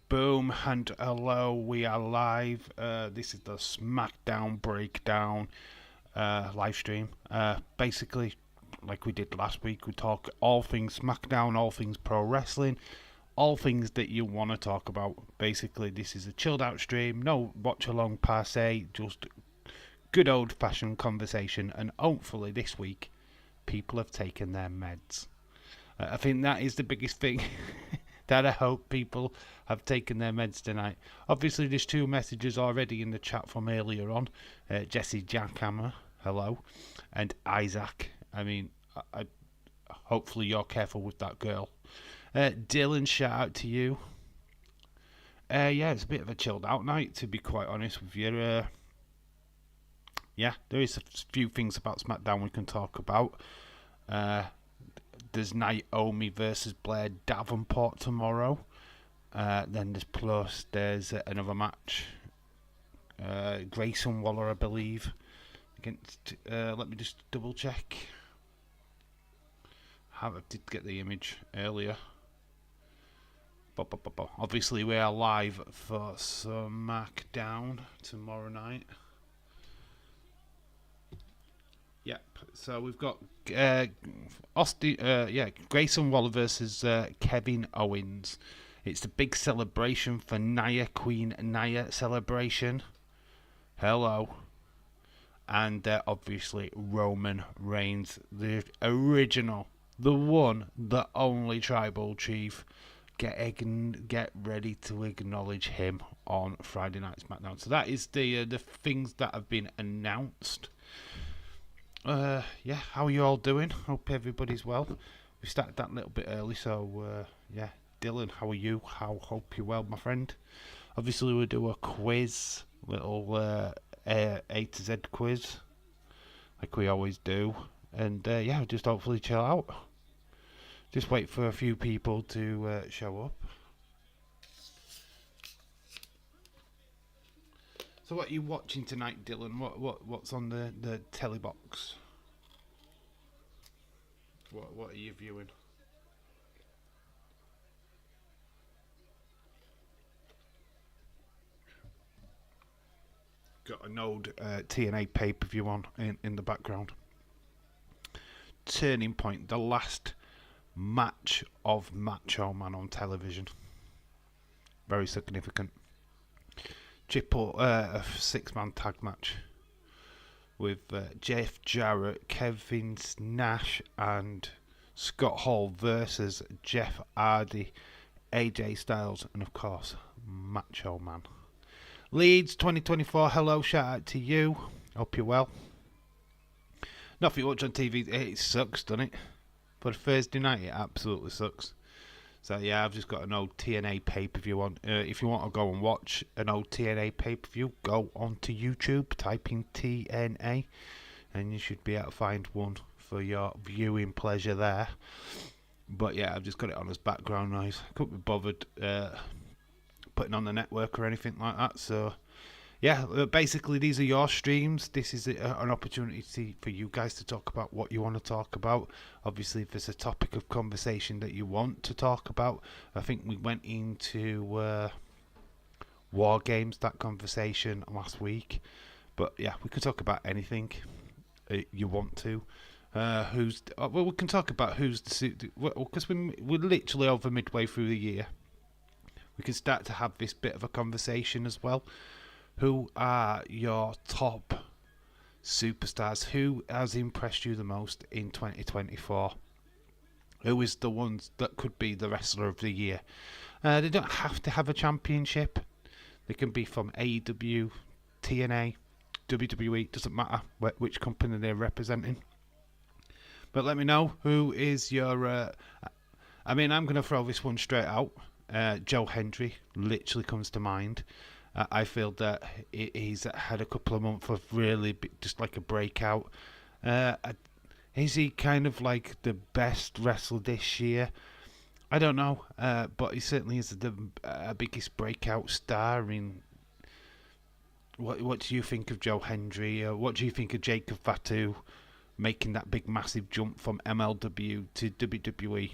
Boom and hello, we are live. This is the Smackdown breakdown live stream. Basically, like we did last week, we talk all things Smackdown, all things pro wrestling, all things that you want to talk about. Basically, this is a chilled out stream, no watch along per se, just good old fashioned conversation. And hopefully, this week, people have taken their meds. I think that is the biggest thing. That I hope people have taken their meds tonight. Obviously, there's two messages already in the chat from earlier on. Jesse Jackhammer, hello, and Isaac. I mean, hopefully you're careful with that girl. Dylan, shout out to you. Yeah, it's a bit of a chilled out night, to be quite honest with you. Yeah, there is a few things about SmackDown we can talk about. There's Naomi versus Blair Davenport tomorrow. Then there's another match. Grayson Waller, I believe, against. Let me just double check. I did get the image earlier. Obviously, we are live for SmackDown tomorrow night. Yep. So we've got Grayson Waller versus Kevin Owens. It's the big celebration for Queen Nia celebration. Hello. And obviously Roman Reigns, the original, the one, the only tribal chief. Get ready to acknowledge him on Friday Night SmackDown. So that is the things that have been announced. Yeah, how are you all doing? Hope everybody's well. We started that a little bit early, so yeah. Dylan, how are you? Hope you're well, my friend. Obviously, we'll do a quiz, little A to Z quiz, like we always do. And yeah, just hopefully chill out. Just wait for a few people to show up. So what are you watching tonight, Dylan? What's on the telly box? What are you viewing? Got an old TNA pay-per-view on in the background. Turning Point, the last match of Macho Man on television. Very significant. A 6-man tag match with Jeff Jarrett, Kevin Nash, and Scott Hall versus Jeff Hardy, AJ Styles, and of course Macho Man. Leeds 2024. Hello, shout out to you. Hope you're well. Not you watch on TV. It sucks, doesn't it? For a Thursday night, it absolutely sucks. So yeah, I've just got an old TNA pay-per-view on. If you want to go and watch an old TNA pay-per-view, go onto YouTube, type in TNA, and you should be able to find one for your viewing pleasure there. But yeah, I've just got it on as background noise. Couldn't be bothered putting on the network or anything like that. So yeah, basically these are your streams. This is an opportunity for you guys to talk about what you want to talk about. Obviously, if there's a topic of conversation that you want to talk about, I think we went into War Games, that conversation last week. But yeah, we could talk about anything you want to. We can talk about who's the suit, because we're literally over midway through the year. We can start to have this bit of a conversation as well. Who are your top superstars? Who has impressed you the most in 2024? Who is the ones that could be the wrestler of the year? They don't have to have a championship. They can be from AEW, TNA, WWE. Doesn't matter which company they're representing. But let me know who is your... I'm going to throw this one straight out. Joe Hendry literally comes to mind. I feel that he's had a couple of months of really just like a breakout. Is he kind of like the best wrestler this year? I don't know, but he certainly is the biggest breakout star. What do you think of Joe Hendry? What do you think of Jacob Fatu making that big massive jump from MLW to WWE?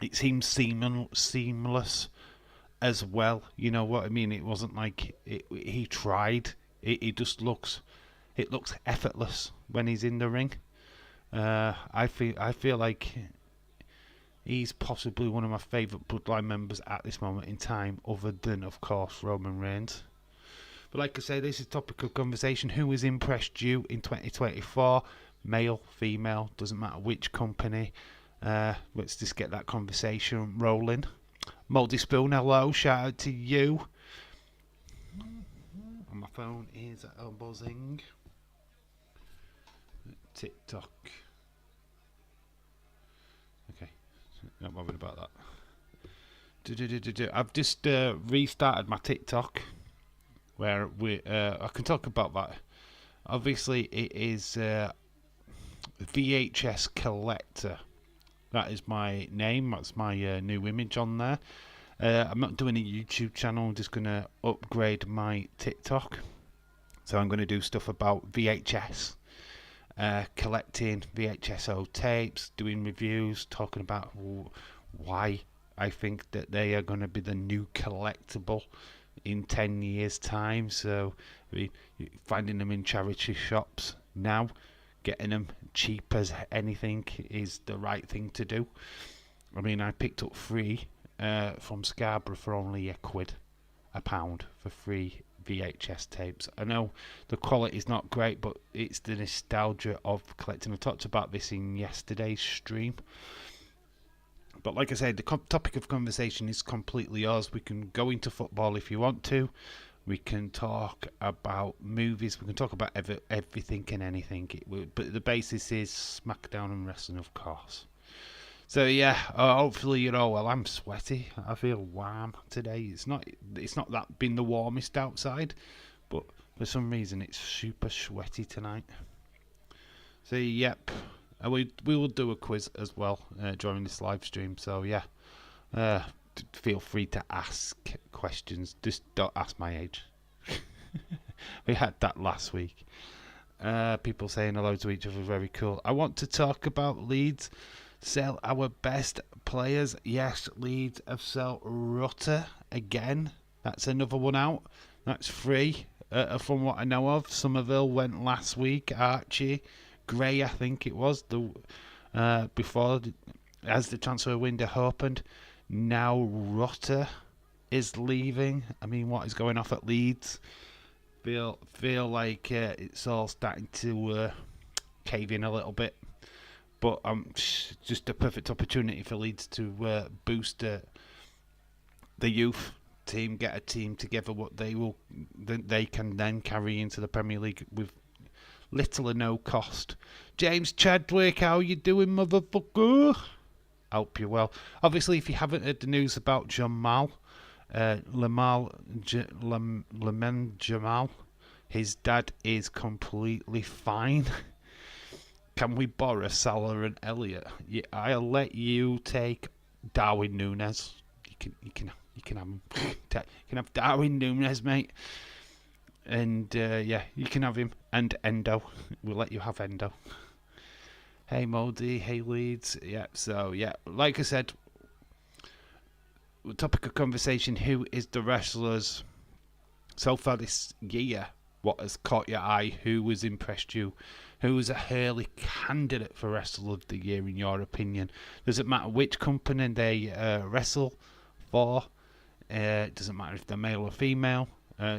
It seems seamless as well. You know what I mean? It wasn't like he tried. It looks effortless when he's in the ring. I feel like he's possibly one of my favourite Bloodline members at this moment in time, other than, of course, Roman Reigns. But like I say, this is topic of conversation. Who has impressed you in 2024? Male, female, doesn't matter which company. Let's just get that conversation rolling. Moldy Spoon, hello, shout out to you. My phone is buzzing. TikTok. Okay, not bothered about that. I've just restarted my TikTok, where I can talk about that. Obviously, it is VHS Collector. That is my name. That's my new image on there. I'm not doing a YouTube channel. I'm just going to upgrade my TikTok. So I'm going to do stuff about VHS. Collecting VHSO tapes, doing reviews, talking about why I think that they are going to be the new collectible in 10 years' time. So, I mean, finding them in charity shops now, getting them cheap as anything is the right thing to do. I mean, I picked up 3 from Scarborough for only £1 a pound for 3 VHS tapes. I know the quality is not great, but it's the nostalgia of collecting. I talked about this in yesterday's stream. But like I said, the topic of conversation is completely yours. We can go into football if you want to. We can talk about movies. We can talk about everything and anything. But the basis is Smackdown and wrestling, of course. So yeah, hopefully you're all well. I'm sweaty. I feel warm today. It's not that been the warmest outside, but for some reason it's super sweaty tonight. So yep, we will do a quiz as well during this live stream. So yeah, feel free to ask questions. Just don't ask my age. We had that last week. People saying hello to each other, very cool. I want to talk about Leeds. Sell our best players. Yes, Leeds have sold Rutter again. That's another one out. That's free. From what I know of, Somerville went last week. Archie Gray, I think it was, before as the transfer window opened. Now Rutter is leaving. I mean, what is going off at Leeds? Feel like it's all starting to cave in a little bit. But just a perfect opportunity for Leeds to boost the youth team, get a team together what they can then carry into the Premier League with little or no cost. James Chadwick, how you doing, motherfucker? Hope you well. Obviously, if you haven't heard the news about Jamal, Lamin Jamal, his dad is completely fine. Can we borrow Salah and Elliott? Yeah, I'll let you take Darwin Núñez. You can have him. You can have Darwin Núñez, mate. And yeah, you can have him and Endo. We'll let you have Endo. Hey Moldy, hey Leeds. Yeah, so yeah, like I said, topic of conversation: who is the wrestlers so far this year? What has caught your eye? Who has impressed you? Who is a Hurley candidate for Wrestler of the Year in your opinion? Does it matter which company they wrestle for? It doesn't matter if they're male or female.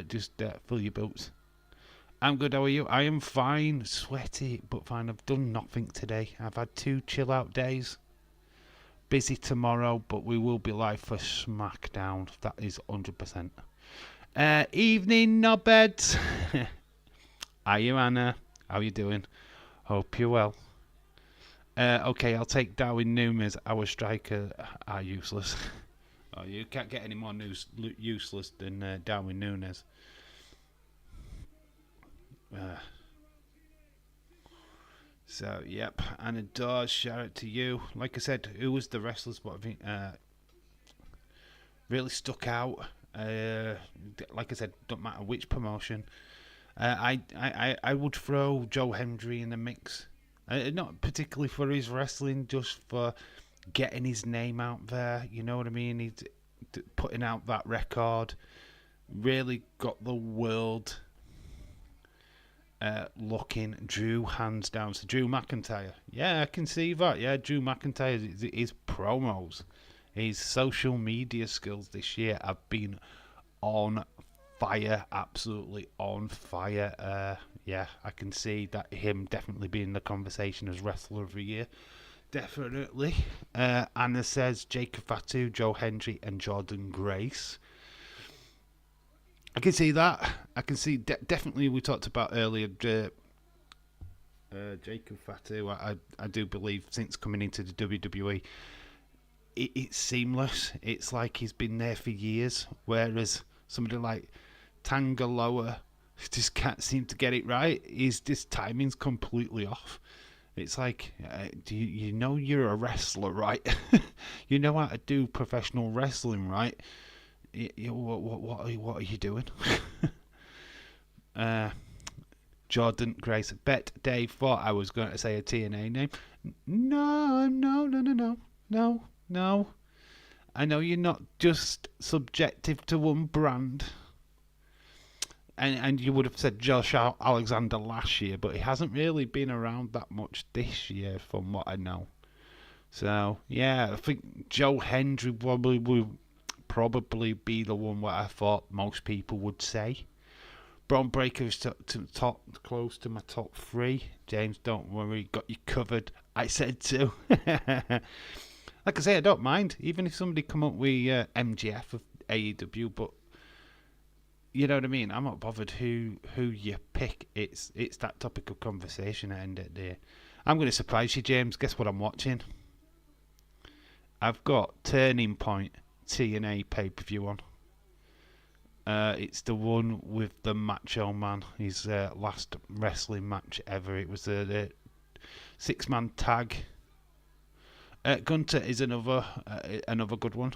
Just fill your boots. I'm good, how are you? I am fine, sweaty, but fine. I've done nothing today. I've had 2 chill out days. Busy tomorrow, but we will be live for Smackdown. That is 100%. Evening, knobheads. Are you, Anna? How you doing? Hope you're well. Okay, I'll take Darwin Núñez. Our striker are useless. Oh, you can't get any more useless than Darwin Núñez. So, yep. Anna Dawes, shout out to you. Like I said, who was the wrestlers? What I think really stuck out. Like I said, don't matter which promotion. I would throw Joe Hendry in the mix. Not particularly for his wrestling, just for getting his name out there. You know what I mean? putting out that record really got the world looking. Drew hands down. So Drew McIntyre. Yeah, I can see that. Yeah, Drew McIntyre, his promos, his social media skills this year have been on fire. Absolutely on fire. Yeah, I can see that him definitely being in the conversation as Wrestler of the Year. Definitely. Anna says Jacob Fatu, Joe Hendry, and Jordan Grace. I can see that. I can see definitely. We talked about earlier. Jacob Fatu. I do believe since coming into the WWE, it's seamless. It's like he's been there for years. Whereas somebody like Tangaloa just can't seem to get it right. His timing's completely off. It's like, do you know you're a wrestler, right? You know how to do professional wrestling, right? What are you doing? Jordan Grace. Bet Dave thought I was going to say a TNA name. No. I know you're not just subjective to one brand. And you would have said Josh Alexander last year, but he hasn't really been around that much this year from what I know. So, yeah, I think Joe Hendry probably will be the one what I thought most people would say. Braun Breaker is close to my top 3. James, don't worry, got you covered. I said too. Like I say, I don't mind, even if somebody come up with MGF of AEW, but you know what I mean? I'm not bothered who you pick. It's that topic of conversation at the end of the day. I'm going to surprise you, James. Guess what I'm watching? I've got Turning Point TNA pay-per-view on. It's the one with the Macho Man. His last wrestling match ever. It was the 6-man tag. Gunter is another good one.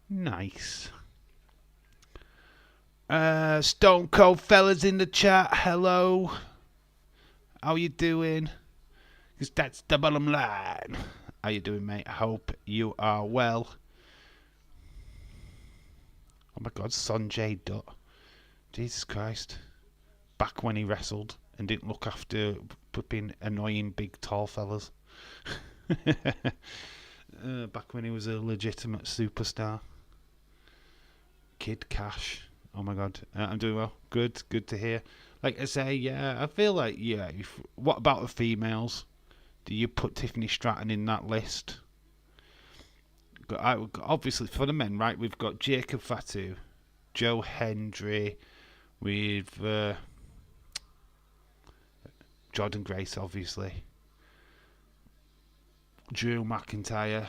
Nice. Stone Cold fellas in the chat. Hello. How you doing? Because that's the bottom line. How you doing, mate? I hope you are well. Oh my God, Sonjay Dutt. Jesus Christ. Back when he wrestled and didn't look after flipping annoying big tall fellas. Back when he was a legitimate superstar. Kid Cash. Oh my God. I'm doing well. Good to hear. Like I say, yeah, I feel like, yeah, what about the females? Do you put Tiffany Stratton in that list? Obviously, for the men, right, we've got Jacob Fatu, Joe Hendry, with Jordan Grace, obviously. Drew McIntyre.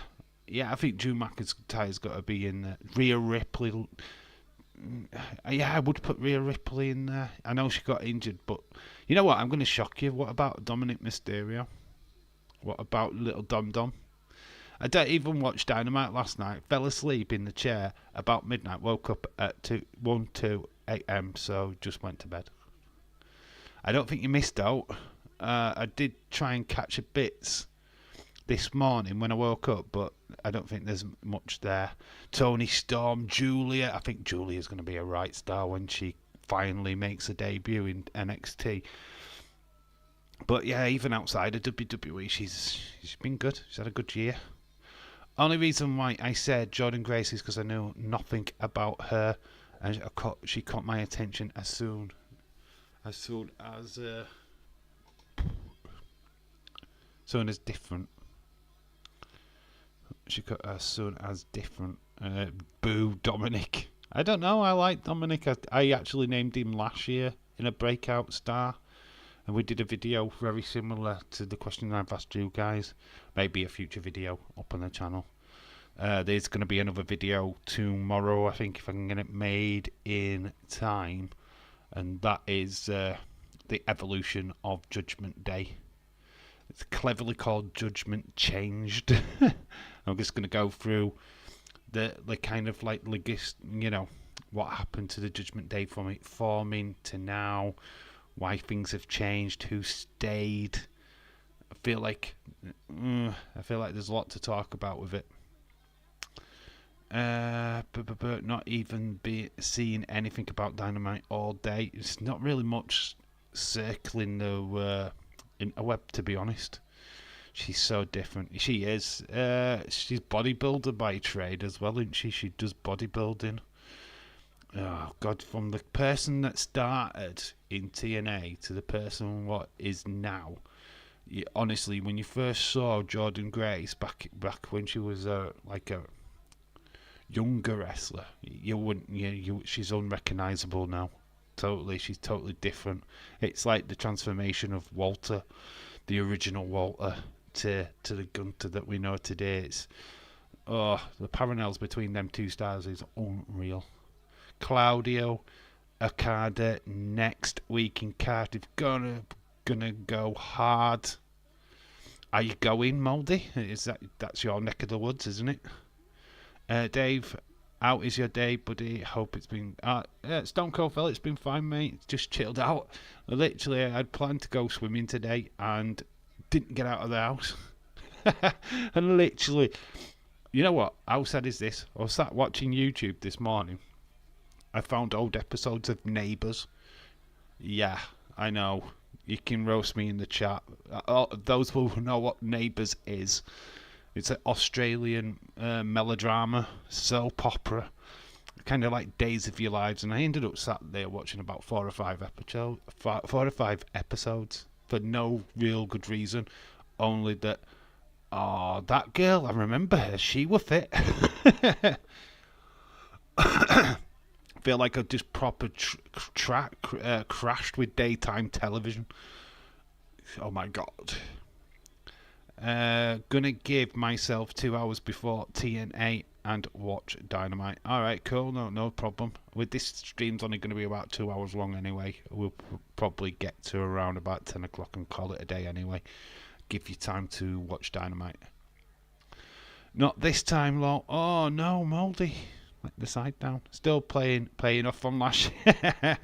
Yeah, I think Drew McIntyre's got to be in there. Rhea Ripley. Yeah, I would put Rhea Ripley in there. I know she got injured, but you know what? I'm going to shock you. What about Dominic Mysterio? What about Little Dom Dom? I don't even watch Dynamite last night. Fell asleep in the chair about midnight. Woke up at 2 a.m. So just went to bed. I don't think you missed out. I did try and catch a bits this morning when I woke up, but I don't think there's much there. Tony Storm, Julia. I think Julia's going to be a right star when she finally makes a debut in NXT. But yeah, even outside of WWE, she's been good. She's had a good year. Only reason why I said Jordan Grace is because I knew nothing about her, and she caught my attention as soon as different. She got as soon as different. Boo Dominic. I don't know. I like Dominic. I actually named him last year in a breakout star. And we did a video very similar to the question I've asked you guys. Maybe a future video up on the channel. There's going to be another video tomorrow, I think, if I can get it made in time. And that is the evolution of Judgment Day. It's cleverly called Judgment Changed. I'm just going to go through the kind of like what happened to the Judgment Day from it forming to now. Why things have changed, who stayed. I feel like there's a lot to talk about with it. Not even seeing anything about Dynamite all day. It's not really much circling the interweb, to be honest. She's so different. She is. She's bodybuilder by trade as well, isn't she? She does bodybuilding. Oh God! From the person that started in TNA to the person what is now. Honestly, when you first saw Jordan Grace back when she was like a younger wrestler, you wouldn't. She's unrecognizable now. Totally, she's totally different. It's like the transformation of Walter, the original Walter, to the Gunter that we know today. It's the parallels between them two stars is unreal. Claudio Okada next week in Cardiff, gonna go hard. Are you going, Mouldy? That's your neck of the woods, isn't it? Dave, out is your day, buddy. Hope it's been Stone Cold fella, it's been fine, mate. Just chilled out. Literally, I'd planned to go swimming today and didn't get out of the house. And literally, you know what? How sad is this? I was sat watching YouTube this morning. I found old episodes of Neighbours. Yeah, I know. You can roast me in the chat. Those who know what Neighbours is, it's an Australian melodrama, soap opera, kind of like Days of Your Lives. And I ended up sat there watching about 4 or 5 episodes for no real good reason, only that that girl, I remember her. She was fit. Feel like I just proper crashed with daytime television. Oh my God. Gonna give myself 2 hours before TNA and watch Dynamite. Alright, cool, no problem. With this stream's only gonna be about 2 hours long anyway. We'll probably get to around about 10 o'clock and call it a day anyway. Give you time to watch Dynamite. Not this time, Law. Oh no, Mouldy. Let the side down. Still playing off from last year.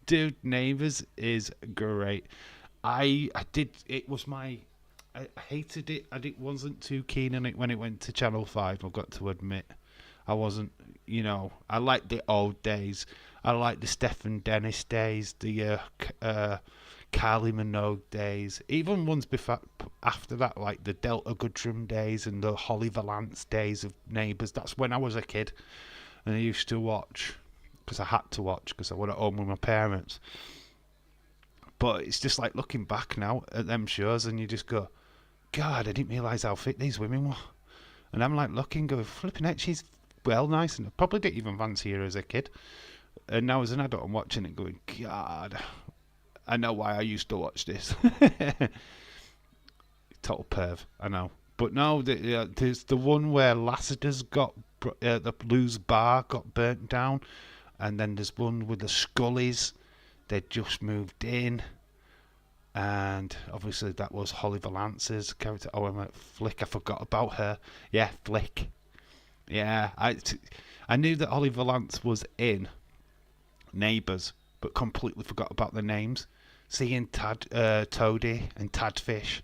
Dude, Neighbours is great. I hated it. I wasn't too keen on it when it went to Channel 5, I've got to admit. I wasn't, I liked the old days. I liked the Stephen Dennis days, the Carly Minogue days. Even ones after that, like the Delta Goodrum days and the Holly Valance days of Neighbours. That's when I was a kid. And I used to watch, because I had to watch, because I was at home with my parents. But it's just like looking back now at them shows and you just go, God, I didn't realise how fit these women were. And I'm like looking, going, flipping it, she's well nice. And I probably didn't even fancy her as a kid. And now as an adult I'm watching it going, God, I know why I used to watch this. Total perv, I know. But no, there's the one where Lassiter's got the Blues Bar got burnt down, and then there's one with the Scullies. They just moved in, and obviously that was Holly Valance's character. Oh, I'm like Flick. I forgot about her. Yeah, Flick. Yeah, I knew that Holly Valance was in Neighbours, but completely forgot about the names. Seeing Toadie and Tadfish.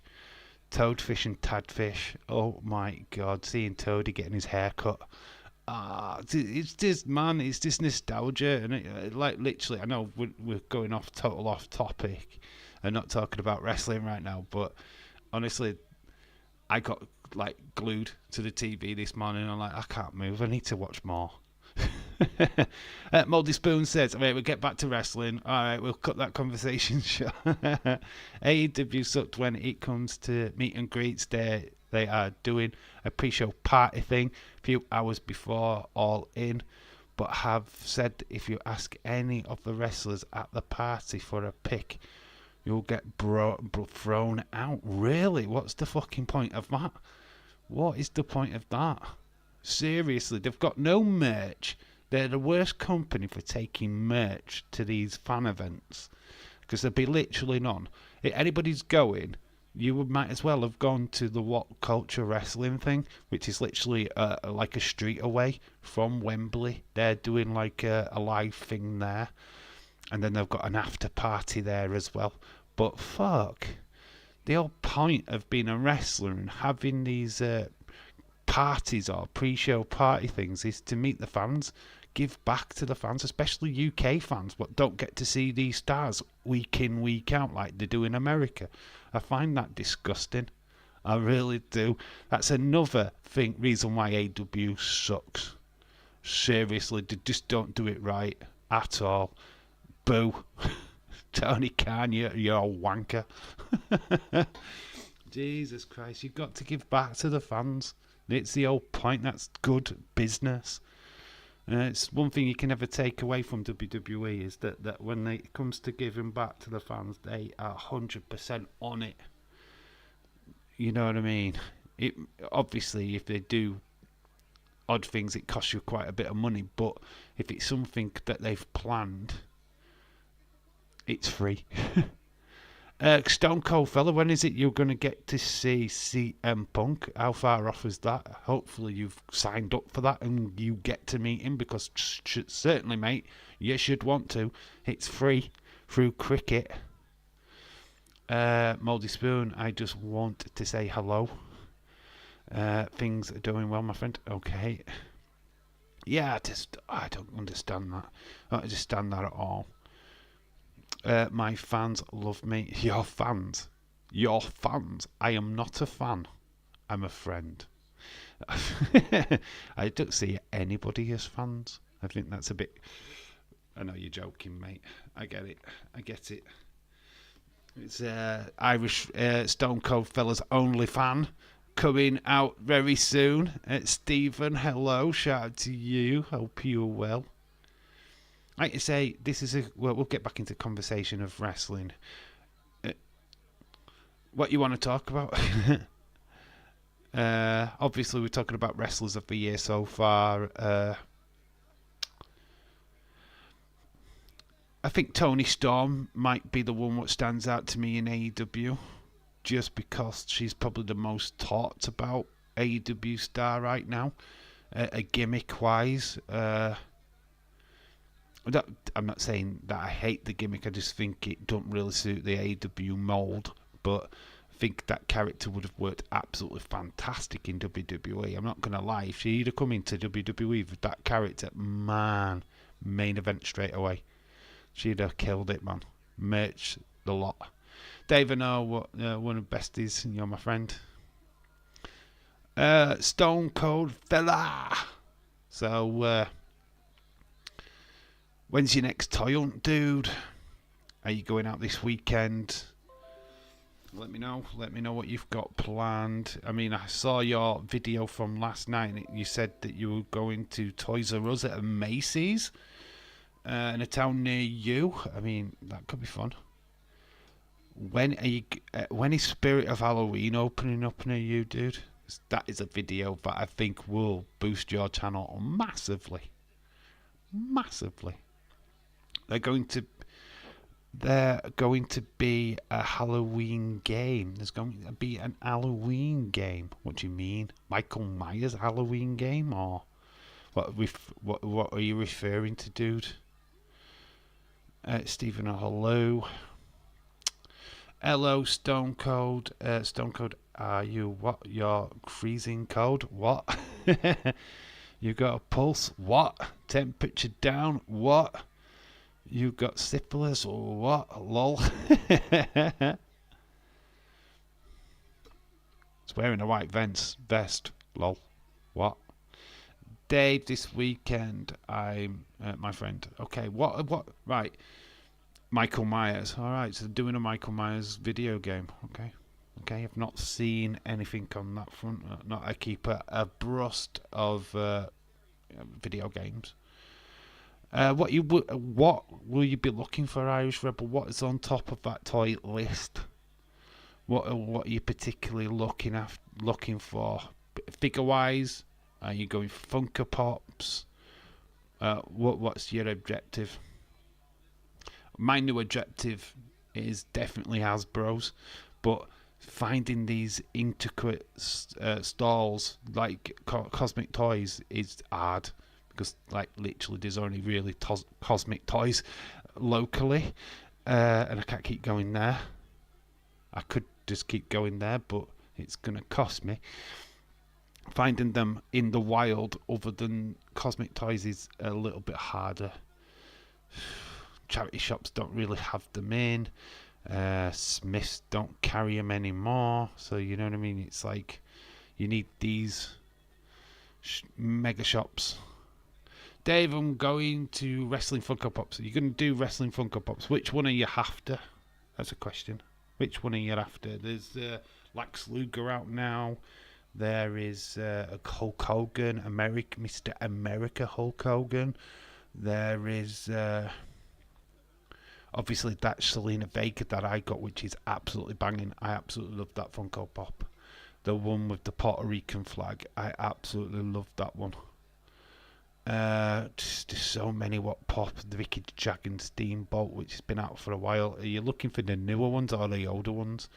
Toadfish and Tadfish. Oh my God, seeing Toadie getting his hair cut. It's this nostalgia, and like literally, I know we're going off topic and not talking about wrestling right now, but honestly, I got like glued to the TV this morning. I'm like, I can't move. I need to watch more. Mouldy Spoon says, "Alright, we'll get back to wrestling. Alright, we'll cut that conversation short." AEW sucked when it comes to meet and greets. They are doing a pre-show party thing a few hours before All In, but have said if you ask any of the wrestlers at the party for a pick, you'll get thrown out. Really? What's the fucking point of that? What is the point of that? Seriously, they've got no merch. They're the worst company for taking merch to these fan events, because there'd be literally none. If anybody's going, you might as well have gone to the What Culture Wrestling thing, which is literally like a street away from Wembley. They're doing like a live thing there, and then they've got an after party there as well. But fuck, the whole point of being a wrestler and having these parties or pre-show party things is to meet the fans, give back to the fans, especially UK fans, what don't get to see these stars week in, week out like they do in America. I find that disgusting. I really do. That's another reason why AW sucks. Seriously, they just don't do it right at all. Boo. Tony Khan, you're a wanker. Jesus Christ, you've got to give back to the fans. It's the whole point. That's good business. It's one thing you can never take away from WWE is that when it comes to giving back to the fans, they are 100% on it. You know what I mean? It obviously, if they do odd things, it costs you quite a bit of money. But if it's something that they've planned, it's free. Stone Cold fella, when is it you're going to get to see CM Punk? How far off is that? Hopefully you've signed up for that and you get to meet him, because certainly, mate, you should want to. It's free through Cricket. Mouldy Spoon, I just want to say hello. Things are doing well, my friend. Okay. Yeah, I don't understand that. I don't understand that at all. My fans love me. Your fans. I am not a fan. I'm a friend. I don't see anybody as fans. I think that's a bit... I know you're joking, mate. I get it. It's Irish Stone Cold fella's only fan coming out very soon. Stephen, hello. Shout out to you. Hope you're well. Like I say, this is we'll get back into conversation of wrestling. What you want to talk about? Obviously, we're talking about wrestlers of the year so far. I think Toni Storm might be the one what stands out to me in AEW, just because she's probably the most talked about AEW star right now, gimmick-wise. I'm not saying that I hate the gimmick, I just think it don't really suit the AEW mould, but I think that character would have worked absolutely fantastic in WWE. I'm not going to lie, if she'd have come into WWE with that character, man, main event straight away. She'd have killed it, man. Merch the lot. Dave, I know what one of the besties, and you're my friend. Stone Cold fella. So, when's your next toy hunt, dude? Are you going out this weekend? Let me know. Let me know what you've got planned. I mean, I saw your video from last night. You said that you were going to Toys R Us at a Macy's in a town near you. I mean, that could be fun. When is Spirit of Halloween opening up near you, dude? That is a video that I think will boost your channel massively. Massively. They're going to be a Halloween game. There's going to be an Halloween game. What do you mean? Michael Myers Halloween game? Or what are you referring to, dude? Stephen, hello. Hello, Stone Cold. Stone Cold, are you what? You're freezing cold? What? You got a pulse? What? Temperature down? What? You got syphilis? What? Lol. It's wearing a white vest. Lol. What? Dave, this weekend I'm my friend. Okay, what? Right. Michael Myers. All right, so doing a Michael Myers video game. Okay, I've not seen anything on that front. Not I keep abreast of video games. What will you be looking for, Irish Rebel? What is on top of that toy list? What are you particularly looking for? Figure wise, are you going for Funko Pops? What's your objective? My new objective is definitely Hasbro's, but finding these intricate stalls like Cosmic Toys is hard, because like literally there's only really Cosmic Toys locally, and I can't keep going there. I could just keep going there, but it's going to cost me. finding them in the wild other than cosmic toys is a little bit harder. Charity shops don't really have them in. Smiths don't carry them anymore. So you know what I mean? It's like you need these mega shops. Dave, I'm going to Wrestling Funko Pops. You're going to do Wrestling Funko Pops. Which one are you after? That's a question. Which one are you after? There's Lex Luger out now. There is a Hulk Hogan, Mr. America Hulk Hogan. There is obviously that Selena Vega that I got, which is absolutely banging. I absolutely love that Funko Pop. The one with the Puerto Rican flag. I absolutely love that one. Just so many what pop. The Ricky Dragon Steamboat, which has been out for a while. Are you looking for the newer ones or the older ones?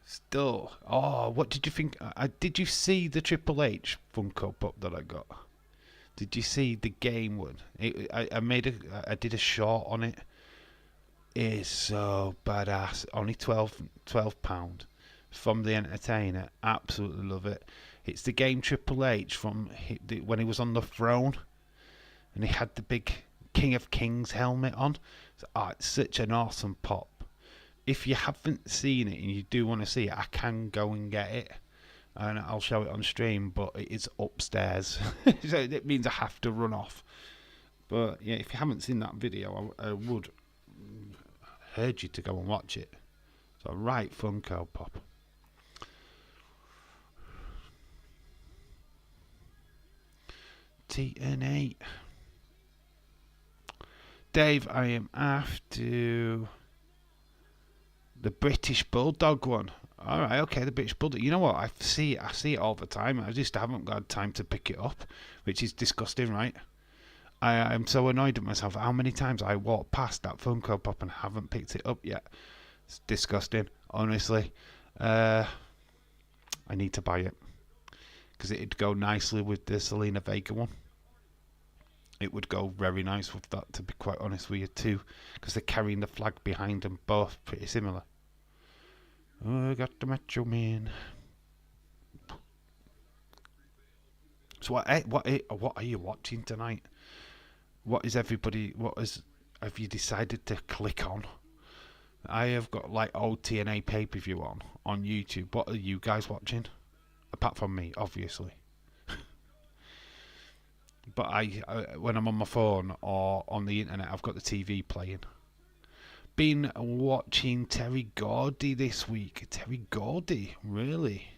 Still, what did you think? Did you see the Triple H Funko Pop that I got? Did you see the game one? I did a short on it. It's so badass. Only £12 from the Entertainer. Absolutely love it. It's the game Triple H from when he was on the throne, and he had the big King of Kings helmet on. It's such an awesome pop. If you haven't seen it and you do want to see it, I can go and get it, and I'll show it on stream. But it is upstairs, so it means I have to run off. But yeah, if you haven't seen that video, I would urge you to go and watch it. So right, Funko Pop. TN8. Dave, I am after the British Bulldog one. Alright, okay, the British Bulldog. You know what? I see it all the time. I just haven't got time to pick it up, which is disgusting, right? I'm so annoyed at myself how many times I walk past that Funko Pop and haven't picked it up yet. It's disgusting, honestly. I need to buy it because it'd go nicely with the Selena Vega one. It would go very nice with that, to be quite honest with you, too, because they're carrying the flag behind them, both pretty similar. Oh, I got the Macho Man. So what are you watching tonight? Have you decided to click on? I have got like old TNA pay-per-view on YouTube. What are you guys watching? Apart from me, obviously. But I when I'm on my phone or on the internet, I've got the TV playing. Been watching Terry Gordy this week. Terry Gordy, really?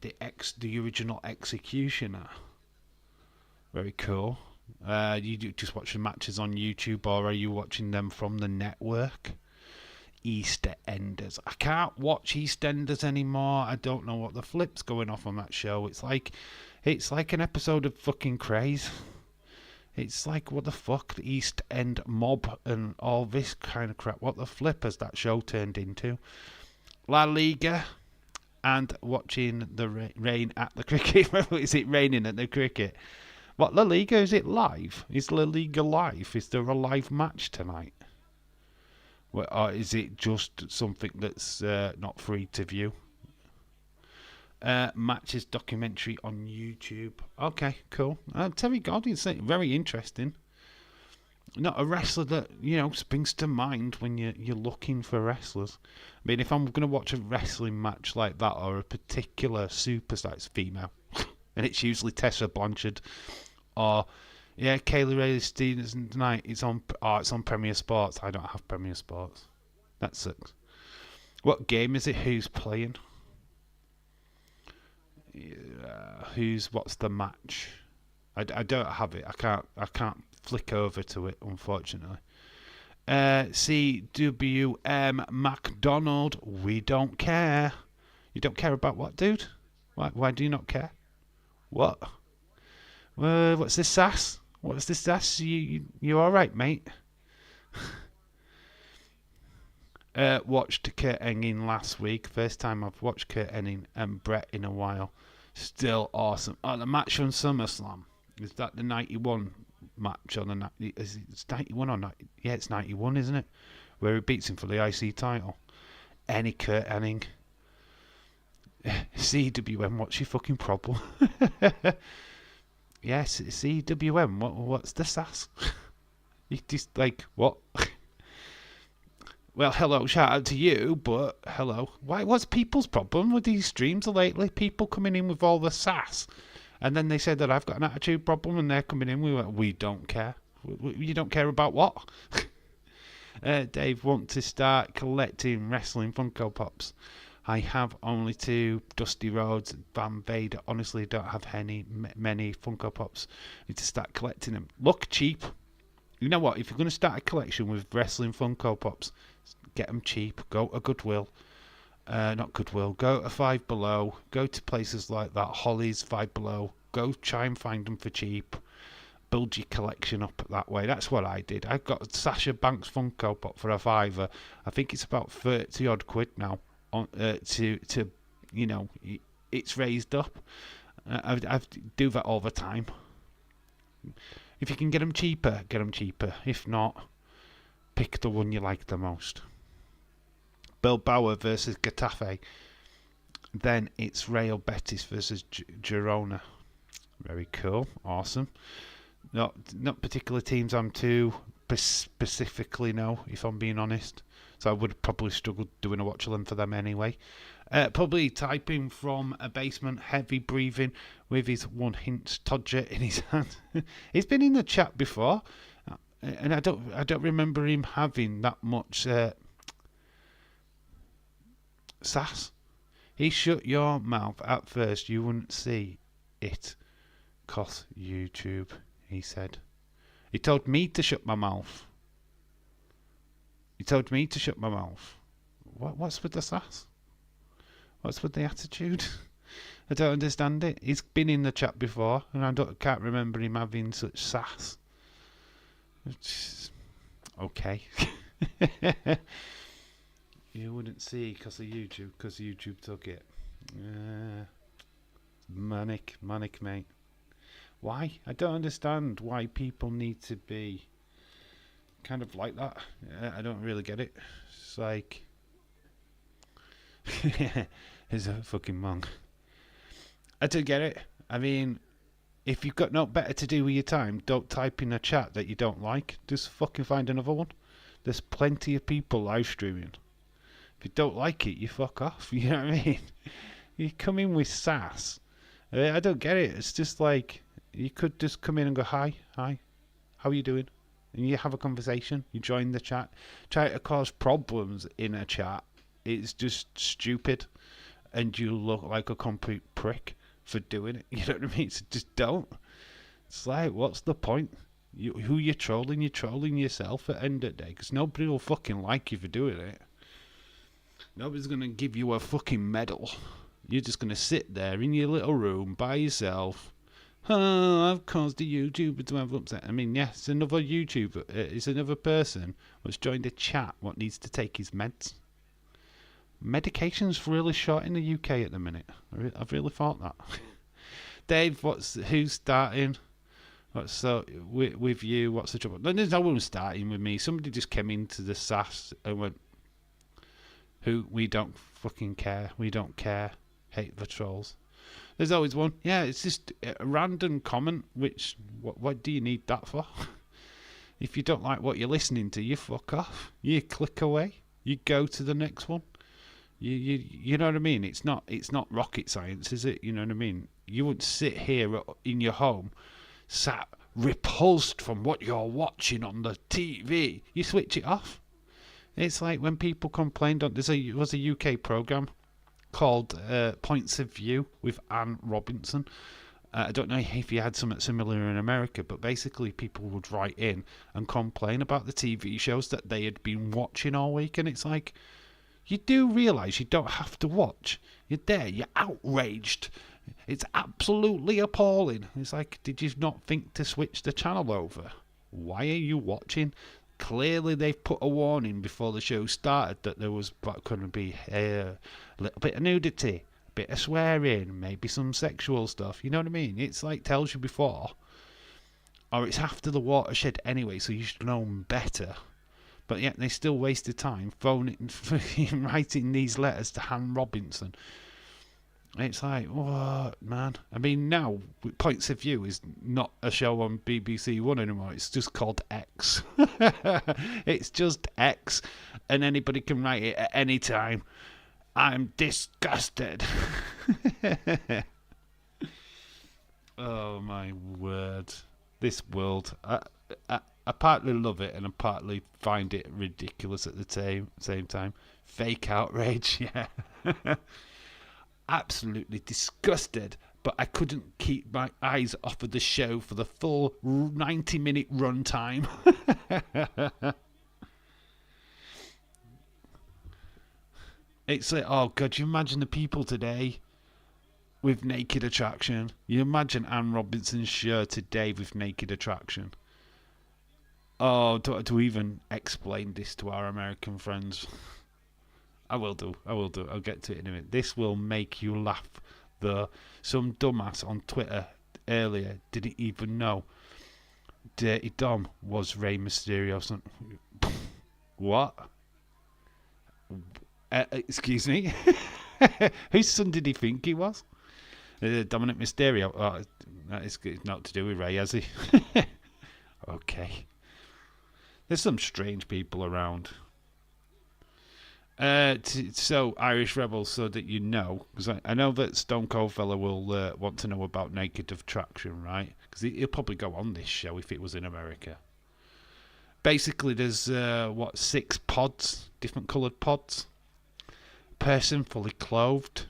The original Executioner. Very cool. You just watch the matches on YouTube, or are you watching them from the network? Easter Enders. I can't watch EastEnders anymore. I don't know what the flip's going off on that show. It's like an episode of fucking Craze. It's like, what the fuck, the East End Mob and all this kind of crap. What the flip has that show turned into? La Liga and watching the rain at the cricket. Is it raining at the cricket? What, La Liga? Is it live? Is La Liga live? Is there a live match tonight? Or is it just something that's not free to view? Matches documentary on YouTube. Okay, cool. Terry Gordy's very interesting. Not a wrestler that, springs to mind when you're looking for wrestlers. I mean, if I'm going to watch a wrestling match like that, or a particular superstar, it's female. And it's usually Tessa Blanchard. Or, Kaylee Ray Stevenson tonight. It's on Premier Sports. I don't have Premier Sports. That sucks. What game is it? Who's playing? What's the match? I don't have it. I can't flick over to it, unfortunately. CWM McDonald, we don't care. You don't care about what, dude? Why do you not care? What? What's this sass? What's this sass? You all right, mate? Watched Kurt Hennig last week. First time I've watched Kurt Hennig and Brett in a while. Still awesome. Oh, the match on SummerSlam. Is that the night he won? match on the night. It's 91 or 90? Yeah, it's 91, isn't it? Where he beats him for the IC title. Any Kurt Hennig. CWM, what's your fucking problem? Yes, CWM, what's the sass? You just like, what? Well, hello, shout out to you, but hello. What's people's problem with these streams lately? People coming in with all the sass. And then they say that I've got an attitude problem and they're coming in with, we don't care. You don't care about what? Dave, want to start collecting wrestling Funko Pops. I have only 2, Dusty Rhodes, Van Vader. Honestly, don't have many Funko Pops. Need to start collecting them. Look cheap. You know what? If you're going to start a collection with wrestling Funko Pops, get them cheap. Go to Goodwill. Not Goodwill. Go to Five Below. Go to places like that. Holly's, Five Below. Go try and find them for cheap. Build your collection up that way. That's what I did. I got Sasha Banks Funko Pop for a £5. I think it's about 30 odd quid now. To you know, it's raised up. I do that all the time. If you can get them cheaper, get them cheaper. If not, pick the one you like the most. Bill Bauer versus Getafe. Then it's Real Betis versus Girona. Very cool, awesome. Not particular teams I'm too specifically know, if I'm being honest. So I would probably struggle doing a watch along for them anyway. Probably typing from a basement, heavy breathing with his 1-inch Todger in his hand. He's been in the chat before, and I don't remember him having that much sass. He shut your mouth at first. You wouldn't see it, 'cause YouTube. He said. He told me to shut my mouth. He told me to shut my mouth. What's with the sass? What's with the attitude? I don't understand it. He's been in the chat before, and I can't remember him having such sass. Okay. You wouldn't see because YouTube took it. Manic, mate. Why? I don't understand why people need to be kind of like that. I don't really get it. It's like, he's a fucking monk. I don't get it. I mean, if you've got no better to do with your time, don't type in a chat that you don't like. Just fucking find another one. There's plenty of people live streaming. If you don't like it, you fuck off. You know what I mean? You come in with sass. I don't get it. It's just like, you could just come in and go, hi, how are you doing? And you have a conversation. You join the chat. Try to cause problems in a chat. It's just stupid. And you look like a complete prick for doing it. You know what I mean? So just don't. It's like, what's the point? Who you're trolling? You're trolling yourself at the end of the day. Because nobody will fucking like you for doing it. Nobody's going to give you a fucking medal. You're just going to sit there in your little room by yourself. Oh, I've caused a YouTuber to have upset. I mean, yes, another YouTuber. It's another person who's joined a chat what needs to take his meds. Medication's really short in the UK at the minute. I've really thought that. Dave, who's starting? With you? What's the trouble? No, there's no one starting with me. Somebody just came into the sass and went, we don't fucking care. We don't care. Hate the trolls. There's always one. Yeah, it's just a random comment, which, what do you need that for? If you don't like what you're listening to, you fuck off. You click away. You go to the next one. You know what I mean? It's not rocket science, is it? You know what I mean? You wouldn't sit here in your home, sat repulsed from what you're watching on the TV. You switch it off. It's like when people complained on, there was a UK programme called Points of View with Anne Robinson. I don't know if you had something similar in America, but basically people would write in and complain about the TV shows that they had been watching all week, and it's like, you do realise you don't have to watch. You're there, you're outraged. It's absolutely appalling. It's like, did you not think to switch the channel over? Why are you watching? Clearly they've put a warning before the show started that there was going to be a little bit of nudity, a bit of swearing, maybe some sexual stuff. You know what I mean? It's like, tells you before. or it's after the watershed anyway, so you should know better. But yet they still wasted time writing these letters to Han Robinson. It's like, what, man? I mean, now, Points of View is not a show on BBC One anymore. It's just called X. It's just X, and anybody can write it at any time. I'm disgusted. Oh, my word. This world. I partly love it, and I partly find it ridiculous at the same time. Fake outrage, yeah. Absolutely disgusted, but I couldn't keep my eyes off of the show for the full 90-minute runtime. It's like, oh god, you imagine the people today with Naked Attraction. You imagine Anne Robinson's show today with Naked Attraction. Oh, to even explain this to our American friends. I will do. I'll get to it in a minute. This will make you laugh. Some dumbass on Twitter earlier didn't even know Dirty Dom was Rey Mysterio's son. What? Excuse me? Whose son did he think he was? Dominic Mysterio. Oh, that is not to do with Rey, has he? Okay. There's some strange people around. So Irish Rebels, so that you know, because I know that Stone Cold Fella will want to know about Naked Attraction, right? Because he'll probably go on this show if it was in America. Basically, there's 6 pods, different coloured pods. Person fully clothed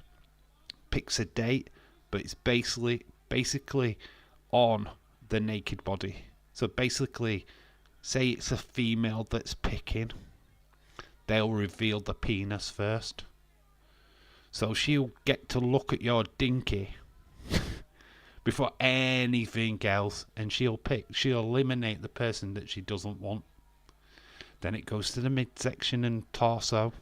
picks a date, but it's basically on the naked body. So basically, say it's a female that's picking. They'll reveal the penis first. So she'll get to look at your dinky before anything else, and she'll eliminate the person that she doesn't want. Then it goes to the midsection and torso.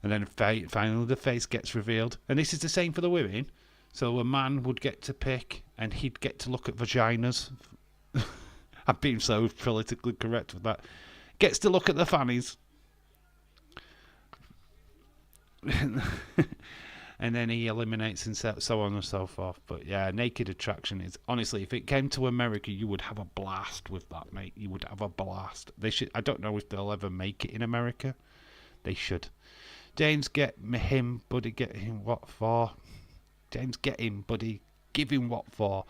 And then finally the face gets revealed. And this is the same for the women. So a man would get to pick, and he'd get to look at vaginas. I've been so politically correct with that. Gets to look at the fannies. And then he eliminates and so on and so forth. But yeah, Naked Attraction is, honestly, if it came to America, you would have a blast with that, mate. You would have a blast. They should. I don't know if they'll ever make it in America. They should. James, get him, buddy. Get him what for? James, get him, buddy. Give him what for?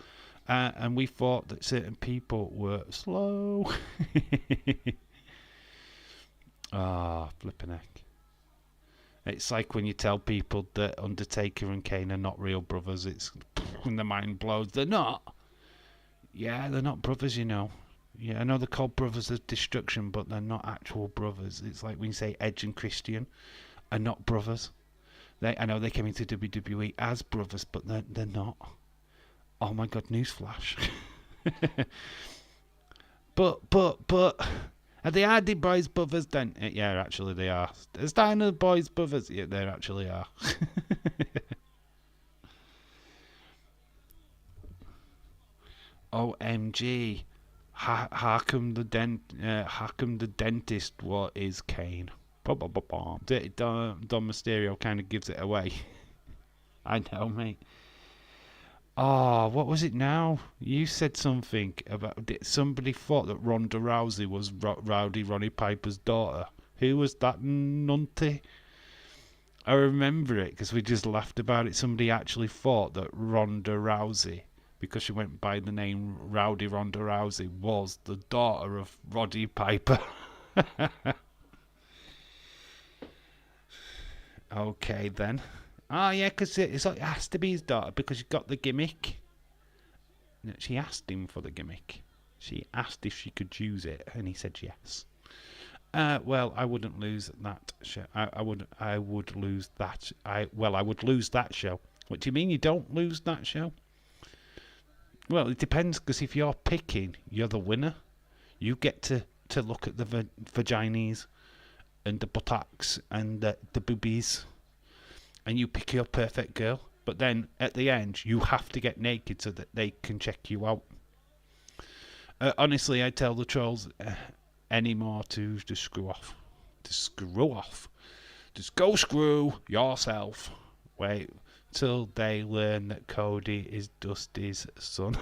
And we thought that certain people were slow. Flipping heck. It's like when you tell people that Undertaker and Kane are not real brothers. It's when the mind blows. They're not. Yeah, they're not brothers, you know. Yeah, I know they're called Brothers of Destruction, but they're not actual brothers. It's like when you say Edge and Christian are not brothers. I know they came into WWE as brothers, but they're not. Oh my god, newsflash. But are the Hardy Boys brothers then? Yeah, actually they are. The Steiner Boys brothers? Yeah, they actually are. OMG. Harkham the dentist, what is Kane? Dirty Dom Mysterio kind of gives it away. I know, mate. Oh, what was it now? You said something about somebody thought that Ronda Rousey was Rowdy Ronnie Piper's daughter. Who was that nunty? I remember it because we just laughed about it. Somebody actually thought that Ronda Rousey, because she went by the name Rowdy Ronda Rousey, was the daughter of Roddy Piper. Okay, then. Oh, yeah, because it has to be his daughter because she got the gimmick. She asked him for the gimmick. She asked if she could use it, and he said yes. Well, I wouldn't lose that show. I would lose that. I would lose that show. What do you mean you don't lose that show? Well, it depends, because if you're picking, you're the winner. You get to look at the vaginas and the buttocks and the boobies. And you pick your perfect girl, but then at the end you have to get naked so that they can check you out. Honestly, I tell the trolls anymore to just screw off. Just screw off. Just go screw yourself. Wait till they learn that Cody is Dusty's son.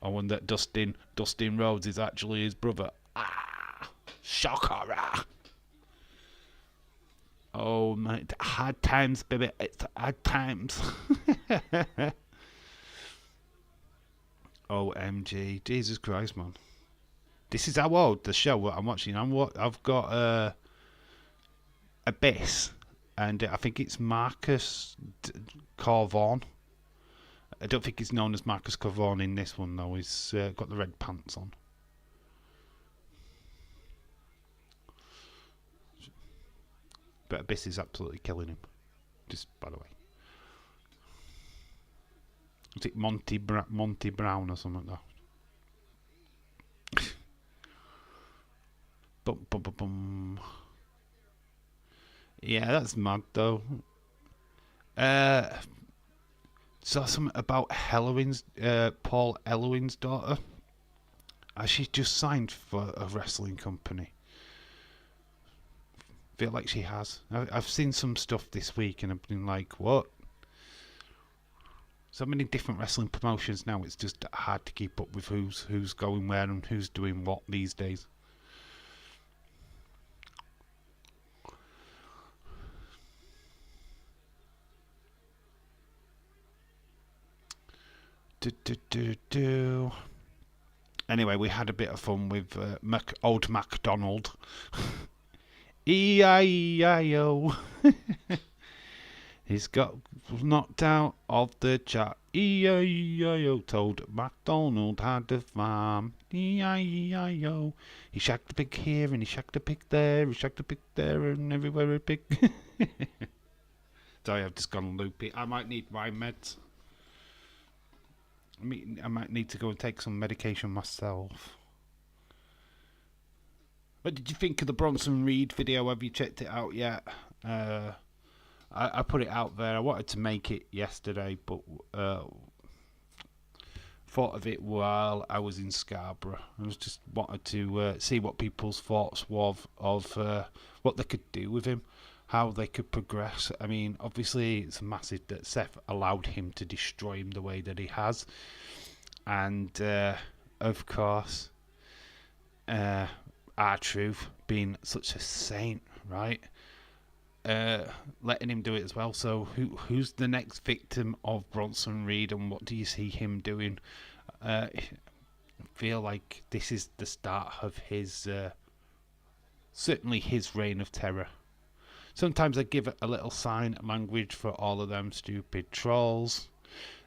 Or one that Dustin Rhodes is actually his brother. Ah, shocker. Oh my, hard times, baby. It's hard times. OMG, Jesus Christ, man. This is how old the show I'm watching. I've got Abyss, and I think it's Marcus Corvaughan. I don't think he's known as Marcus Corvaughan in this one though. He's got the red pants on. But Abyss is absolutely killing him. Just by the way. Is it Monty Brown or something like that? Bum, bum, bum, bum. Yeah, that's mad though. Saw something about Paul Ellowin's daughter. She's just signed for a wrestling company. Feel like she has. I've seen some stuff this week and I've been like, what? So many different wrestling promotions now. It's just hard to keep up with who's going where and who's doing what these days. Anyway, we had a bit of fun with old MacDonald. E-I-E-I-O. He's got knocked out of the chat. E-I-E-I-O. Told MacDonald had a farm. E-I-E-I-O. He shagged a pig here and he shagged a pig there. He shagged a pig there and everywhere a pig. Sorry, I've just gone loopy. I might need my meds. I might need to go and take some medication myself. What did you think of the Bronson Reed video? Have you checked it out yet? I put it out there. I wanted to make it yesterday, but thought of it while I was in Scarborough. I was just wanted to see what people's thoughts were of what they could do with him, how they could progress. I mean, obviously it's massive that Seth allowed him to destroy him the way that he has, and of course R-Truth being such a saint, right? Letting him do it as well. So who's the next victim of Bronson Reed, and what do you see him doing? I feel like this is the start of his certainly his reign of terror. Sometimes I give it a little sign language for all of them stupid trolls.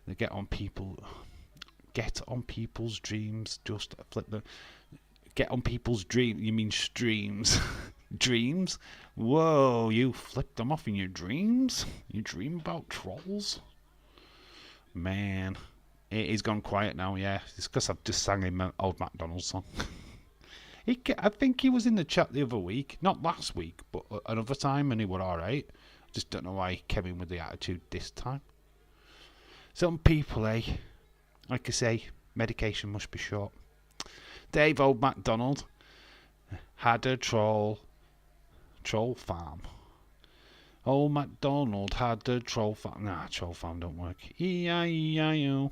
They get on people's dreams. Just flip them. Get on people's dreams. You mean streams? Dreams? Whoa, you flipped them off in your dreams? You dream about trolls? Man, he's gone quiet now, yeah. It's because I've just sang him an old MacDonald song. I think he was in the chat the other week. Not last week, but another time, and he was alright. I just don't know why he came in with the attitude this time. Some people, like I say, medication must be short. Dave Old MacDonald had a troll farm. Old MacDonald had a troll farm. Nah, troll farm don't work. E-I-E-I-O.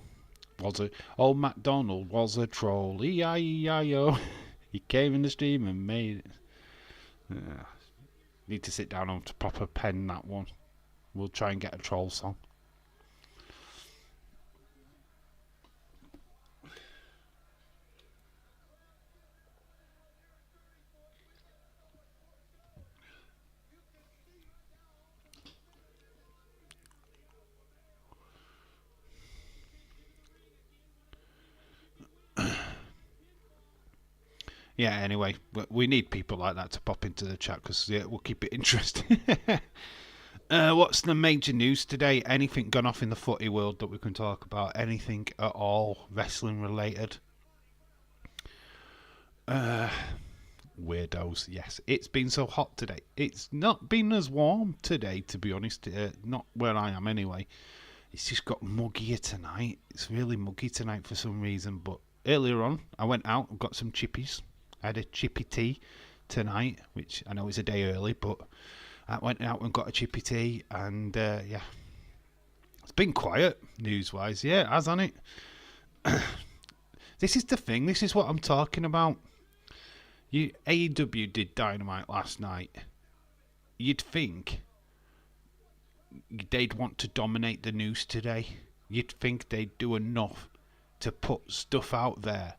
Old MacDonald was a troll. E-I-E-I-O. He came in the stream and made it. Need to sit down and proper pen that one. We'll try and get a troll song. Yeah, anyway, we need people like that to pop into the chat because we'll keep it interesting. What's the major news today? Anything gone off in the footy world that we can talk about? Anything at all wrestling related? Weirdos, yes. It's been so hot today. It's not been as warm today, to be honest. Not where I am anyway. It's just got muggier tonight. It's really muggy tonight for some reason, but earlier on, I went out and got some chippies. I had a chippy tea tonight, which I know is a day early, but I went out and got a chippy tea, and yeah, it's been quiet news-wise. Yeah, it has, hasn't it? This is the thing. This is what I'm talking about. AEW did Dynamite last night. You'd think they'd want to dominate the news today. You'd think they'd do enough to put stuff out there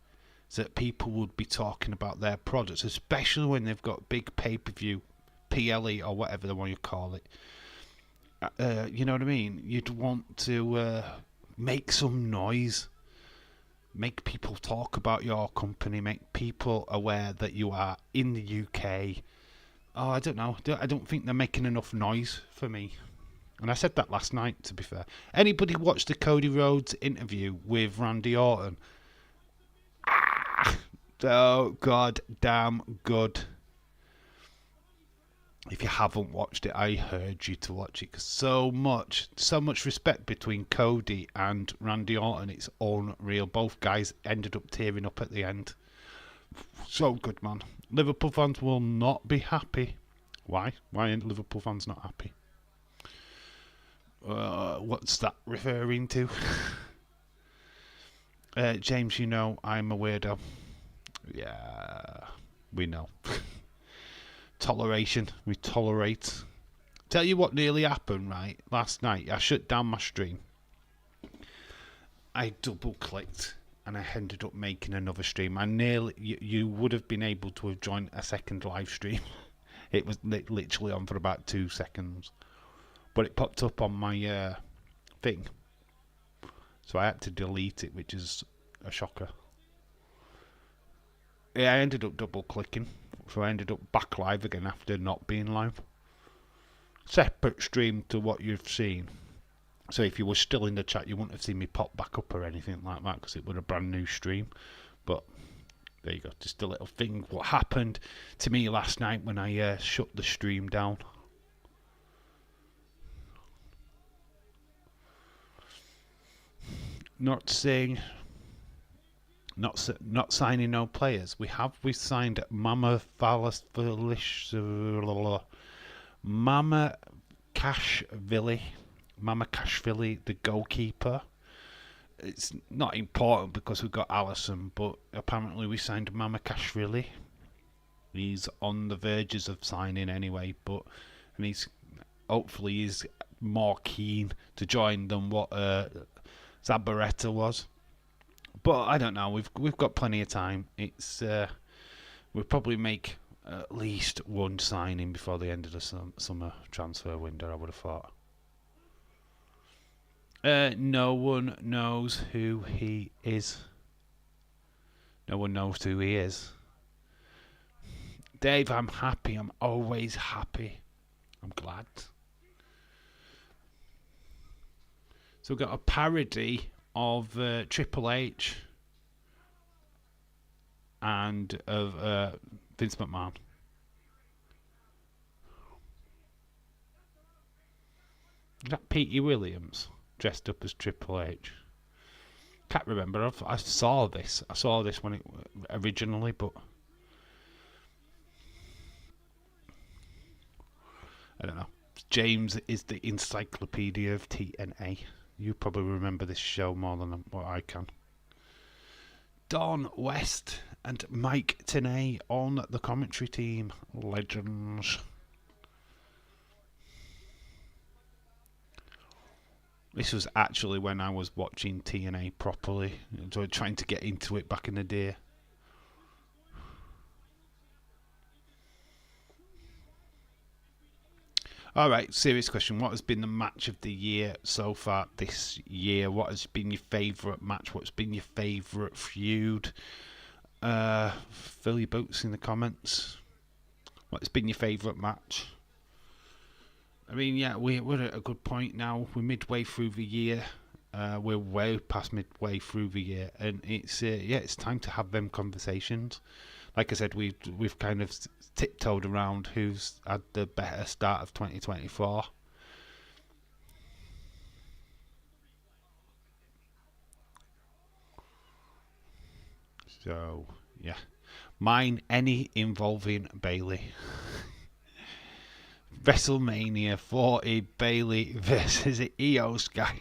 so that people would be talking about their products, especially when they've got big pay-per-view, PLE or whatever they want to call it. You know what I mean? You'd want to make some noise, make people talk about your company, make people aware that you are in the UK. Oh, I don't know. I don't think they're making enough noise for me. And I said that last night, to be fair. Anybody watched the Cody Rhodes interview with Randy Orton? So goddamn good. If you haven't watched it, I urge you to watch it, because so much respect between Cody and Randy Orton. It's unreal. Both guys ended up tearing up at the end. So good, man. Liverpool fans will not be happy. Why? Why aren't Liverpool fans not happy? What's that referring to? James, you know I'm a weirdo. Yeah, we know. Toleration. We tolerate. Tell you what nearly happened, right? Last night, I shut down my stream. I double-clicked, and I ended up making another stream. You would have been able to have joined a second live stream. It was literally on for about 2 seconds. But it popped up on my thing. So I had to delete it, which is a shocker. Yeah, I ended up double-clicking. So I ended up back live again after not being live. Separate stream to what you've seen. So if you were still in the chat, you wouldn't have seen me pop back up or anything like that, because it was a brand new stream. But there you go, just a little thing. What happened to me last night when I shut the stream down. Not signing no players. We signed Mama Kashvili, the goalkeeper. It's not important because we've got Allison, but apparently we signed Mama Kashvili. He's on the verges of signing anyway, and hopefully he's more keen to join than what Zabaretta was. But I don't know. We've got plenty of time. We'll probably make at least one signing before the end of the summer transfer window, I would have thought. No one knows who he is. No one knows who he is. Dave, I'm happy. I'm always happy. I'm glad. So we've got a parody of Triple H and of Vince McMahon. Is that Petey Williams dressed up as Triple H? Can't remember. I saw this. I saw this when it originally, but I don't know. James is the encyclopedia of TNA. You probably remember this show more than what I can. Don West and Mike Tenay on the commentary team. Legends. This was actually when I was watching TNA properly. So trying to get into it back in the day. Alright, serious question. What has been the match of the year so far this year? What has been your favourite match? What's been your favourite feud? Fill your boots in the comments. What's been your favourite match? I mean, yeah, we're at a good point now. We're midway through the year. We're way past midway through the year. And it's time to have them conversations. Like I said, we've kind of tiptoed around who's had the better start of 2024. So, yeah. Mine, any involving Bailey. WrestleMania 40, Bailey versus Io Sky.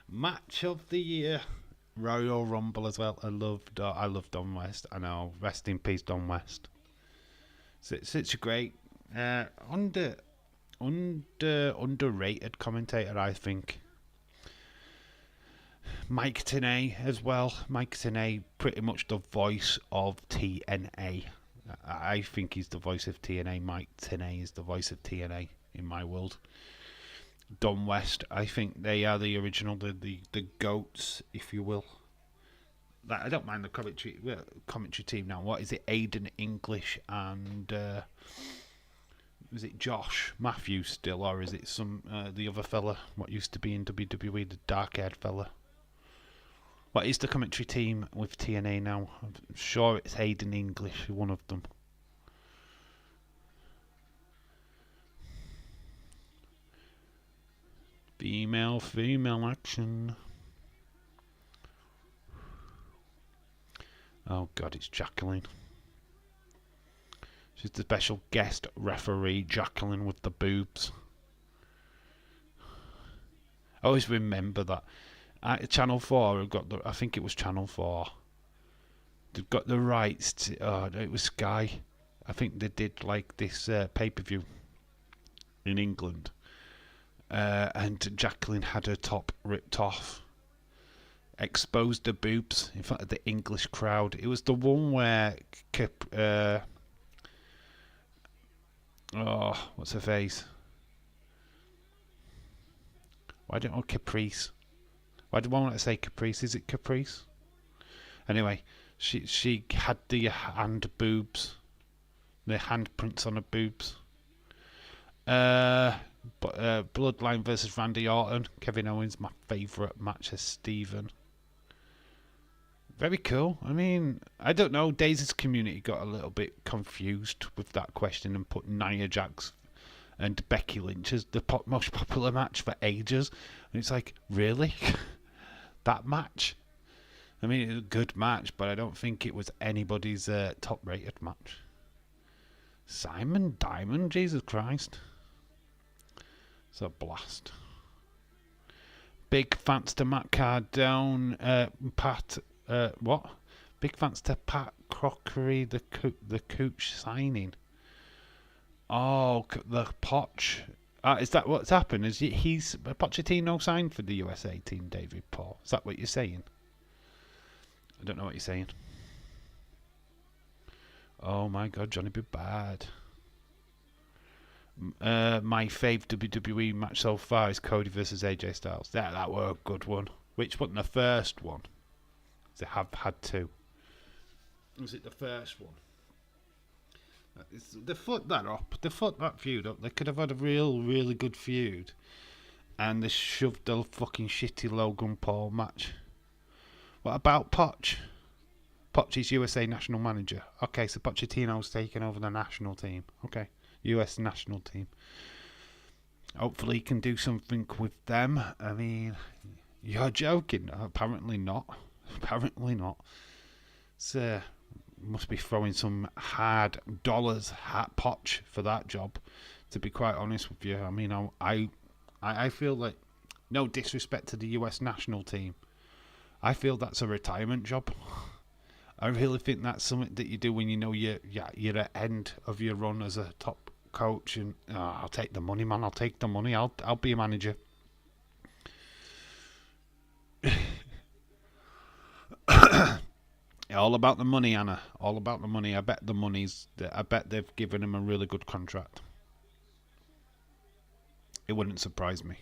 Match of the year. Royal Rumble as well. I love Don West. I know. Rest in peace, Don West. Such a great, underrated commentator, I think. Mike Tenay as well. Mike Tenay, pretty much the voice of TNA. I think he's the voice of TNA. Mike Tenay is the voice of TNA in my world. Don West, I think they are the original, the goats, if you will. I don't mind the commentary team now. What is it? Aiden English and is it Josh Matthews still, or is it some the other fella? What used to be in WWE, the dark-haired fella? What is the commentary team with TNA now? I'm sure it's Aiden English, one of them. Female action. Oh God, it's Jacqueline. She's the special guest referee, Jacqueline with the boobs. I always remember that. Channel 4 have got I think it was Channel 4. They've got the rights to, it was Sky. I think they did like this pay-per-view in England. And Jacqueline had her top ripped off. Exposed the boobs in front of the English crowd. It was the one where what's her face? Why don't I Caprice? Why do I want to say Caprice? Is it Caprice? Anyway, she had the hand boobs, the handprints on her boobs. Bloodline versus Randy Orton. Kevin Owens, my favourite match as Steven. Very cool. I mean, I don't know. Daisy's community got a little bit confused with that question and put Nia Jax and Becky Lynch as the most popular match for ages. And it's like, really? That match? I mean, it was a good match, but I don't think it was anybody's top-rated match. Simon Diamond? Jesus Christ. It's a blast. Big thanks to Matt Cardone, what? Big thanks to Pat Crockery, the Cooch signing. Oh, the Poch. Is that what's happened? He's Pochettino signed for the USA team, David Paul? Is that what you're saying? I don't know what you're saying. Oh my God, Johnny be bad. My fave WWE match so far is Cody versus AJ Styles. That were a good one. Which wasn't the first one? They have had two. Was it the first one? They foot that feud up. They could have had a really good feud, and they shoved the fucking shitty Logan Paul match. What about Poch? Poch is USA national manager. Okay, so Pochettino's taking over the national team. Okay, US national team. Hopefully he can do something with them. I mean, you're joking. Apparently not. Apparently not. So must be throwing some hard dollars at Poch for that job, to be quite honest with you. I mean, I feel like, no disrespect to the US national team, I feel that's a retirement job. I really think that's something that you do when you know you're at the end of your run as a top coach, and I'll take the money, man. I'll take the money. I'll be a manager. All about the money, Anna. All about the money. I bet they've given him a really good contract. It wouldn't surprise me.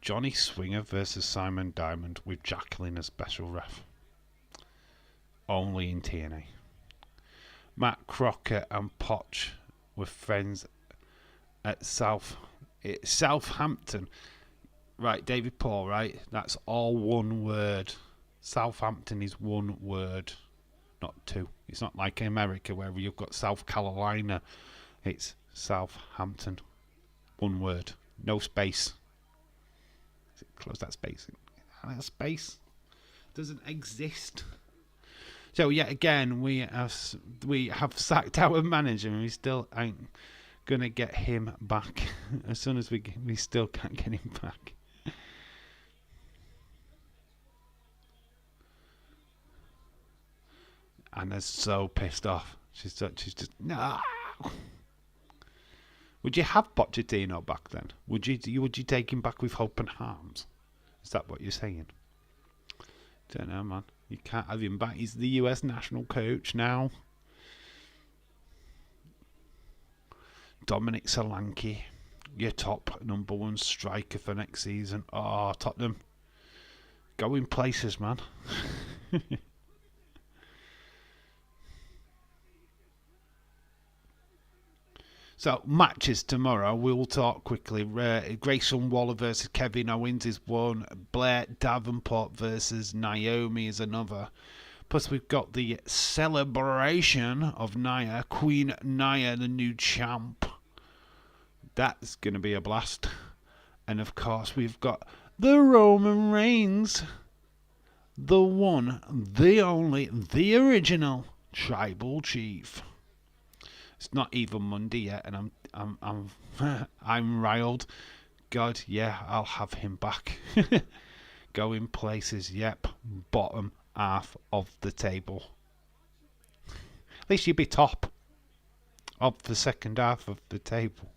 Johnny Swinger versus Simon Diamond with Jacqueline as special ref. Only in TNA. Matt Crockett and Poch were friends at Southampton. Right, David Paul, right? That's all one word. Southampton is one word, not two. It's not like in America where you've got South Carolina. It's Southampton. One word. No space. Close that space. kind of space. Doesn't exist. So yet again, we have sacked our manager, and we still ain't gonna get him back. As soon as we still can't get him back. Anna's so pissed off. She's just no. Would you have Pochettino back then? Would you take him back with open arms? Is that what you're saying? Don't know, man. You can't have him back. He's the US national coach now. Dominic Solanke, your top number one striker for next season. Oh, Tottenham. Going places, man. So, matches tomorrow. We'll talk quickly. Grayson Waller versus Kevin Owens is one. Blair Davenport versus Naomi is another. Plus, we've got the celebration of Nia. Queen Nia, the new champ. That's going to be a blast. And, of course, we've got the Roman Reigns. The one, the only, the original Tribal Chief. It's not even Monday yet, and I'm riled. God, yeah, I'll have him back. Going places, yep. Bottom half of the table. At least you'd be top of the second half of the table.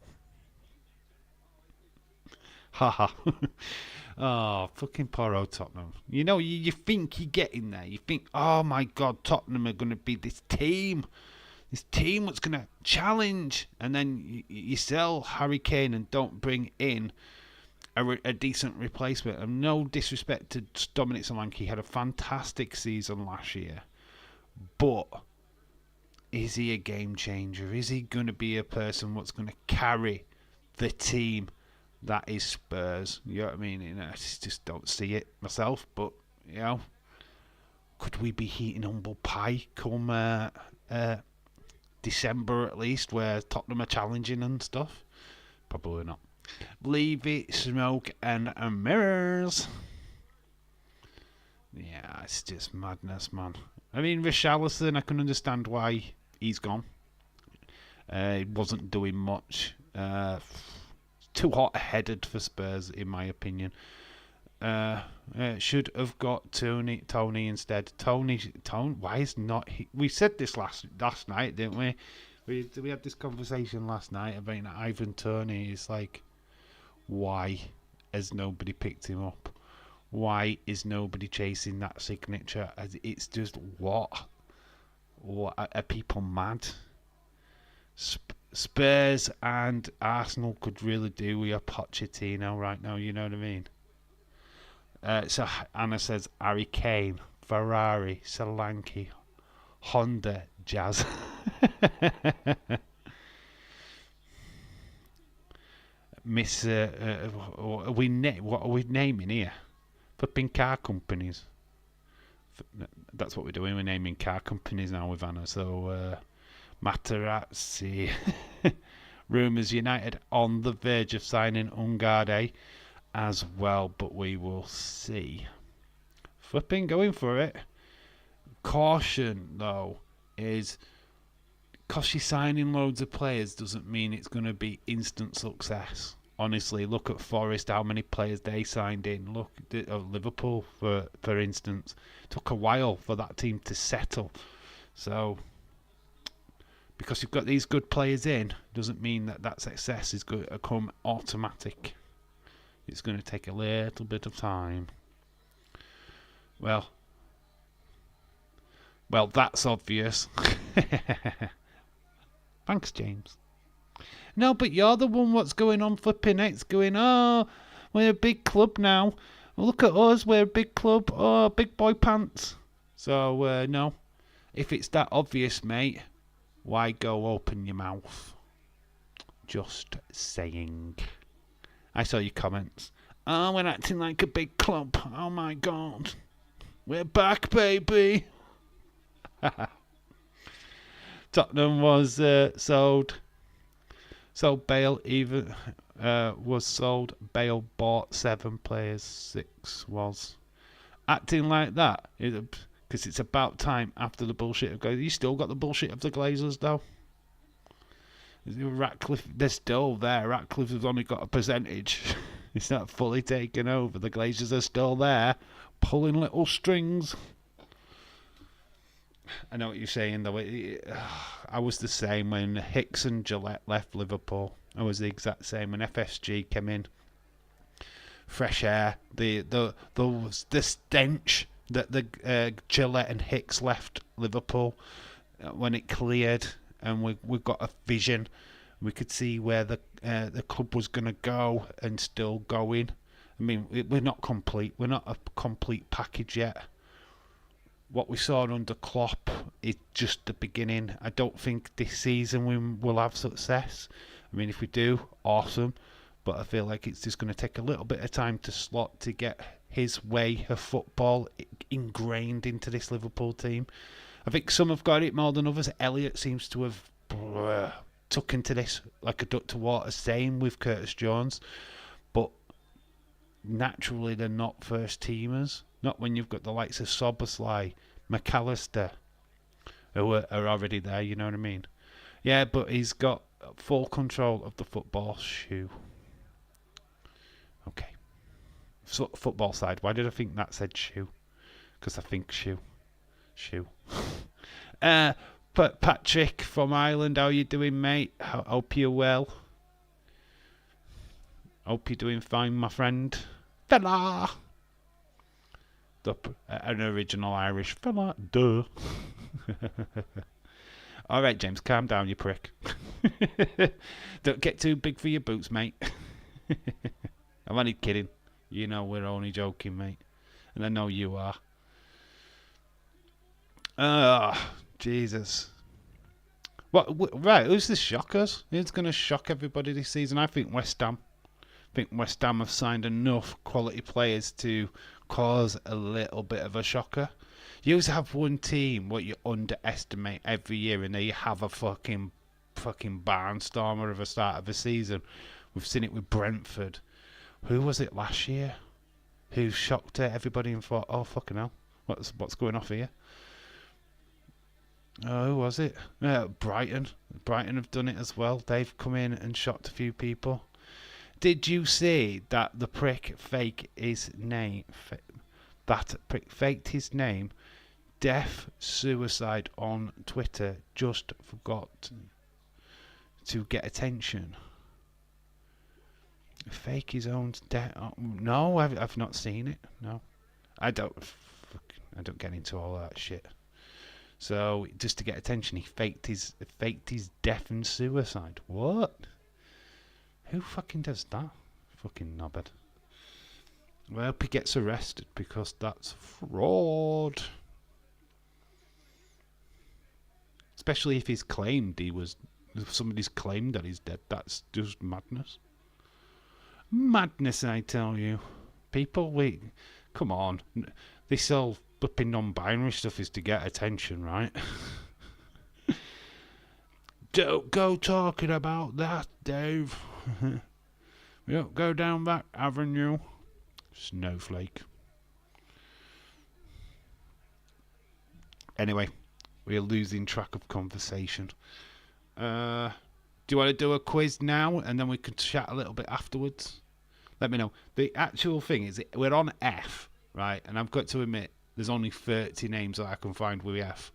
Haha. Oh, fucking poor old Tottenham. You know, you think you're getting there. You think, oh my God, Tottenham are going to be this team. This team that's going to challenge, and then you sell Harry Kane and don't bring in a decent replacement. And no disrespect to Dominic Solanke, he had a fantastic season last year, but is he a game changer? Is he going to be a person that's going to carry the team that is Spurs? You know what I mean? You know, I just don't see it myself, but you know, could we be eating humble pie come December at least, where Tottenham are challenging and stuff? Probably not. Leave it, smoke and mirrors. Yeah, it's just madness, man. I mean, Richarlison, I can understand why he's gone. He wasn't doing much. Too hot-headed for Spurs, in my opinion. Should have got Tony instead. Tony, why is not he? We said this last night, didn't we? We had this conversation last night about Ivan Toney. It's like, why has nobody picked him up? Why is nobody chasing that signature? It's just what are people mad? Spurs and Arsenal could really do with a Pochettino right now. You know what I mean? So Anna says Harry Kane, Ferrari, Solanke, Honda, Jazz. Miss, what are we naming here? Flipping car companies. That's what we're doing. We're naming car companies now with Anna. So Materazzi. Rumours United on the verge of signing Ungade as well, but we will see. Flipping going for it. Caution though is because she's signing loads of players doesn't mean it's going to be instant success. Honestly, look at Forest, how many players they signed in. Look at Liverpool, for instance. Took a while for that team to settle. So, because you've got these good players in, doesn't mean that success is going to come automatic. It's going to take a little bit of time. Well, that's obvious. Thanks, James. No, but you're the one what's going on flipping X, going, oh, we're a big club now. Well, look at us, we're a big club. Oh, big boy pants. So, no. If it's that obvious, mate, why go open your mouth? Just saying. I saw your comments. Oh, we're acting like a big club. Oh, my God. We're back, baby. Tottenham was sold. So Bale even was sold. Bale bought 7 players. 6 was. acting like that. Because it's about time after the bullshit of Glazers. You still got the bullshit of the Glazers, though. Ratcliffe, they're still there. Ratcliffe has only got a percentage. It's not fully taken over. The Glazers are still there, pulling little strings. I know what you're saying, though. I was the same when Hicks and Gillette left Liverpool. I was the exact same when FSG came in. Fresh air, the stench that the Gillette and Hicks left Liverpool when it cleared, and we got a vision. We could see where the club was going to go and still going. I mean, we're not complete. We're not a complete package yet. What we saw under Klopp is just the beginning. I don't think this season we will have success. I mean, if we do, awesome. But I feel like it's just going to take a little bit of time to slot to get his way of football ingrained into this Liverpool team. I think some have got it more than others. Elliott seems to have took into this like a duck to water. Same with Curtis Jones. But naturally, they're not first teamers. Not when you've got the likes of Soboslai, McAllister, who are already there, you know what I mean? Yeah, but he's got full control of the football shoe. Okay. So, football side. Why did I think that said shoe? Because I think shoe. But Patrick from Ireland, how you doing, mate? Hope you're well. Hope you're doing fine, my friend. Fella! An original Irish fella. Duh. Alright, James, calm down, you prick. Don't get too big for your boots, mate. I'm only kidding. You know we're only joking, mate. And I know you are. Jesus. Right, who's the shockers? Who's going to shock everybody this season? I think West Ham. I think West Ham have signed enough quality players to cause a little bit of a shocker. You always have one team what you underestimate every year, and then you have a fucking barnstormer of a start of a season. We've seen it with Brentford. Who was it last year? Who shocked everybody and thought, oh fucking hell, what's going off here? Oh, who was it? Brighton. Brighton have done it as well. They've come in and shocked a few people. Did you see that the prick faked his name? That prick faked his name. Death suicide on Twitter. Just forgot to get attention. Fake his own death. Oh, no, I've not seen it. No, I don't get into all that shit. So just to get attention, he faked his death and suicide. What? Who fucking does that? Fucking knobhead. Well, I hope he gets arrested because that's fraud. Especially if if somebody's claimed that he's dead. That's just madness. Madness, I tell you. People, come on. This whole flipping non-binary stuff is to get attention, right? Don't go talking about that, Dave. We don't go down that avenue. Snowflake. Anyway, we're losing track of conversation. Do you want to do a quiz now and then we can chat a little bit afterwards? Let me know. The actual thing is, we're on F, right? And I've got to admit, there's only 30 names that I can find with F.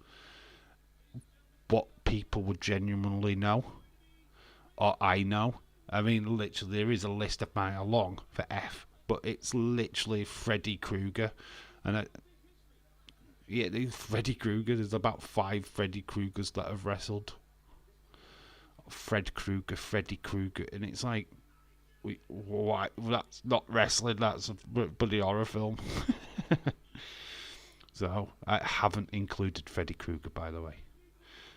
What people would genuinely know, or I know. I mean, literally, there is a list a mile long for F, but it's literally Freddy Krueger. And Freddy Krueger, there's about 5 Freddy Kruegers that have wrestled. Freddy Krueger, and it's like, why? That's not wrestling, that's a bloody horror film. So, I haven't included Freddy Krueger, by the way.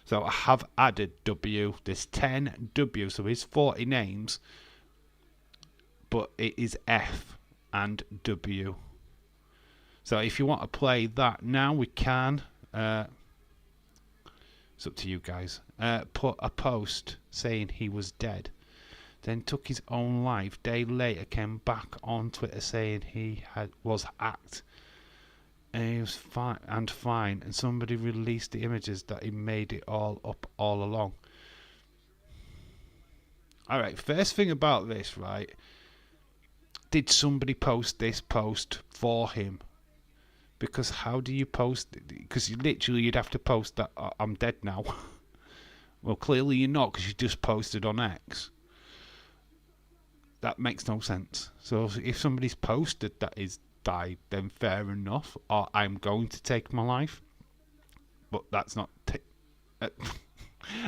So, I have added W. There's 10 W, so it's 40 names. But it is F and W. So, if you want to play that now, we can. It's up to you guys. Put a post saying he was dead. Then took his own life. Day later, came back on Twitter saying he was hacked. and he was fine, and somebody released the images that he made it all up all along. Alright, first thing about this, right? Did somebody post this post for him? Because how do you post it? Because you'd have to post that I'm dead now. Well, clearly you're not, because you just posted on X. That makes no sense. So if somebody's posted that he's died, then fair enough. Or I'm going to take my life. But that's not...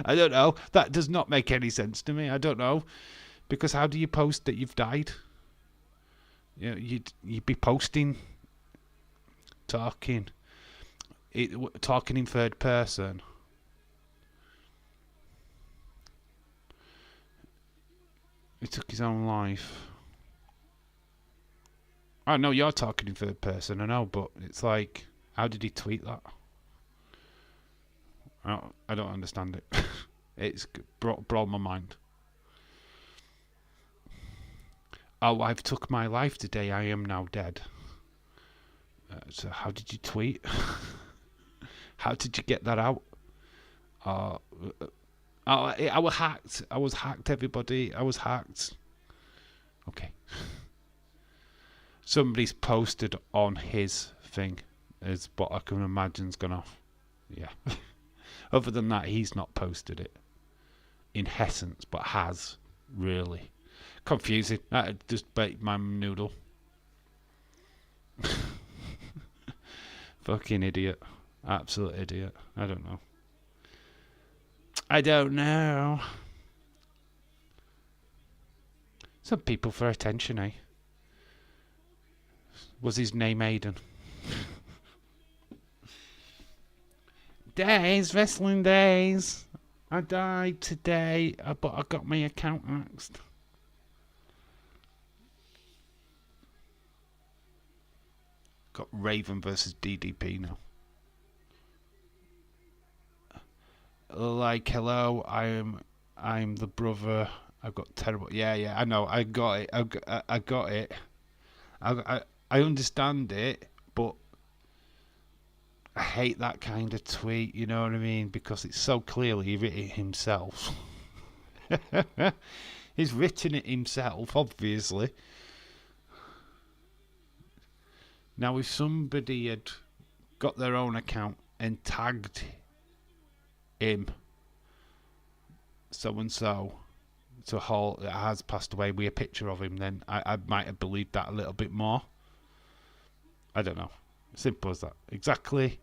I don't know. That does not make any sense to me. I don't know. Because how do you post that you've died? You know, you'd be posting... Talking in third person. He took his own life. I know you're talking in third person, I know, but it's like, how did he tweet that? I don't understand it. It's brought my mind. Oh, I've took my life today. I am now dead. So how did you tweet? How did you get that out? I was hacked. I was hacked, everybody. I was hacked. Okay. Somebody's posted on his thing, is what I can imagine's gone off. Yeah. Other than that, he's not posted it. In essence, but has, really. Confusing. That just baked my noodle. Fucking idiot. Absolute idiot. I don't know. I don't know. Some people for attention, eh? Was his name Aiden? Days, wrestling days. I died today, but I got my account axed. Got Raven versus DDP now. Like, hello, I'm the brother. I've got terrible. Yeah, I know. I got it. I got it. I understand it, but I hate that kind of tweet. You know what I mean? Because it's so clearly written himself. He's written it himself, obviously. Now, if somebody had got their own account and tagged him, so and so, to Hall that has passed away, with a picture of him, then I might have believed that a little bit more. I don't know. Simple as that. Exactly.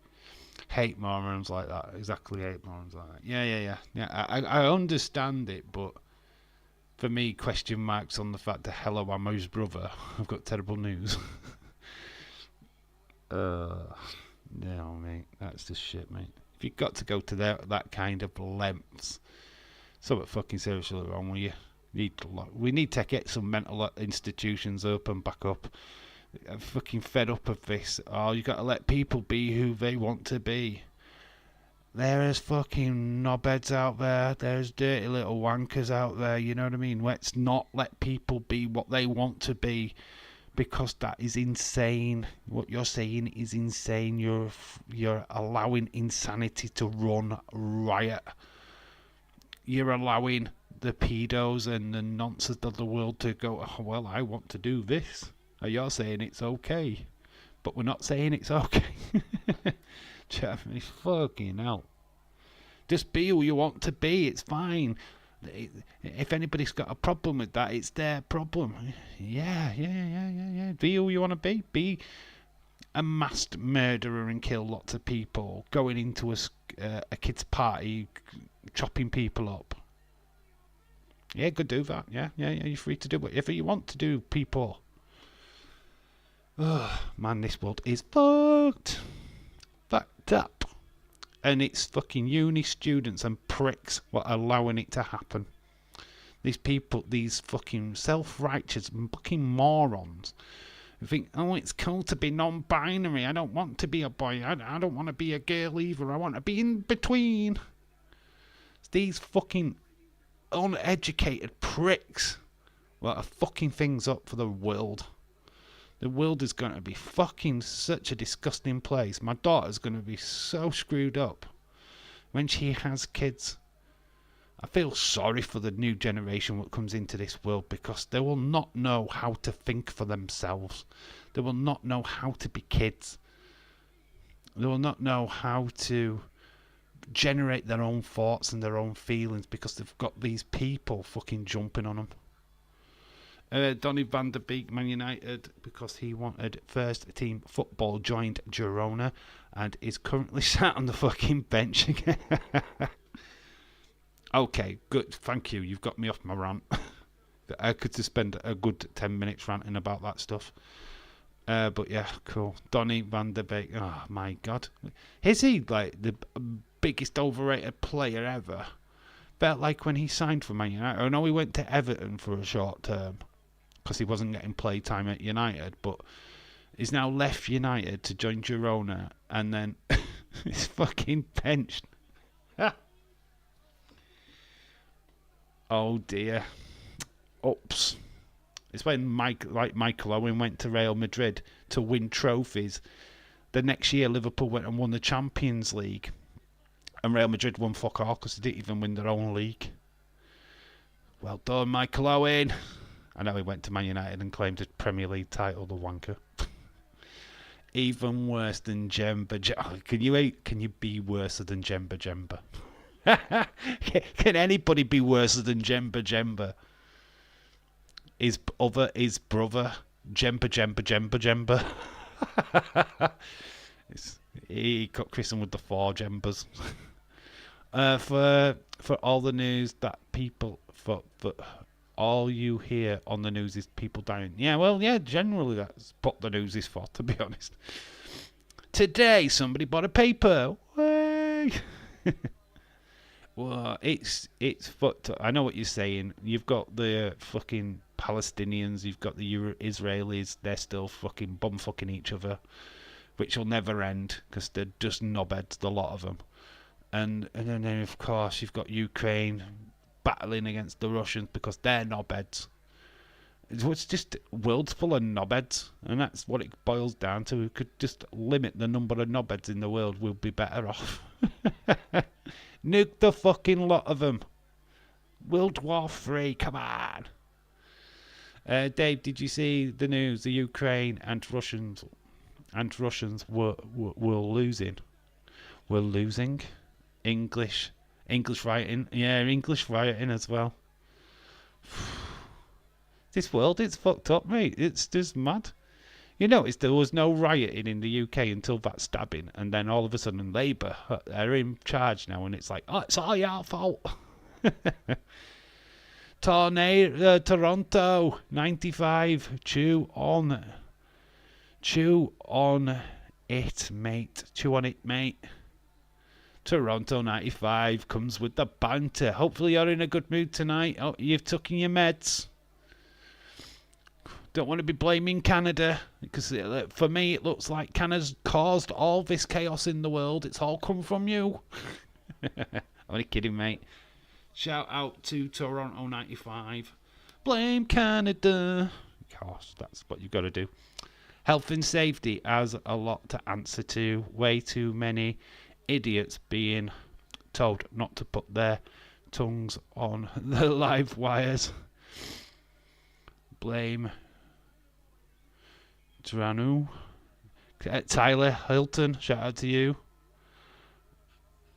Hate morons like that. Exactly hate morons like that. Yeah. I understand it, but for me, question marks on the fact that, hello, I'm his brother. I've got terrible news. No, mate. That's just shit, mate. If you've got to go to that kind of lengths, something fucking seriously wrong with you. We need to get some mental institutions open back up. I'm fucking fed up of this. Oh, you got to let people be who they want to be. There is fucking knobheads out there. There's dirty little wankers out there. You know what I mean? Let's not let people be what they want to be, because that is insane. What you're saying is insane. You're allowing insanity to run riot. You're allowing the pedos and the nonsense of the world to go, oh, well, I want to do this. And you're saying it's okay. But we're not saying it's okay. Jeremy, fucking hell. Just be who you want to be. It's fine. If anybody's got a problem with that, it's their problem. Yeah. Be who you want to be. Be a masked murderer and kill lots of people. Going into a kid's party, chopping people up. Yeah, go do that. Yeah, you're free to do whatever you want to do, people. Oh, man, this world is fucked. Fucked up. And it's fucking uni students and pricks what are allowing it to happen. These people, these fucking self-righteous fucking morons who think, oh, it's cool to be non-binary. I don't want to be a boy. I don't want to be a girl either. I want to be in between. It's these fucking uneducated pricks what are fucking things up for the world. The world is going to be fucking such a disgusting place. My daughter's going to be so screwed up when she has kids. I feel sorry for the new generation that comes into this world, because they will not know how to think for themselves. They will not know how to be kids. They will not know how to generate their own thoughts and their own feelings, because they've got these people fucking jumping on them. Donny van der Beek, Man United, because he wanted first team football, joined Girona and is currently sat on the fucking bench again. Okay, good, thank you. You've got me off my rant. I could just spend a good 10 minutes ranting about that stuff. But yeah, cool. Donny van der Beek. Oh my god, is he like the biggest overrated player ever? Felt like when he signed for Man United. I know he went to Everton for a short term because he wasn't getting play time at United, but he's now left United to join Girona, and then he's fucking benched. Oh dear. Oops. It's when Michael Owen went to Real Madrid to win trophies. The next year, Liverpool went and won the Champions League, and Real Madrid won fuck all because they didn't even win their own league. Well done, Michael Owen. I know he went to Man United and claimed a Premier League title, the wanker. Even worse than Jemba. Can you be worse than Jemba? Can anybody be worse than Jemba? His brother, Jemba. He got christened with the 4 Jembas. For all the news that people for all you hear on the news is people dying. Yeah, well, yeah, generally that's what the news is for, to be honest. Today, somebody bought a paper. Way. Well, it's fucked up. I know what you're saying. You've got the fucking Palestinians, you've got the Israelis. They're still fucking bum-fucking each other, which will never end because they're just knobheads, the lot of them. And then, of course, you've got Ukraine battling against the Russians because they're knobheads. It's just world's full of knobheads, and that's what it boils down to. We could just limit the number of knobheads in the world, we'll be better off. Nuke the fucking lot of them. World War III, come on. Dave, did you see the news? The Ukraine and Russians were losing. We're losing. English writing. Yeah, English writing as well. This world, it's fucked up, mate. It's just mad. You notice there was no rioting in the UK until that stabbing, and then all of a sudden Labour are in charge now, and it's like, oh, it's all your fault. Toronto 95. Chew on it, mate. Chew on it, mate. Toronto 95 comes with the banter. Hopefully you're in a good mood tonight. Oh, you've taken your meds. Don't want to be blaming Canada, because for me it looks like Canada's caused all this chaos in the world. It's all come from you. I'm only kidding, mate. Shout out to Toronto 95. Blame Canada. Of course, that's what you've got to do. Health and safety has a lot to answer to. Way too many idiots being told not to put their tongues on the live wires. Blame Tranu. Tyler Hilton, shout out to you.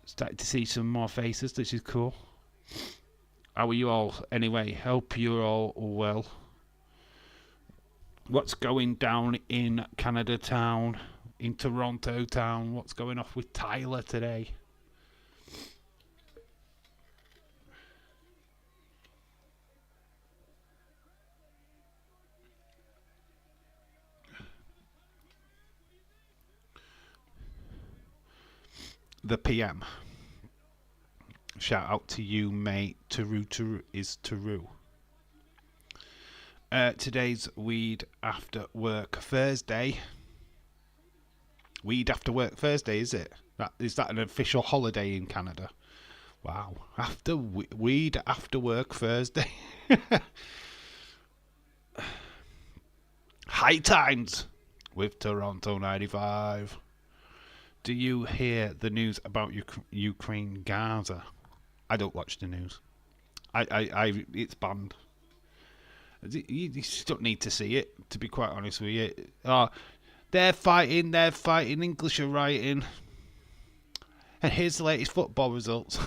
Starting to see some more faces, which is cool. How are you all anyway? Hope you're all well. What's going down in Canada town, in Toronto town? What's going off with Tyler today? The PM. Shout out to you, mate. Taru is Taru. Today's Weed After Work Thursday. Weed After Work Thursday, is it? Is that an official holiday in Canada? Wow. Weed After Work Thursday. High Times with Toronto 95. Do you hear the news about Ukraine, Gaza? I don't watch the news. It's banned. You just don't need to see it, to be quite honest with you. They're fighting, English are writing. And here's the latest football results.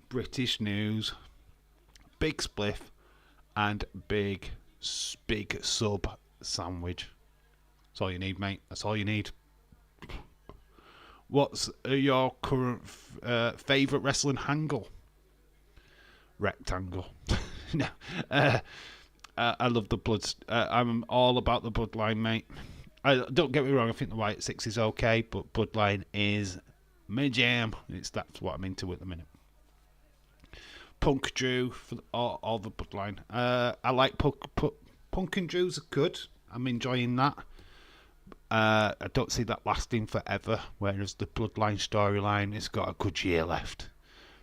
British news. Big spliff and big sub sandwich. That's all you need, mate. That's all you need. What's your current favourite wrestling angle? Rectangle. No. I love the bloods. I'm all about the bloodline, mate. Don't get me wrong, I think the White Six is okay, but bloodline is my jam. That's what I'm into at the minute. Punk Drew for all the bloodline. I like Punk and Drew's are good. I'm enjoying that. I don't see that lasting forever, whereas the bloodline storyline has got a good year left.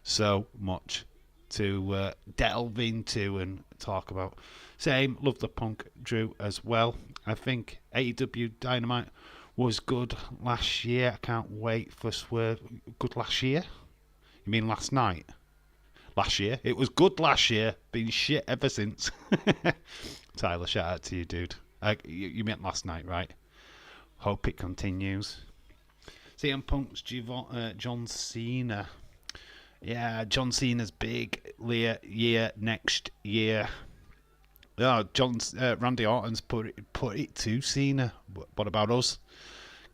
So much to delve into and talk about. Same, love the Punk Drew as well. I think AEW Dynamite was good last year. I can't wait for Swerve. Good last year? You mean last night? Last year? It was good last year. Been shit ever since. Tyler, shout out to you, dude. You meant last night, right? Hope it continues. CM Punk's John Cena. Yeah, John Cena's big year next year. Oh, Randy Orton's put it to Cena. What about us?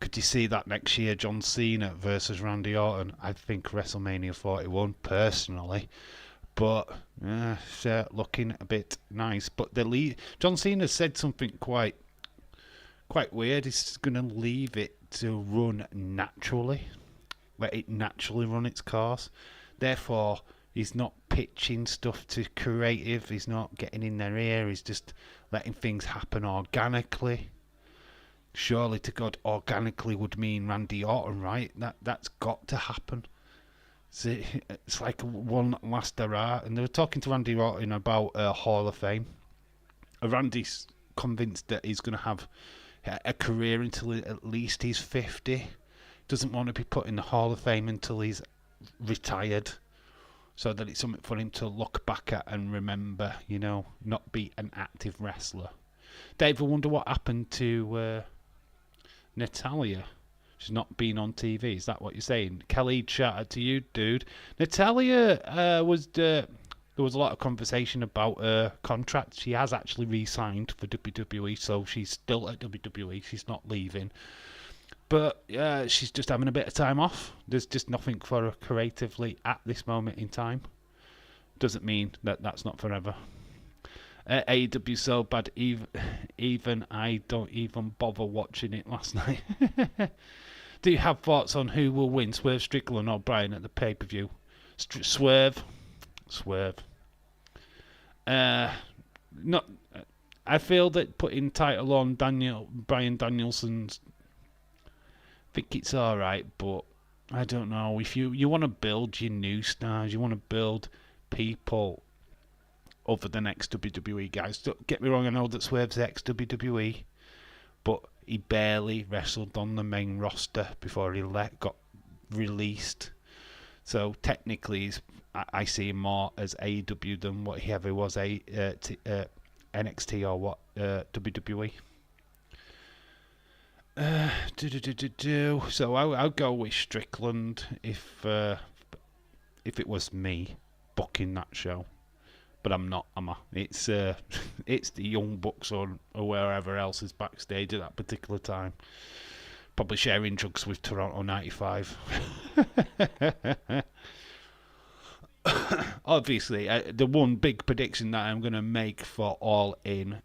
Could you see that next year, John Cena versus Randy Orton? I think WrestleMania 41, personally. But it's looking a bit nice. But John Cena said something quite weird. He's going to leave it to run naturally. Let it naturally run its course. Therefore, he's not pitching stuff to creative. He's not getting in their ear. He's just letting things happen organically. Surely to God, organically would mean Randy Orton, right? That's got to happen. It's like one last hurrah. And they were talking to Randy Orton about Hall of Fame. Randy's convinced that he's going to have a career until at least he's 50. Doesn't want to be put in the Hall of Fame until he's retired, so that it's something for him to look back at and remember, not be an active wrestler. Dave, I wonder what happened to Natalia. She's not been on TV. Is that what you're saying? Kelly, shout out to you, dude. Natalia there was a lot of conversation about her contract. She has actually re-signed for WWE, so she's still at WWE. She's not leaving. But she's just having a bit of time off. There's just nothing for her creatively at this moment in time. Doesn't mean that that's not forever. AEW so bad, even I don't even bother watching it last night. Do you have thoughts on who will win, Swerve Strickland or Bryan at the pay-per-view? Swerve. Not. I feel that putting title on Bryan Danielson's, I think it's all right, but I don't know. If you want to build your new stars, you want to build people over the next WWE guys. Don't get me wrong, I know that Swerve's ex-WWE, but he barely wrestled on the main roster before he got released. So technically, I see him more as AEW than what he ever was NXT or what WWE. So I'll go with Strickland if it was me booking that show, but I'm not. It's it's the Young Bucks or wherever else is backstage at that particular time. Probably sharing drugs with Toronto 95. Obviously, the one big prediction that I'm going to make for All In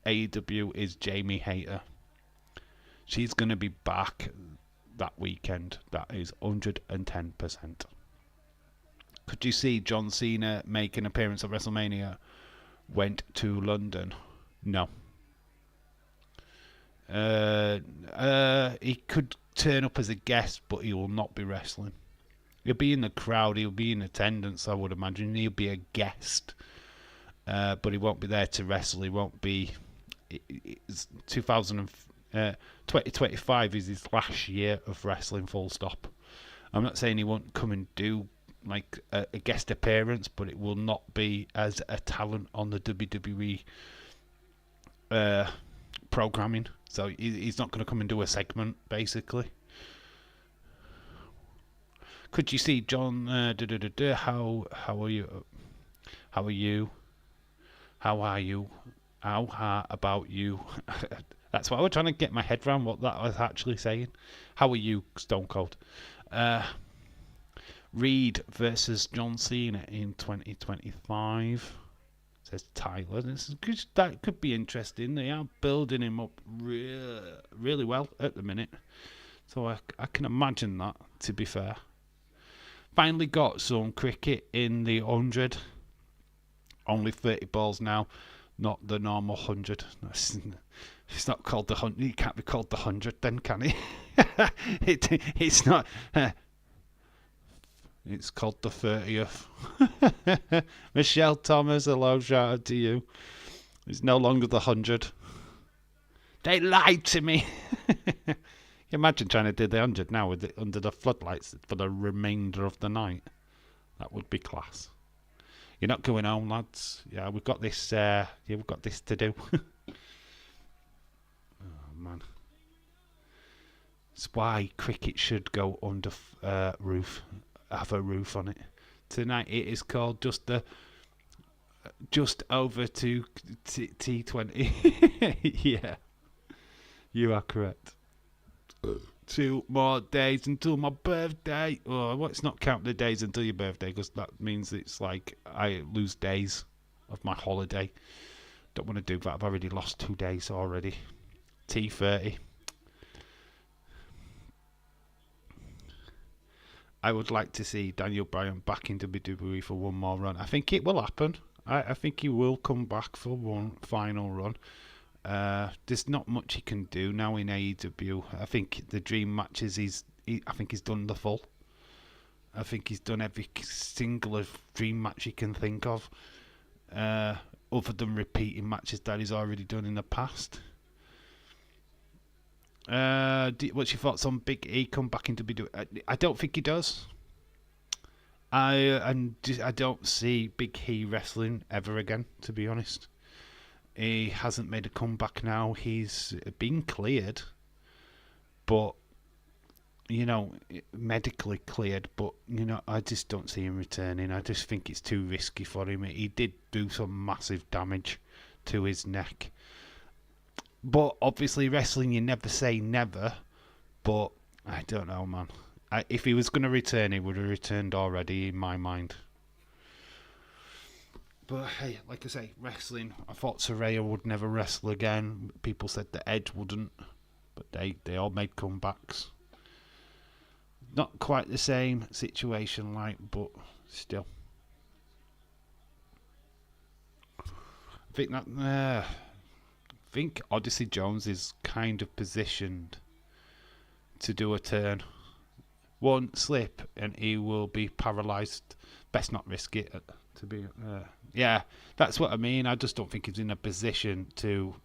AEW is Jamie Hayter. She's going to be back that weekend. That is 110%. Could you see John Cena make an appearance at WrestleMania? Went to London? No. He could turn up as a guest, but he will not be wrestling. He'll be in the crowd. He'll be in attendance, I would imagine. He'll be a guest, but he won't be there to wrestle. He won't be it's 2025 is his last year of wrestling, full stop. I'm not saying he won't come and do like a guest appearance, but it will not be as a talent on the WWE programming. So he's not going to come and do a segment, basically. Could you see John? How are you? How are you? How are you? How about you? That's what I was trying to get my head around, what that was actually saying. How are you, Stone Cold? Reed versus John Cena in 2025, says Tyler. That could be interesting. They are building him up really well at the minute. So I can imagine that, to be fair. Finally got some cricket in the 100. Only 30 balls now, not the normal 100. It's not called the 100. It can't be called the 100 then, can it? It's not. It's called the 30th. Michelle Thomas, hello, shout out to you. It's no longer the 100. They lied to me. Imagine trying to do the 100 now with it under the floodlights for the remainder of the night. That would be class. You're not going home, lads. Yeah, we've got this. We've got this to do. Oh man, it's why cricket should go under roof. Have a roof on it. Tonight it is called just over to T20. Yeah, you are correct. 2 more days until my birthday. Oh, let's not count the days until your birthday, because that means it's like I lose days of my holiday. Don't want to do that. I've already lost 2 days already. T30. I would like to see Daniel Bryan back in WWE for one more run. I think it will happen. I think he will come back for one final run. There's not much he can do now in AEW. I think the dream matches I think he's done the full. I think he's done every single dream match he can think of, other than repeating matches that he's already done in the past. What's your thoughts on Big E come back into WWE? I don't think he does. I don't see Big E wrestling ever again, to be honest. He hasn't made a comeback now. He's been cleared, but medically cleared. But I just don't see him returning. I just think it's too risky for him. He did do some massive damage to his neck. But obviously, wrestling, you never say never. But I don't know, man. If he was going to return, he would have returned already, in my mind. But hey, like I say, wrestling. I thought Saraya would never wrestle again. People said that Edge wouldn't. But they all made comebacks. Not quite the same situation, but still. I think Odyssey Jones is kind of positioned to do a turn. One slip and he will be paralysed. Best not risk it. Yeah, that's what I mean. I just don't think he's in a position to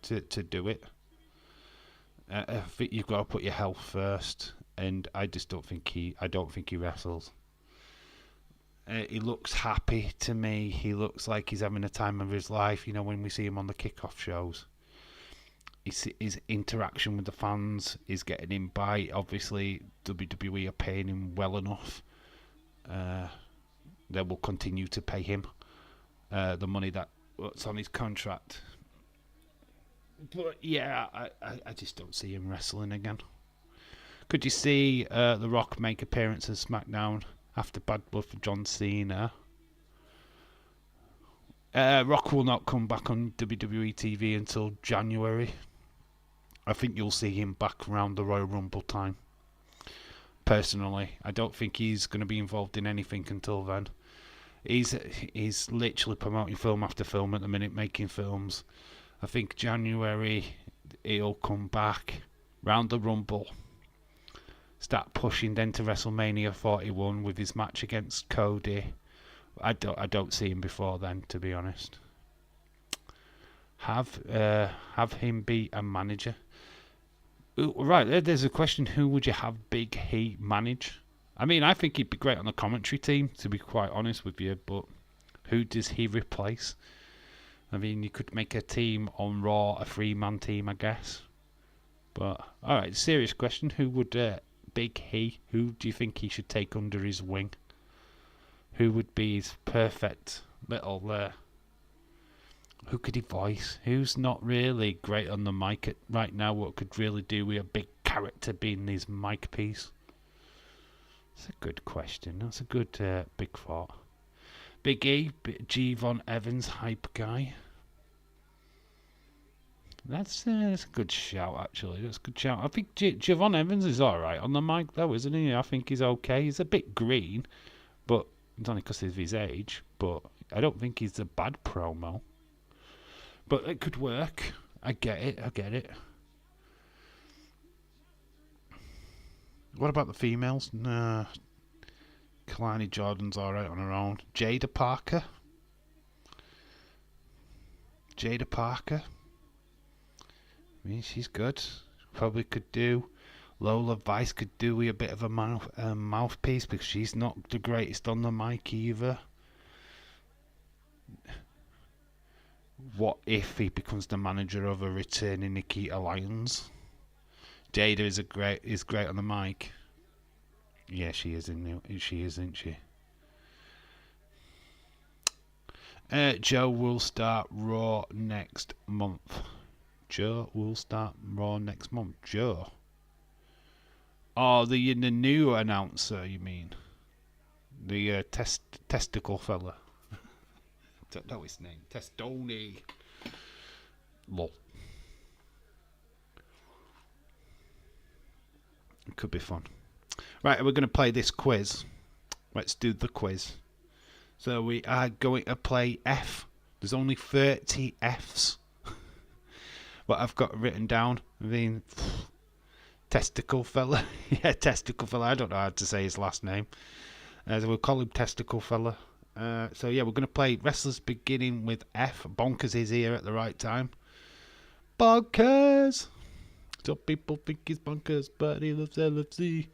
do it. I think you've got to put your health first, and I just don't think he wrestles. He looks happy to me. He looks like he's having a time of his life. When we see him on the kickoff shows, his interaction with the fans is getting him by. Obviously, WWE are paying him well enough. They will continue to pay him the money that's on his contract. But yeah, I just don't see him wrestling again. Could you see The Rock make appearance at SmackDown after Bad Blood for John Cena? Rock will not come back on WWE TV until January. I think you'll see him back around the Royal Rumble time. Personally, I don't think he's going to be involved in anything until then. He's literally promoting film after film at the minute, making films. I think January he'll come back round the Rumble, start pushing then to WrestleMania 41 with his match against Cody. I don't see him before then, to be honest. Have him be a manager. Ooh, right, there's a question: who would you have Big He manage? I mean, I think he'd be great on the commentary team, to be quite honest with you. But who does he replace? I mean, you could make a team on Raw, a 3-man team, I guess. But all right, serious question: who would Big He? Who do you think he should take under his wing? Who would be his perfect little? Who could he voice? Who's not really great on the mic right now? What could really do with a big character being his mic piece? That's a good question. That's a good big thought. Big E, G. Von Evans, hype guy. That's a good shout, actually. That's a good shout. I think Javon Evans is alright on the mic, though, isn't he? I think he's okay. He's a bit green, but it's only because of his age. But I don't think he's a bad promo. But it could work. I get it. What about the females? Nah. Kalani Jordan's alright on her own. Jada Parker. I mean, she's good. Probably could do. Lola Vice could do with a bit of a mouthpiece because she's not the greatest on the mic either. What if he becomes the manager of a returning Nikita Lyons? Jada is great on the mic. Yeah, she is, isn't she? Joe will start Raw next month. Joe. Oh, the new announcer, you mean? The testicle fella. Don't know his name. Testoni. Lol. It could be fun. Right, we're going to play this quiz. Let's do the quiz. So we are going to play F. There's only 30 Fs. What I've got written down. I mean, testicle fella. Yeah, testicle fella. I don't know how to say his last name. So we'll call him testicle fella. So yeah, we're going to play wrestlers beginning with F. Bonkers is here at the right time. Bonkers! Some people think he's bonkers, but he loves LFC.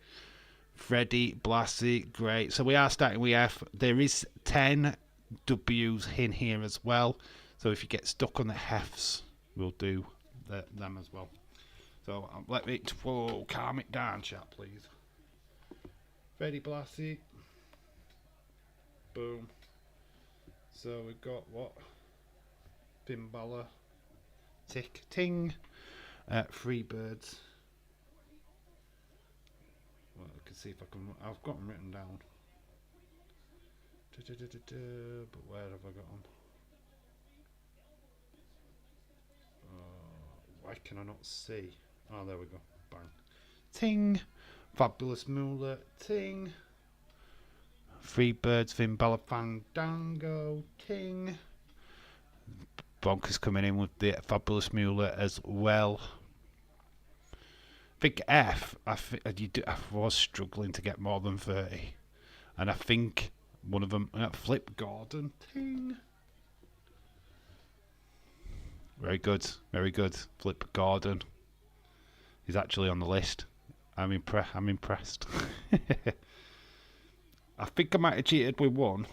Freddie Blassie, great. So we are starting with F. There is 10 W's in here as well. So if you get stuck on the F's, we'll do them as well. So let me calm it down, chat, please. Freddie Blassie. Boom. So we've got what? Finn Balor. Tick ting. Freebirds. Well, I can see if I can. I've got them written down. But where have I got them? Why can I not see? Oh, there we go. Bang. Ting. Fabulous Moolah. Ting. Freebirds. Finn Balor. Fandango. Ting. Bonkers coming in with the Fabulous Moolah as well. I think F, I was struggling to get more than 30. And I think one of them, Flip Gordon. Ting. Very good. Flip Gordon. He's actually on the list. I'm impressed. I think I might have cheated with one.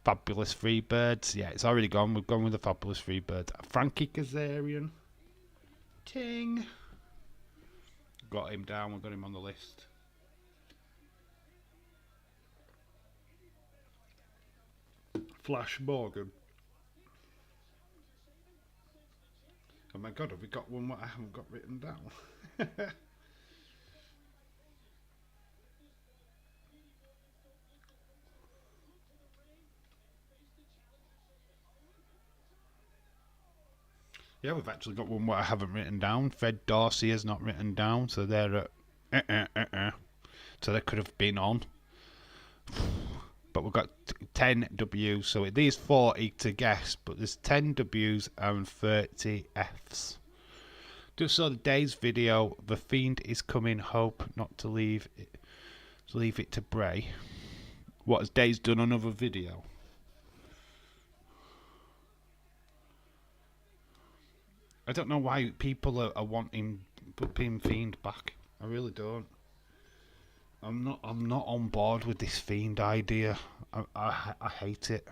Fabulous Freebirds. Yeah, it's already gone. We've gone with the Fabulous Freebirds. Frankie Kazarian. Ting. Got him down. We've got him on the list. Flash Morgan. Oh my god, have we got one that I haven't got written down? Yeah, we've actually got one what I haven't written down. Fred Dorsey is not written down, so they're so they could have been on. But we've got 10 W's, so it is 40 to guess, but there's 10 W's and 30 F's. Just saw the Days video. The Fiend is coming. Hope not to leave it to Bray. What, has Days done another video? I don't know why people are wanting being Fiend back. I really don't. I'm not on board with this Fiend idea. I hate it.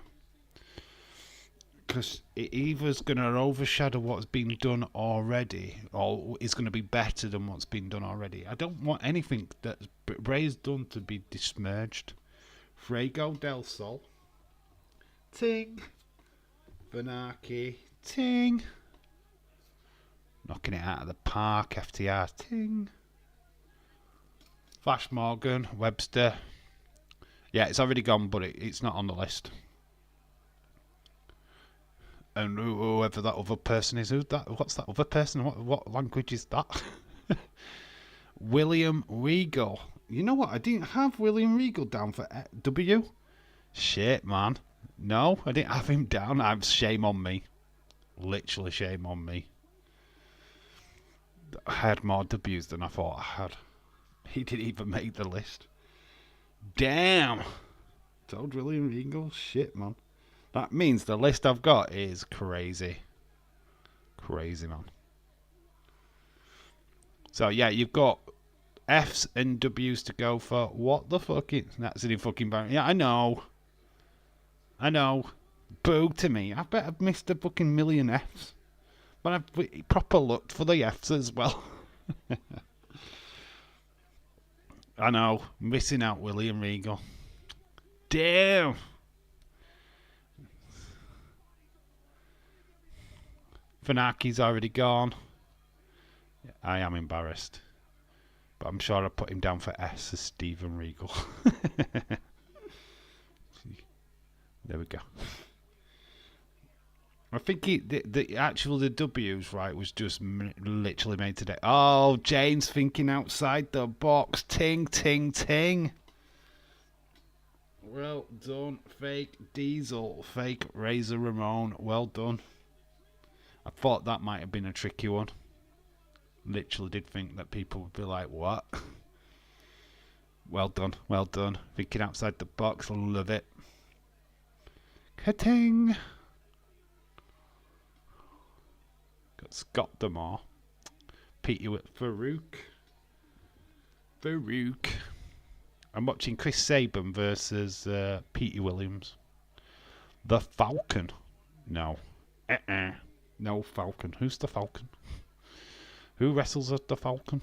Because it either's going to overshadow what's been done already, or is going to be better than what's been done already. I don't want anything that Bray's done to be dismerged. Fuego del Sol. Ting. Venaki. Ting. Knocking it out of the park. FTR. Ting. Flash Morgan. Webster. Yeah, it's already gone, but it's not on the list. And whoever that other person is, what's that other person? What language is that? William Regal. You know what? I didn't have William Regal down for W. Shit, man. No, I didn't have him down. Shame on me. Literally shame on me. I had more W's than I thought I had. He didn't even make the list. Damn. Told William Regal. Shit, man. That means the list I've got is crazy. Crazy, man. So, yeah, you've got F's and W's to go for. What the fuck is... That's in fucking... Yeah, I know. I know. Boo to me. I bet I've missed a fucking million F's. But I've proper looked for the F's as well. I know. Missing out William Regal. Damn. Fanaki's already gone. I am embarrassed. But I'm sure I put him down for S as Stephen Regal. There we go. I think the W's, right, was just literally made today. Oh, Jane's thinking outside the box. Ting, ting, ting. Well done. Fake Diesel. Fake Razor Ramon. Well done. I thought that might have been a tricky one. Literally did think that people would be like, what? Well done, well done. Thinking outside the box, love it. Ka-ting! Got Scott Demore. Pete Hewitt. Farouk. I'm watching Chris Sabin versus Petey Williams. The Falcon. No. No Falcon. Who's the Falcon? Who wrestles as the Falcon?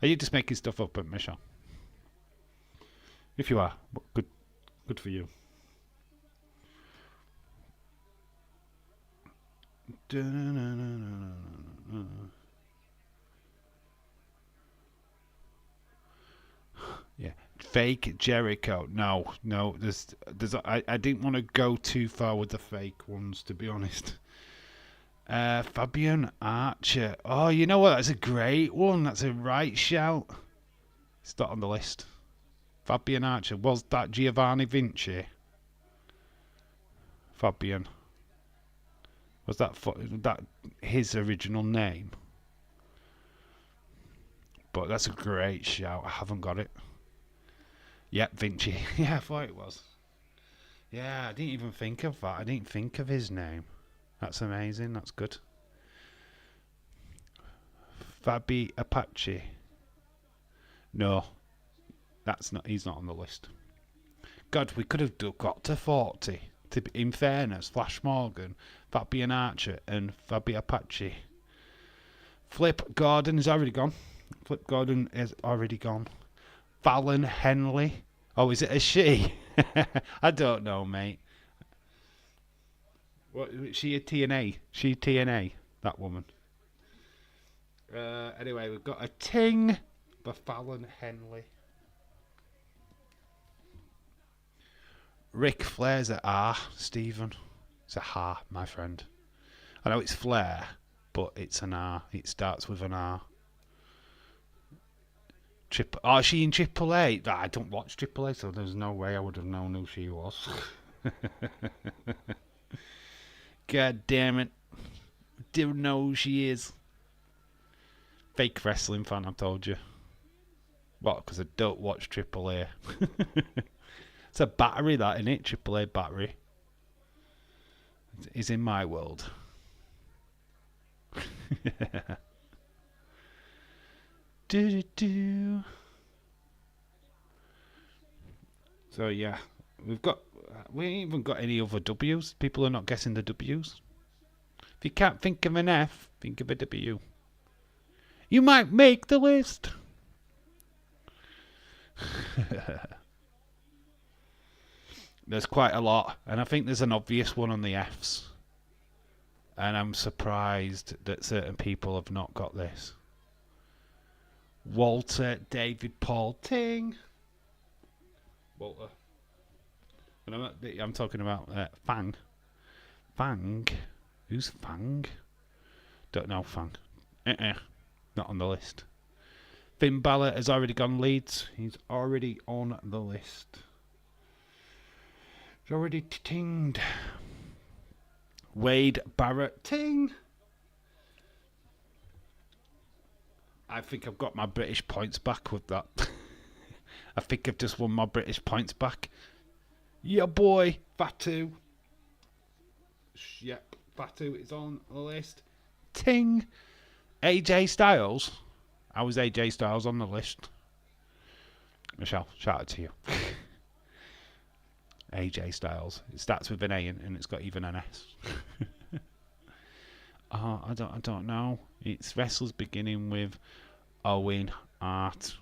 Are you just making stuff up, Michelle? If you are, good for you. Yeah, fake Jericho. No. I didn't want to go too far with the fake ones, to be honest. Fabian Archer. Oh, you know what? That's a great one. That's a right shout. It's not on the list. Fabian Archer. Was that Giovanni Vinci? Fabian. Was that his original name? But that's a great shout. I haven't got it. Yep, Vinci. Yeah, I thought it was. Yeah, I didn't even think of that. I didn't think of his name. That's amazing. That's good. Fabi Apache. No, that's not. He's not on the list. God, we could have got to 40. In fairness, Flash Morgan, Fabian Archer, and Fabi Apache. Flip Gordon is already gone. Fallon Henley. Oh, is it a she? I don't know, mate. What, is she a TNA? She TNA, that woman. Anyway, we've got a ting for Fallon Henley. Ric Flair's at R, Stephen. It's a R, my friend. I know it's Flair, but it's an R. It starts with an R. Is she in Triple A? I don't watch Triple A, so there's no way I would have known who she was. God damn it. Didn't know who she is. Fake wrestling fan, I told you. What? Because I don't watch Triple A. It's a battery, that, isn't it? Triple A battery. It's in my world. do, do. So yeah, we ain't even got any other W's. People are not guessing the W's. If you can't think of an F, think of a W. You might make the list. There's quite a lot, and I think there's an obvious one on the F's. And I'm surprised that certain people have not got this. Walter David Paul Ting. Walter. And I'm talking about Fang. Fang? Who's Fang? Don't know Fang. Not on the list. Finn Balor has already gone Leeds. He's already on the list. He's already tinged. Wade Barrett ting. I think I've got my British points back with that. I think I've just won my British points back. Yeah, boy, Fatu. Yep, Fatu is on the list. Ting. AJ Styles. How was AJ Styles on the list? Michelle, shout out to you. AJ Styles. It starts with an A and it's got even an S. I don't know. It's wrestlers beginning with Owen Hart.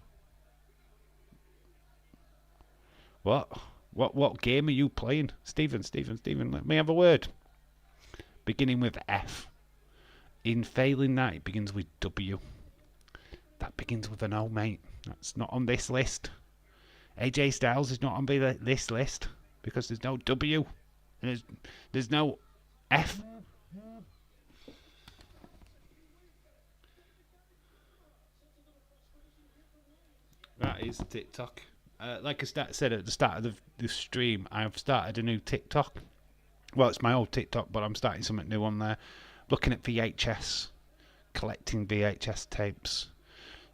What game are you playing? Stephen, let me have a word. Beginning with F. In failing that, it begins with W. That begins with an O, mate. That's not on this list. AJ Styles is not on this list because there's no W. There's no F. That is TikTok. Like I said at the start of the stream, I've started a new TikTok. Well, it's my old TikTok, but I'm starting something new on there. Looking at VHS, collecting VHS tapes.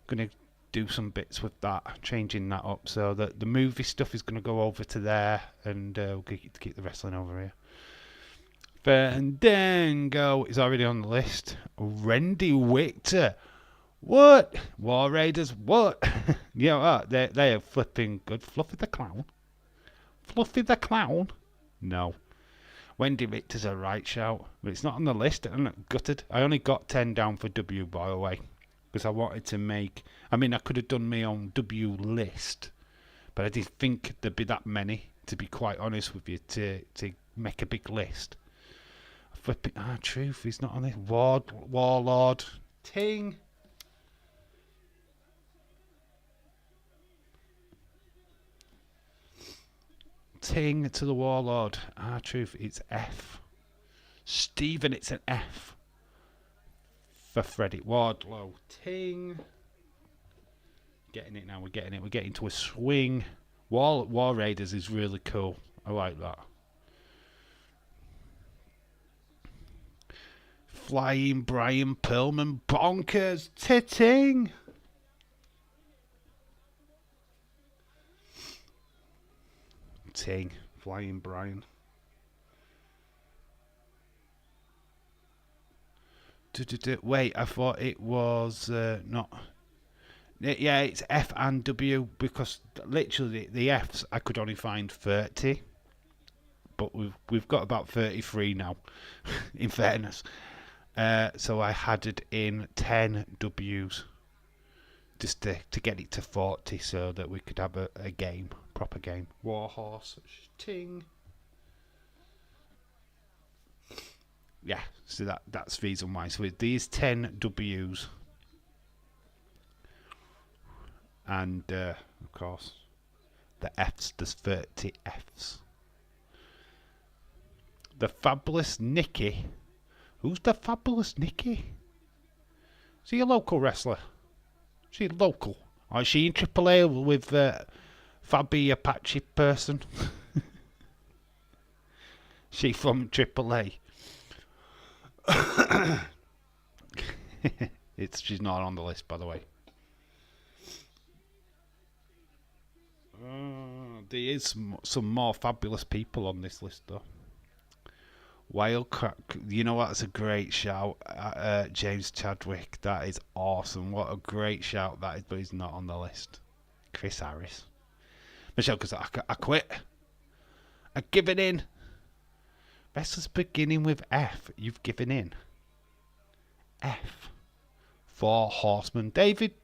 Going to do some bits with that, changing that up so that the movie stuff is going to go over to there, and we'll keep the wrestling over here. Fandango is already on the list. Randy Victor. What? War Raiders, what? They are flipping good. Fluffy the Clown? Fluffy the Clown? No. Wendy Victor's a right shout, but it's not on the list. I'm not gutted. I only got 10 down for W, by the way, because I wanted to make... I mean, I could have done my own W list, but I didn't think there'd be that many, to be quite honest with you, to make a big list. Flipping... truth, he's not on this. Warlord. Ting. Ting to the Warlord. Truth, it's F. Stephen, it's an F. For Freddie Wardlow. Ting. Getting it now, we're getting it. We're getting to a swing. War Raiders is really cool. I like that. Flying Brian Pillman. Bonkers. Ting. Ting. Flying Brian. Wait, I thought it was not. Yeah, it's F and W because literally the Fs I could only find 30, but we've got about 33 now. In fairness, so I added in 10 Ws just to get it to 40, so that we could have a game, proper game. Warhorse, ting. Yeah, so that's the reason why. So with these 10 Ws, and of course the Fs, there's 30 Fs. The Fabulous Nikki. Who's the Fabulous Nikki? Is he a local wrestler? Is she local? Or is she in AAA with Fabi Apache person? She from AAA. She's not on the list, by the way. There is some more fabulous people on this list, though. Wildcrack, you know what? That's a great shout. James Chadwick, that is awesome. What a great shout that is, but he's not on the list. Chris Harris. Michelle, because I quit. I've given in. Wrestlers beginning with F. You've given in. F. Four Horsemen. David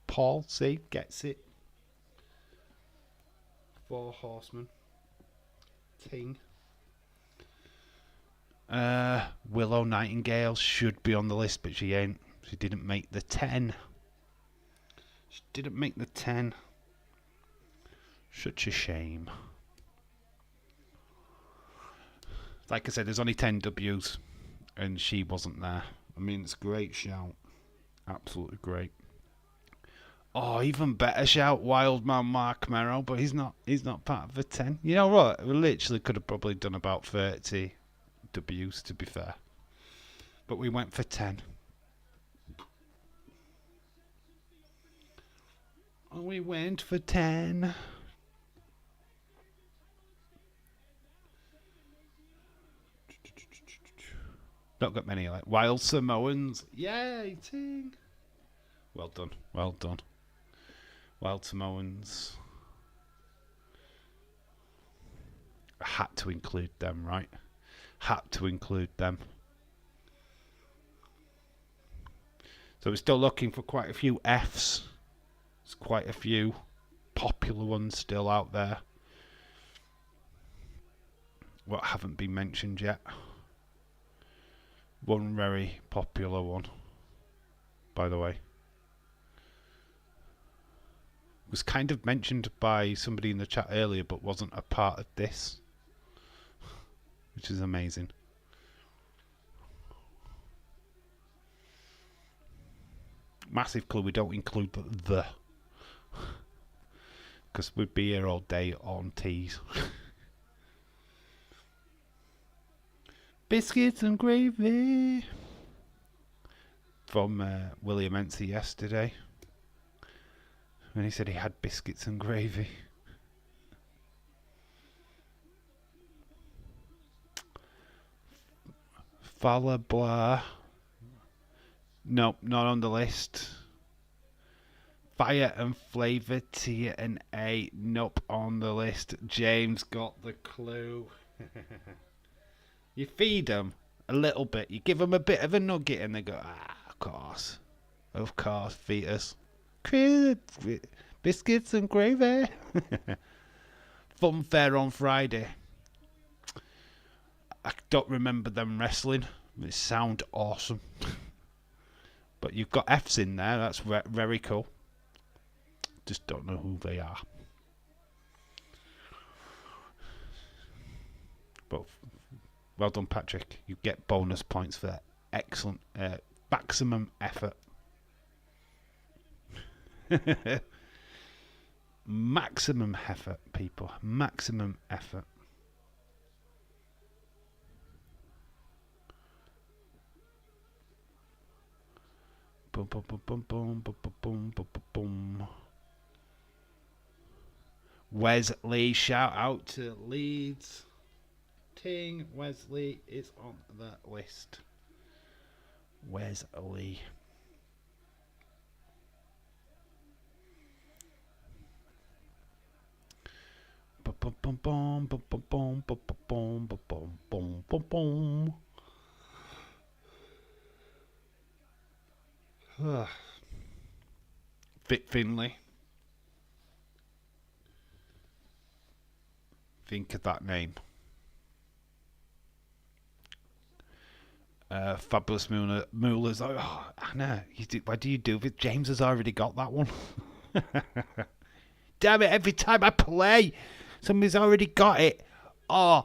Paul, see, gets it. Four Horsemen. Ting. Willow Nightingale should be on the list, but she ain't. She didn't make the 10. She didn't make the 10. Such a shame. Like I said, there's only 10 W's, and she wasn't there. I mean, it's a great shout. Absolutely great. Oh, even better shout, Wildman Mark Merrow, but he's not part of the 10. You know what? We literally could have probably done about 30 W's, to be fair. But we went for 10. We went for 10. Not got many like Wild Samoans. Yay, ting. Well done. Well done. Wild Samoans. I had to include them, right? Had to include them. So we're still looking for quite a few Fs. There's quite a few popular ones still out there. What haven't been mentioned yet. One very popular one, by the way. Was kind of mentioned by somebody in the chat earlier, but wasn't a part of this, which is amazing. Massive clue, we don't include the, because we'd be here all day on teas. Biscuits and gravy from William Ency yesterday, when he said he had biscuits and gravy. Fala blah. Nope, not on the list. Fire and flavour, T and A. Nope, on the list. James got the clue. You feed them a little bit. You give them a bit of a nugget and they go, of course. Of course, fetus. Biscuits and gravy. Fun fair on Friday. I don't remember them wrestling. They sound awesome. But you've got Fs in there. That's very cool. Just don't know who they are. But well done, Patrick. You get bonus points for that. Excellent. Maximum effort. Maximum effort, people. Maximum effort. Boom, boom, boom, boom, boom, boom, boom, boom, boom, boom. Wesley, shout out to Leeds. Ting, Wesley is on the list. Wesley. Boom, boom, boom, boom, boom, boom, boom, boom, boom, boom, boom, boom. Fit Finley. Think of that name. Fabulous Moolah's. Oh, Anna, what do you do with James? Has already got that one. Damn it! Every time I play, somebody's already got it. Oh,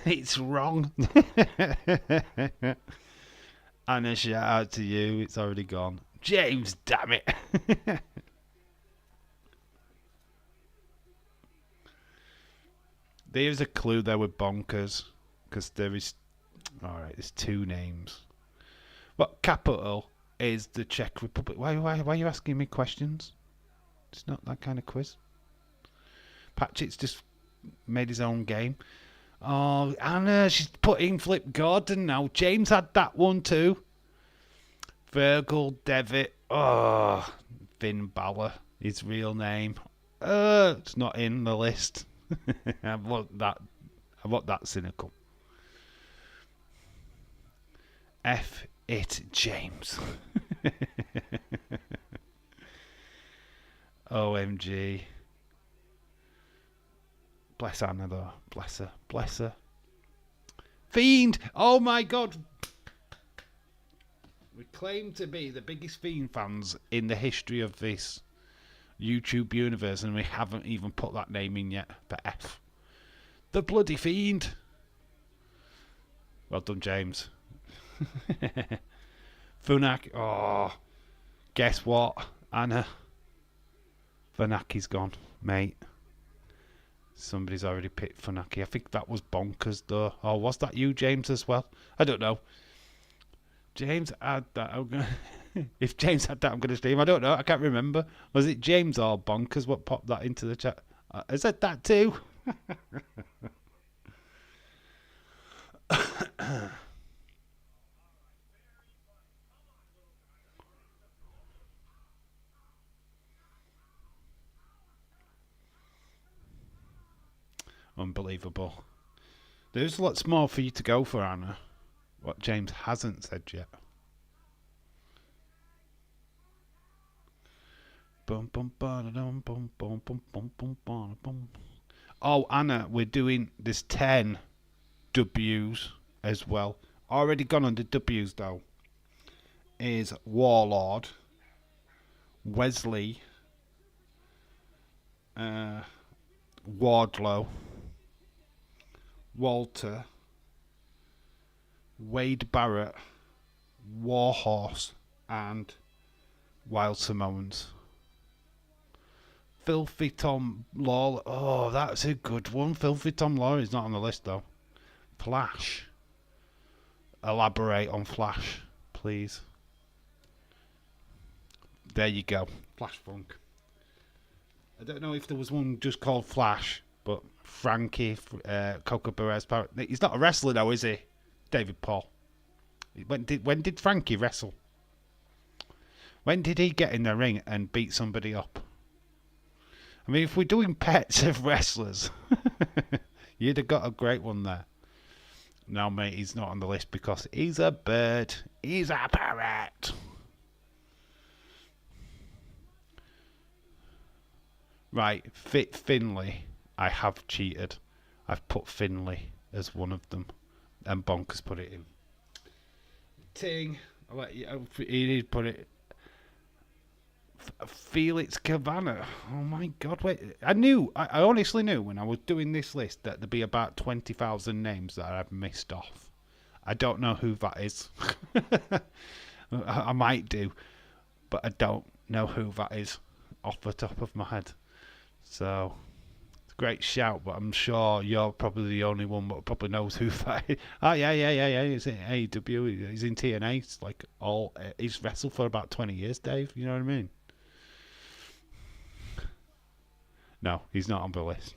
it's wrong. Anna, shout out to you. It's already gone. James, damn it. There's a clue there with bonkers. Because there is... Alright, there's two names. What capital is the Czech Republic? Why are you asking me questions? It's not that kind of quiz. Patrick's just made his own game. Oh, Anna, she's put in Flip Gordon now. James had that one too. Virgil Devitt. Oh, Finn Balor, his real name. It's not in the list. I want that cynical. F it, James. OMG. Bless Anna though. Bless her. Bless her. Fiend! Oh my god! We claim to be the biggest Fiend fans in the history of this YouTube universe, and we haven't even put that name in yet for F. The bloody Fiend! Well done, James. Funaki. Oh, guess what, Anna? Funaki's gone, mate. Somebody's already picked Funaki. I think that was bonkers, though. Oh, was that you, James, as well? I don't know. James had that. If James had that, I'm going to stream. I don't know. I can't remember. Was it James or bonkers what popped that into the chat? I said that too. Unbelievable. There's lots more for you to go for, Anna. What James hasn't said yet. Oh, Anna, we're doing this 10 W's as well. Already gone on the W's though. Is Warlord, Wesley, Wardlow, Walter, Wade Barrett, Warhorse, and Wild Samoans. Filthy Tom Lawler. Oh, that's a good one. Filthy Tom Lawler is not on the list though. Flash. Elaborate on Flash, please. There you go. Flash Funk. I don't know if there was one just called Flash, but Frankie, Coco Perez. He's not a wrestler though, is he? David Paul. When did Frankie wrestle? When did he get in the ring and beat somebody up? I mean, if we're doing pets of wrestlers, you'd have got a great one there. No, mate, he's not on the list because he's a bird. He's a parrot. Right, Fit Finley. I have cheated. I've put Finley as one of them. And Bonkers put it in. Ting. I'll let you, he did put it. Felix Cavana. Oh my god, wait. I honestly knew when I was doing this list that there'd be about 20,000 names that I've missed off. I don't know who that is. I might do, but I don't know who that is off the top of my head. So, it's a great shout, but I'm sure you're probably the only one that probably knows who that is. Oh, yeah. He's in AEW. He's in TNA. It's like he's wrestled for about 20 years, Dave. You know what I mean? No, he's not on the list.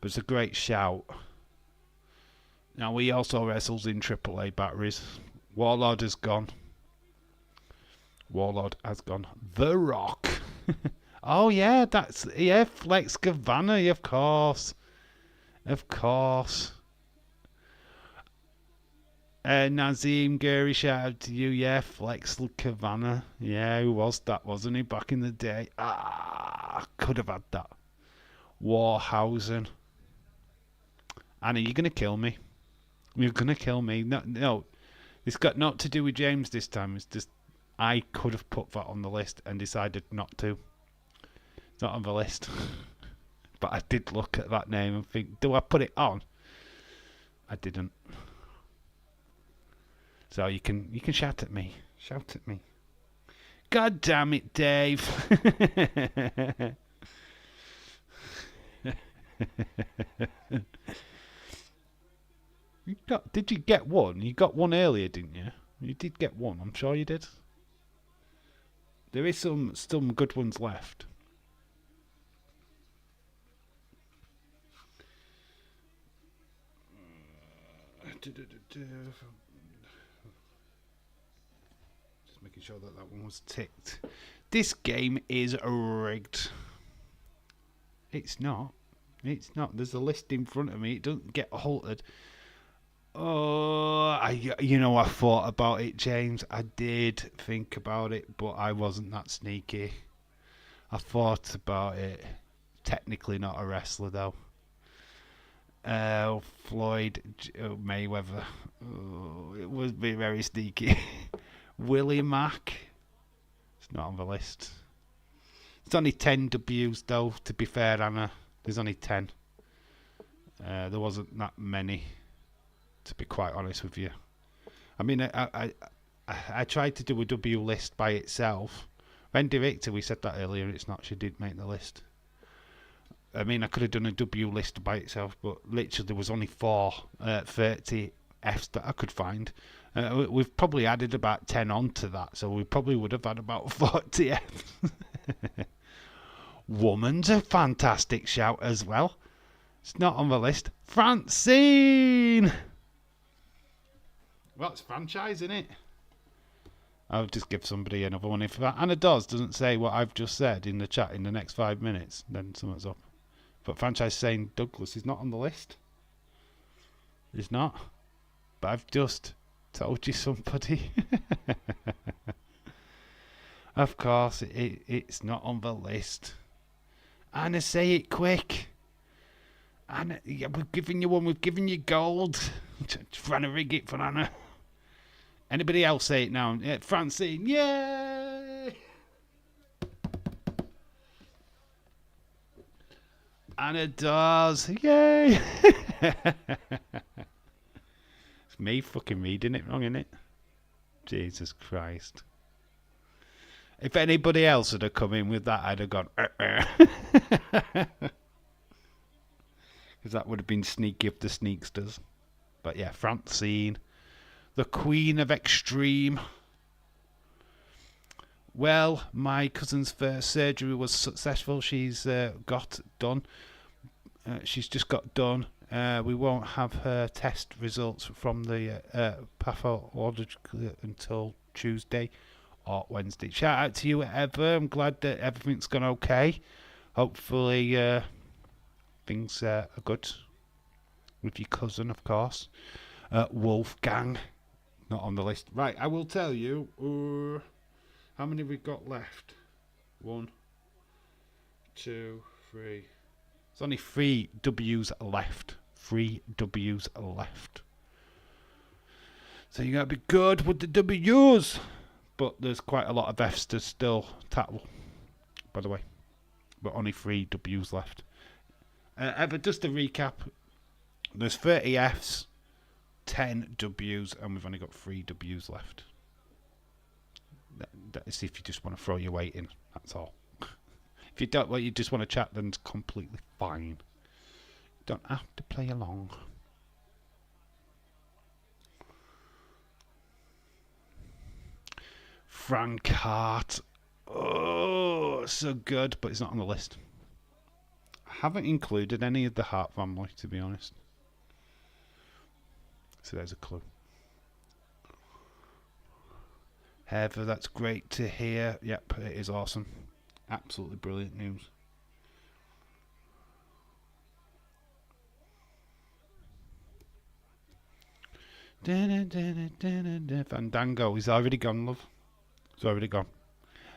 But it's a great shout. Now, he also wrestles in AAA batteries. Warlord has gone. The Rock. Oh, yeah, Flex Gavanna, of course. Nazim Guri, shout out to you. Yeah, Flex Gavanna. Yeah, who was that, wasn't he, back in the day? Could have had that. Warhausen. Anna, you're going to kill me. You're going to kill me. No, it's got not to do with James this time. It's just I could have put that on the list and decided not to. It's not on the list. But I did look at that name and think, do I put it on? I didn't. So you can shout at me. Shout at me. God damn it, Dave. Did you get one? You got one earlier, didn't you? You did get one. I'm sure you did. There is some good ones left. Just making sure that that one was ticked. This game is rigged. It's not. It's not. There's a list in front of me. It doesn't get halted. Oh, I thought about it, James. I did think about it, but I wasn't that sneaky. I thought about it. Technically not a wrestler, though. Floyd Mayweather. Oh, it would be very sneaky. Willie Mack. It's not on the list. It's only 10 W's, though, to be fair, Anna. There's only 10. There wasn't that many, to be quite honest with you. I mean, I tried to do a W list by itself. Wendy Victor, we said that earlier, it's not. She did make the list. I mean, I could have done a W list by itself, but literally there was only 30 Fs that I could find. We've probably added about 10 onto that, so we probably would have had about 40 Fs. Woman's a fantastic shout as well. It's not on the list. Francine! Well, it's franchise, isn't it? I'll just give somebody another one. If Anna doesn't say what I've just said in the chat in the next 5 minutes, then something's up. But franchise saying Douglas is not on the list. He's not. But I've just told you somebody. Of course, it's not on the list. Anna, say it quick. Anna, yeah, we've given you one. We've given you gold. Trying to rig it for Anna. Anybody else say it now? Francine, yay! Anna does, yay! It's me fucking reading it wrong, isn't it? Jesus Christ. If anybody else had have come in with that, I'd have gone, because that would have been sneaky of the sneaksters. But yeah, Francine, the Queen of Extreme. Well, my cousin's first surgery was successful. She's got done. She's just got done. We won't have her test results from the pathologist until Tuesday or Wednesday. Shout out to you, Eva. I'm glad that everything's gone okay. Hopefully things are good with your cousin, of course. Wolfgang, not on the list. Right, I will tell you. How many have we got left? 1, 2, 3. There's only 3 W's left. 3 W's left. So you gotta be good with the W's. But there's quite a lot of F's to still tackle, by the way. But only 3 W's left. Ever, just to recap, there's 30 F's, 10 W's, and we've only got 3 W's left. That is if you just want to throw your weight in, that's all. If you don't, you just want to chat, then it's completely fine. You don't have to play along. Frank Hart. Oh, so good, but it's not on the list. I haven't included any of the Hart family, to be honest. So there's a clue. Heather, that's great to hear. Yep, it is awesome. Absolutely brilliant news. Fandango, he's already gone, love. He's already gone.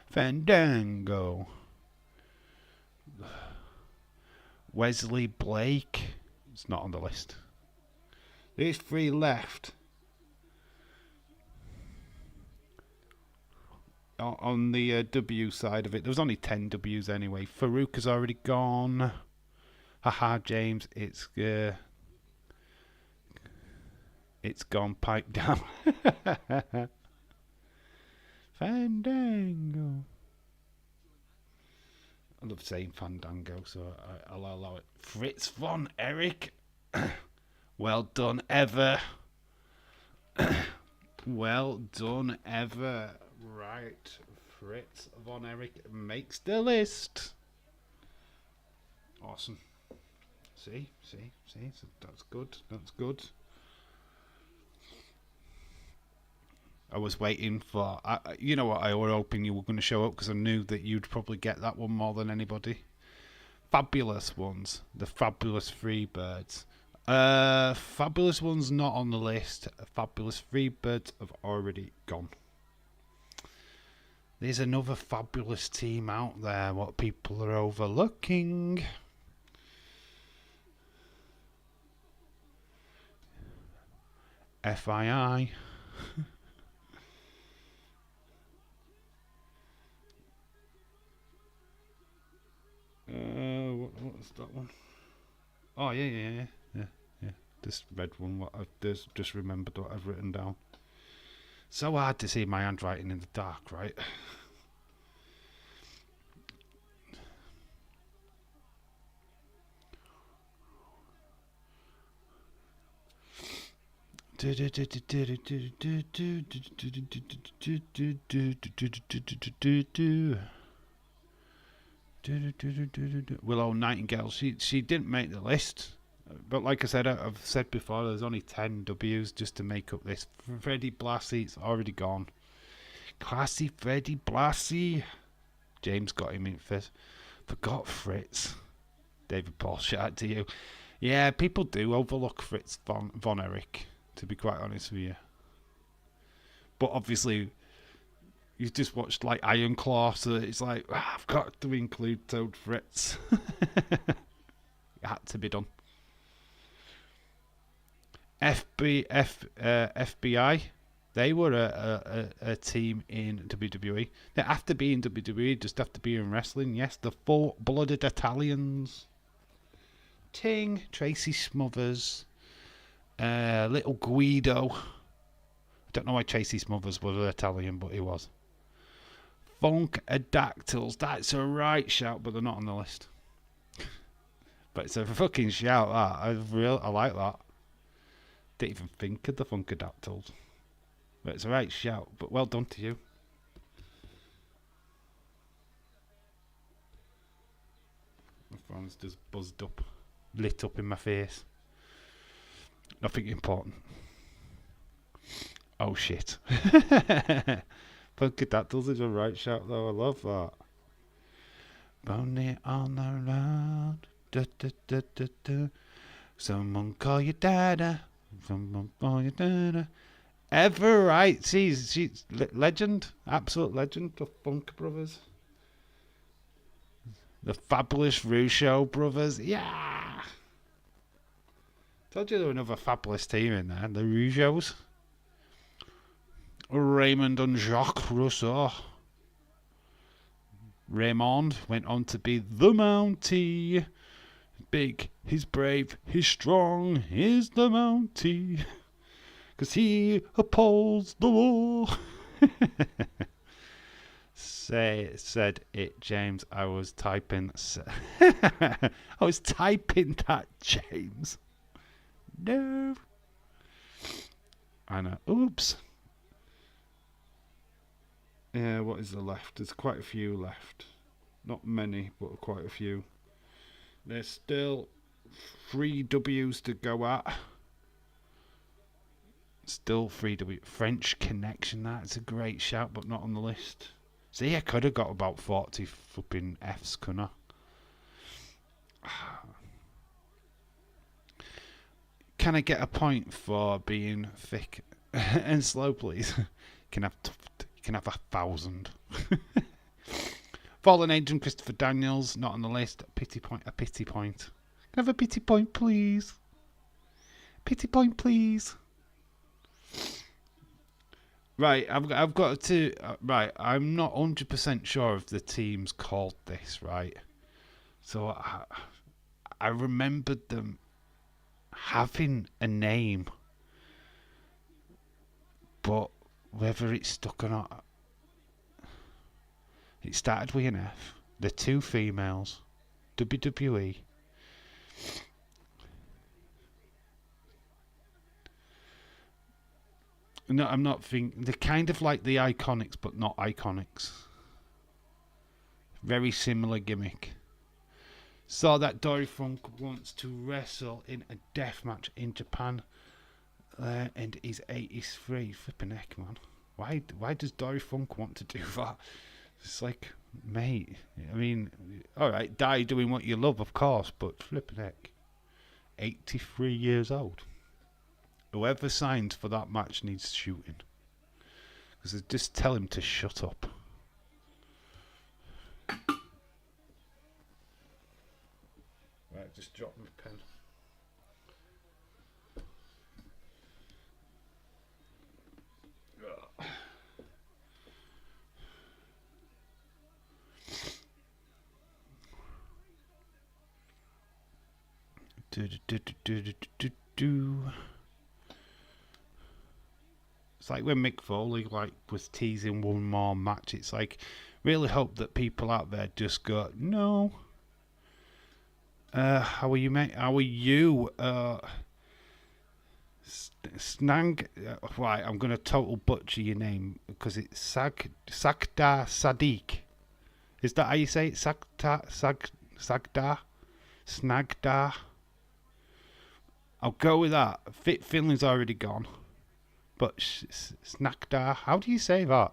Fandango. Wesley Blake. It's not on the list. There's 3 left. On the W side of it, there was only 10 W's anyway. Farouk has already gone. Haha, James, it's gone. Pipe down. Fandango. I love saying Fandango, so I'll allow it. Fritz von Erich. Well done, Ever. Well done, Ever. Right, Fritz von Erich makes the list. Awesome. See, so that's good. That's good. I was waiting for. You know what? I was hoping you were going to show up because I knew that you'd probably get that one more than anybody. Fabulous ones, the Fabulous Freebirds. Fabulous ones not on the list. Fabulous Freebirds have already gone. There's another fabulous team out there. What people are overlooking. FII. What's that one? Oh yeah. This red one. What I've just remembered what I've written down. So hard to see my handwriting in the dark, right? Willow Nightingale. She didn't make the list. But like I said, I've said before, there's only 10 W's just to make up this. Freddie Blassie's already gone. Classy Freddie Blassie. James got him in first. Forgot Fritz. David Paul, shout out to you. Yeah, people do overlook Fritz von Erich, to be quite honest with you. But obviously, you've just watched like Iron Claw, so it's like, I've got to include Toad Fritz. It had to be done. FBI, they were a team in WWE. They have to be in WWE, just have to be in wrestling. Yes, the full-blooded Italians. Ting, Tracy Smothers, Little Guido. I don't know why Tracy Smothers was Italian, but he was. Funkadactyls, that's a right shout, but they're not on the list. But it's a fucking shout, that. I like that. Didn't even think of the Funkadactyls. But it's a right shout, but well done to you. My phone's just buzzed up, lit up in my face. Nothing important. Oh shit. Funkadactyls is a right shout though, I love that. Bonnie on the road. Da, da, da, da, da. Someone call your dada. Someone call your dada. Ever right? She's legend, absolute legend. The Funk Brothers, the Fabulous Russo Brothers. Yeah, told you there were another fabulous team in there. The Russos, Raymond and Jacques Rousseau. Raymond went on to be the Mountie. Big, he's brave, he's strong, he's the Mountie. 'Cause he upholds the law. Said it, James. I was typing. I was typing that, James. No. I know. Oops. Yeah, what is the left? There's quite a few left. Not many, but quite a few. There's still 3 W's to go at. Still 3 W. French Connection, that's a great shout, but not on the list. See, I could have got about 40 flipping F's, couldn't I? Can I get a point for being thick and slow, please? You can have 1,000. Fallen Agent Christopher Daniels, not on the list. A pity point. Can I have a pity point, please? Pity point, please. Right, I've got to. Right, I'm not 100% sure if the team's called this, right? So I remembered them having a name, but whether it's stuck or not. It started with an F. The 2 females. WWE. No, I'm not thinking. They're kind of like the Iconics, but not Iconics. Very similar gimmick. Saw that Dory Funk wants to wrestle in a death match in Japan. And he's 83. Flipping heck, man. Why does Dory Funk want to do that? It's like, mate, I mean, all right, die doing what you love, of course, but flipping heck, 83 years old. Whoever signs for that match needs shooting. Because just tell him to shut up. Right, just drop my pen. It's like when Mick Foley was teasing one more match. It's like, really hope that people out there just go, no. How are you, mate? How are you? Snag. Right, I'm going to total butcher your name because it's Sagdar Sadiq. Is that how you say it? Sagdar? Snagdar? I'll go with that. Finland's already gone. But Snagdar, how do you say that?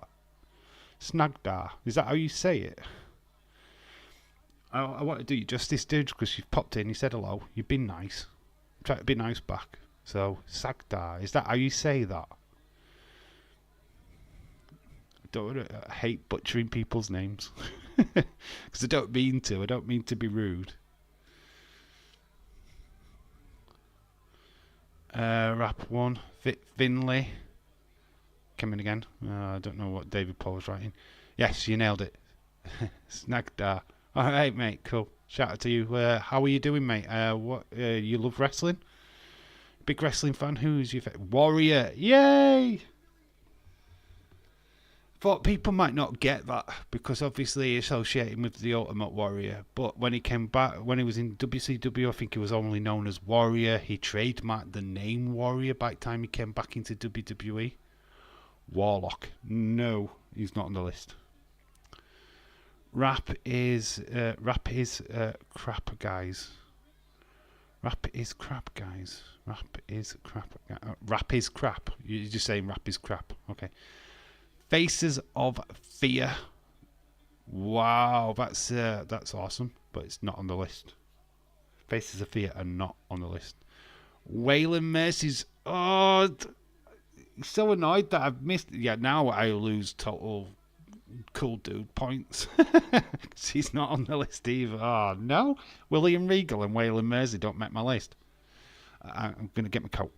Snagdar, is that how you say it? I want to do you justice, dude, because you've popped in, you said hello, you've been nice. Try to be nice back. So, Sagdar, is that how you say that? I hate butchering people's names. Because I don't mean to be rude. Rap 1, Finley. Coming again. I don't know what David Paul was writing. Yes, you nailed it. Snagdar. Alright, mate, cool. Shout out to you. How are you doing, mate? You love wrestling? Big wrestling fan? Who's your favorite? Warrior. Yay! Thought people might not get that because obviously associating with the Ultimate Warrior, but when he came back, when he was in WCW, I think he was only known as Warrior. He trademarked the name Warrior by the time he came back into WWE. Warlock. No, he's not on the list. Rap is crap, guys. Rap is crap, guys. Rap is crap. Rap is crap. You're just saying rap is crap. Okay. Faces of Fear. Wow, that's awesome, but it's not on the list. Faces of Fear are not on the list. Waylon Mercy's. Oh, so annoyed that I've missed. Yeah, now I lose total cool dude points. He's not on the list either. Oh no, William Regal and Waylon Mercy don't make my list. I'm gonna get my coat.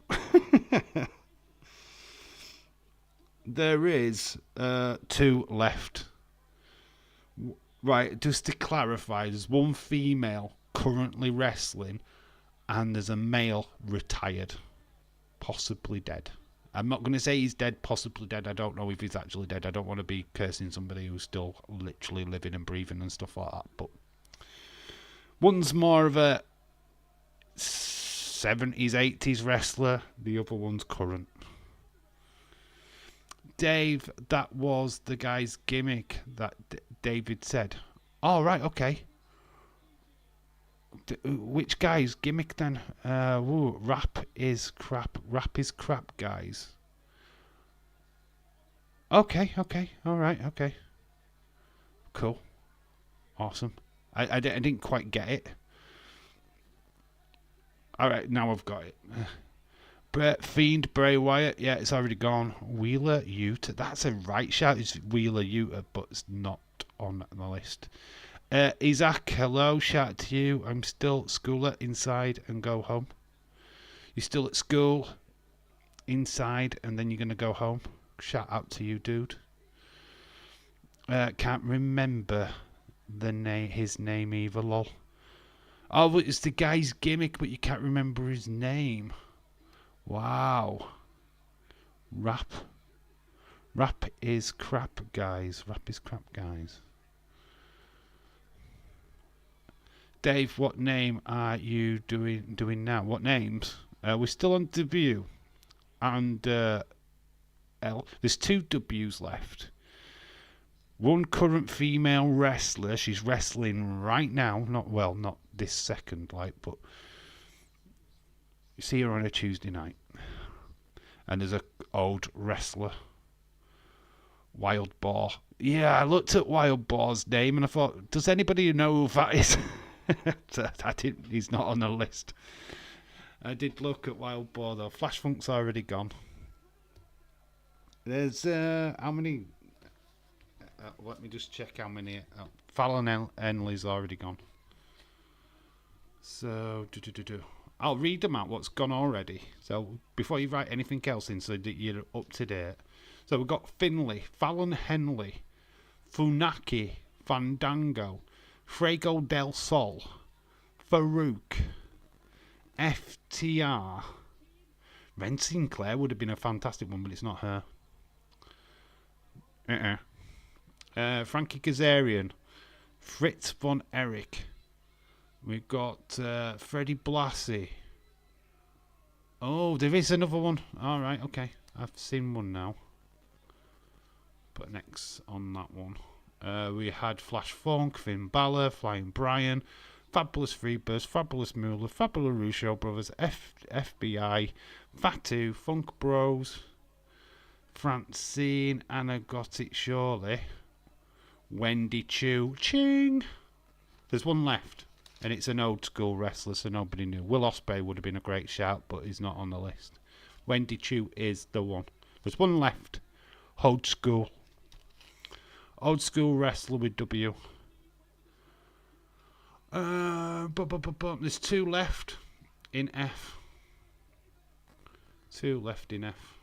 There is 2 left. Right, just to clarify, there's 1 female currently wrestling, and there's a male retired, possibly dead. I'm not going to say he's dead, possibly dead. I don't know if he's actually dead. I don't want to be cursing somebody who's still literally living and breathing and stuff like that. But one's more of a 70s, 80s wrestler. The other one's current. Dave, that was the guy's gimmick that David said. Oh, right, okay. Which guy's gimmick then? Rap is crap. Rap is crap, guys. Okay, all right, okay. Cool. Awesome. I didn't quite get it. All right, now I've got it. Fiend Bray Wyatt, yeah, it's already gone. Wheeler Yuta, that's a right shout. It's Wheeler Yuta, but it's not on the list. Isaac, hello, shout out to you. I'm still schooler, inside and go home. You're still at school, inside, and then you're going to go home. Shout out to you, dude. Can't remember his name either, lol. Oh, it's the guy's gimmick, but you can't remember his name. Wow. Rap is crap, guys. Rap is crap, guys. Dave, what name are you doing now? What names? We're still on W and L. There's 2 W's left. 1 current female wrestler. She's wrestling right now. Not this second, but you see her on a Tuesday night. And there's a old wrestler. Wild Boar. Yeah, I looked at Wild Boar's name and I thought, does anybody know who that is? I didn't. He's not on the list. I did look at Wild Boar though. Flash Funk's already gone. There's how many? Let me just check how many. Fallon Henley's already gone. So I'll read them out. What's gone already? So before you write anything else in, so that you're up to date. So we've got Finley, Fallon Henley, Funaki, Fandango, Fuego del Sol, Farouk, FTR. Ren Sinclair would have been a fantastic one, but it's not her. Frankie Kazarian, Fritz von Erich. We've got Freddie Blassie. Oh, there is another one. All right, okay. I've seen one now. Put an X on that one. We had Flash Funk, Finn Balor, Flying Brian, Fabulous Freebirds, Fabulous Moolah, Fabulous Russo Brothers, FBI, Fatu, Funk Bros, Francine, Anna Got It Surely, Wendy Chu, Ching. There's one left, and it's an old school wrestler, so nobody knew. Will Ospreay would have been a great shout, but he's not on the list. Wendy Chu is the one. There's one left. Old school. Old school wrestler with W. There's two left in F. Two left in F.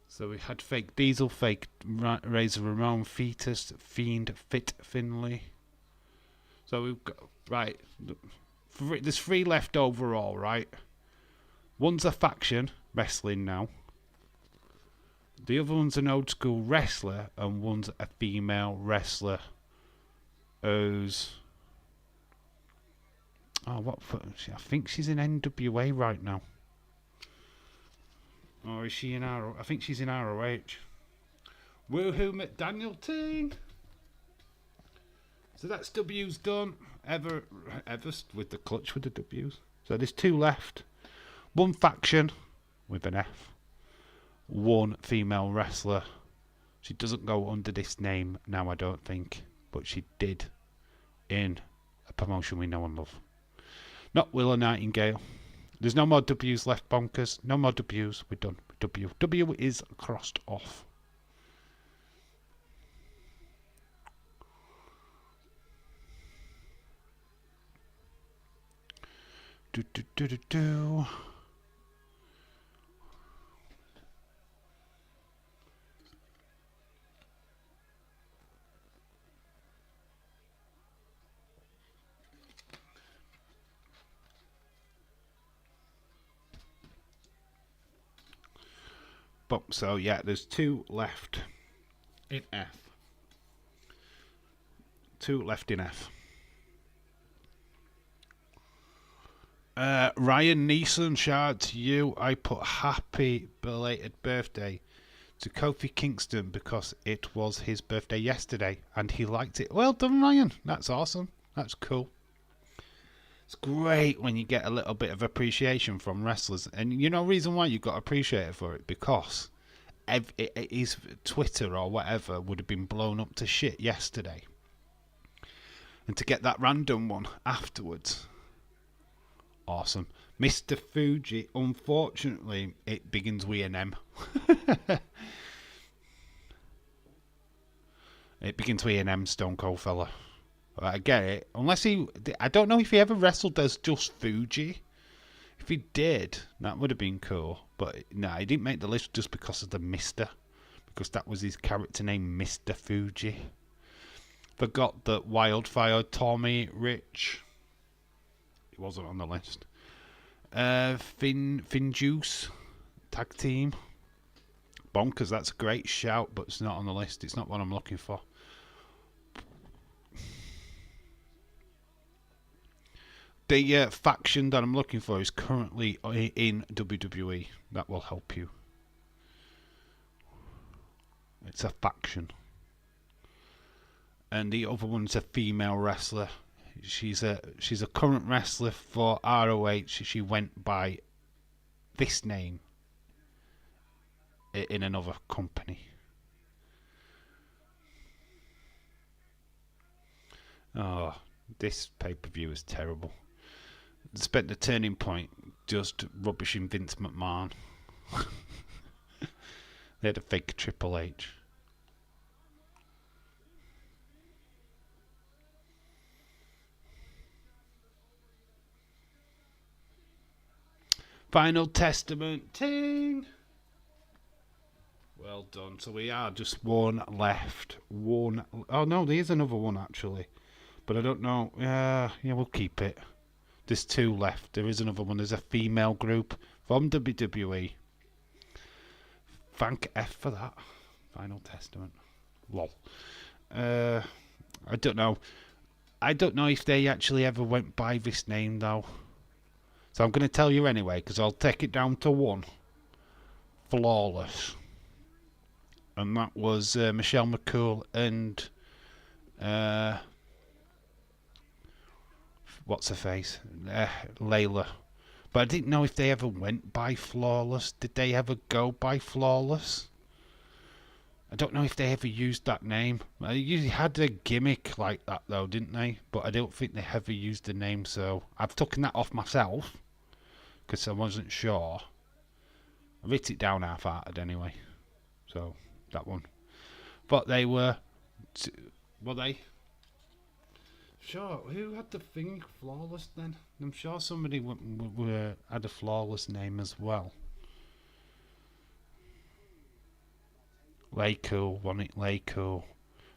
So we had Fake Diesel, Fake Razor Ramon, Fetus, Fiend, Fit Finley. So we've got, right, there's three left overall, right? One's a faction, wrestling now. The other one's an old school wrestler, and one's a female wrestler who's... I think she's in NWA right now. Or is she in ROH? I think she's in ROH. Woohoo McDaniel team. So that's W's done. Ever with the clutch with the W's. So there's two left. One faction with an F. One female wrestler. She doesn't go under this name now, I don't think. But she did in a promotion we know and love. Not Willow Nightingale. There's no more W's left, bonkers. No more W's. We're done. W is crossed off. Do. So yeah, there's two left in F. Two left in F. Ryan Neeson, shout out to you. I put happy belated birthday to Kofi Kingston because it was his birthday yesterday and he liked it. Well done, Ryan. That's awesome. That's cool. It's great when you get a little bit of appreciation from wrestlers. And you know, reason why you got appreciated for it, because his Twitter or whatever would have been blown up to shit yesterday. And to get that random one afterwards, awesome. Mr. Fuji, unfortunately, it begins with an M. It begins with an M, Stone Cold fella. I get it. Unless I don't know if he ever wrestled as just Fuji. If he did, that would have been cool. But nah, he didn't make the list just because of the Mr. Because that was his character name, Mr. Fuji. Forgot that Wildfire Tommy Rich. He wasn't on the list. Finn Juice tag team. Bonkers, that's a great shout, but it's not on the list. It's not what I'm looking for. The faction that I'm looking for is currently in WWE. That will help you. It's a faction. And the other one's a female wrestler. She's a current wrestler for ROH. She went by this name in another company. Oh, this pay-per-view is terrible. Spent the turning point just rubbishing Vince McMahon. They had a fake Triple H. Final Testament. Ting! Well done. So we are just one left. One. Oh no, there's another one actually. But I don't know. Yeah, we'll keep it. There's two left. There is another one. There's a female group from WWE. Thank F for that. Final Testament. Lol. I don't know. I don't know if they actually ever went by this name though. So I'm going to tell you anyway, because I'll take it down to one. Flawless. And that was Michelle McCool and what's her face? Layla. But I didn't know if they ever went by Flawless. Did they ever go by Flawless? I don't know if they ever used that name. They usually had a gimmick like that though, didn't they? But I don't think they ever used the name, so I've taken that off myself because I wasn't sure. I wrote it down half-hearted anyway. So, that one. But they were they? Sure, who had the thing Flawless then? I'm sure somebody had a Flawless name as well. Laycool, wasn't it? Laycool.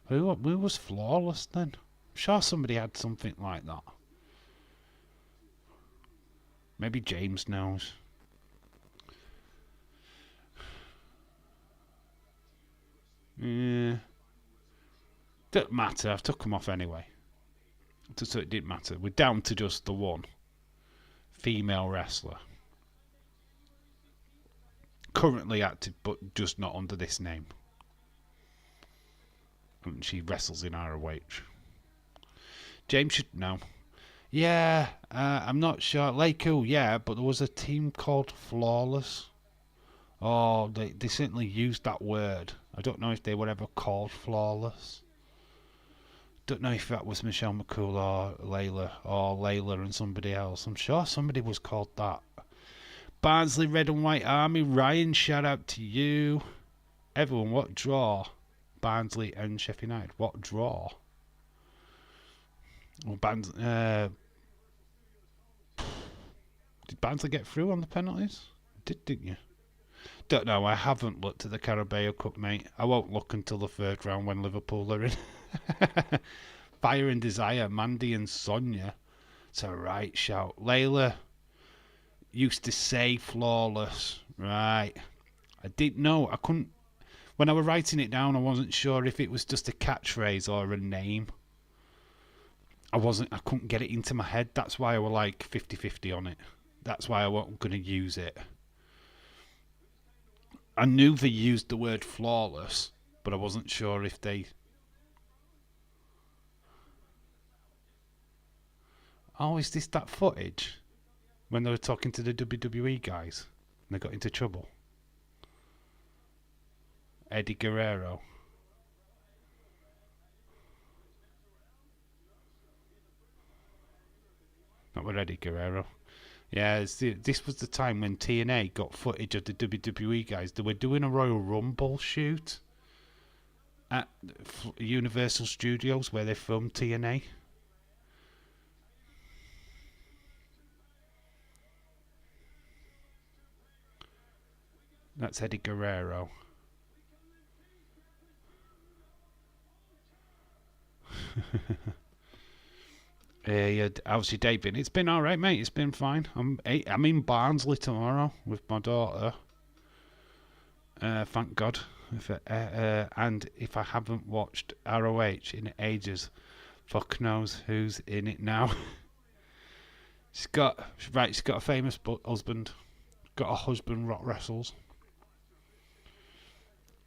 Who was Flawless then? I'm sure somebody had something like that. Maybe James knows. Yeah. Don't matter, I've took them off anyway. So it didn't matter. We're down to just the one female wrestler. Currently active, but just not under this name. And she wrestles in ROH. James should know. Yeah, I'm not sure. Laycool, yeah, but there was a team called Flawless. Oh, they certainly used that word. I don't know if they were ever called Flawless. Don't know if that was Michelle McCool or Layla and somebody else. I'm sure somebody was called that. Barnsley Red and White Army. Ryan, shout out to you. Everyone, what draw? Barnsley and Sheffield United. What draw? Well, did Barnsley get through on the penalties? Didn't you? Don't know. I haven't looked at the Carabao Cup, mate. I won't look until the third round when Liverpool are in. Fire and Desire, Mandy and Sonia. It's a right shout. Layla used to say Flawless. Right. I didn't know. I couldn't. When I was writing it down, I wasn't sure if it was just a catchphrase or a name. I couldn't get it into my head. That's why I was like 50-50 on it. That's why I wasn't going to use it. I knew they used the word flawless, but I wasn't sure if they... Oh, is this that footage? When they were talking to the WWE guys and they got into trouble? Eddie Guerrero. Not with Eddie Guerrero. Yeah, this was the time when TNA got footage of the WWE guys. They were doing a Royal Rumble shoot at Universal Studios where they filmed TNA. That's Eddie Guerrero. Yeah, how's your day been? It's been alright, mate. It's been fine. I'm in Barnsley tomorrow with my daughter. Thank God. And if I haven't watched ROH in ages, fuck knows who's in it now. She's got a famous husband. Got a husband what wrestles.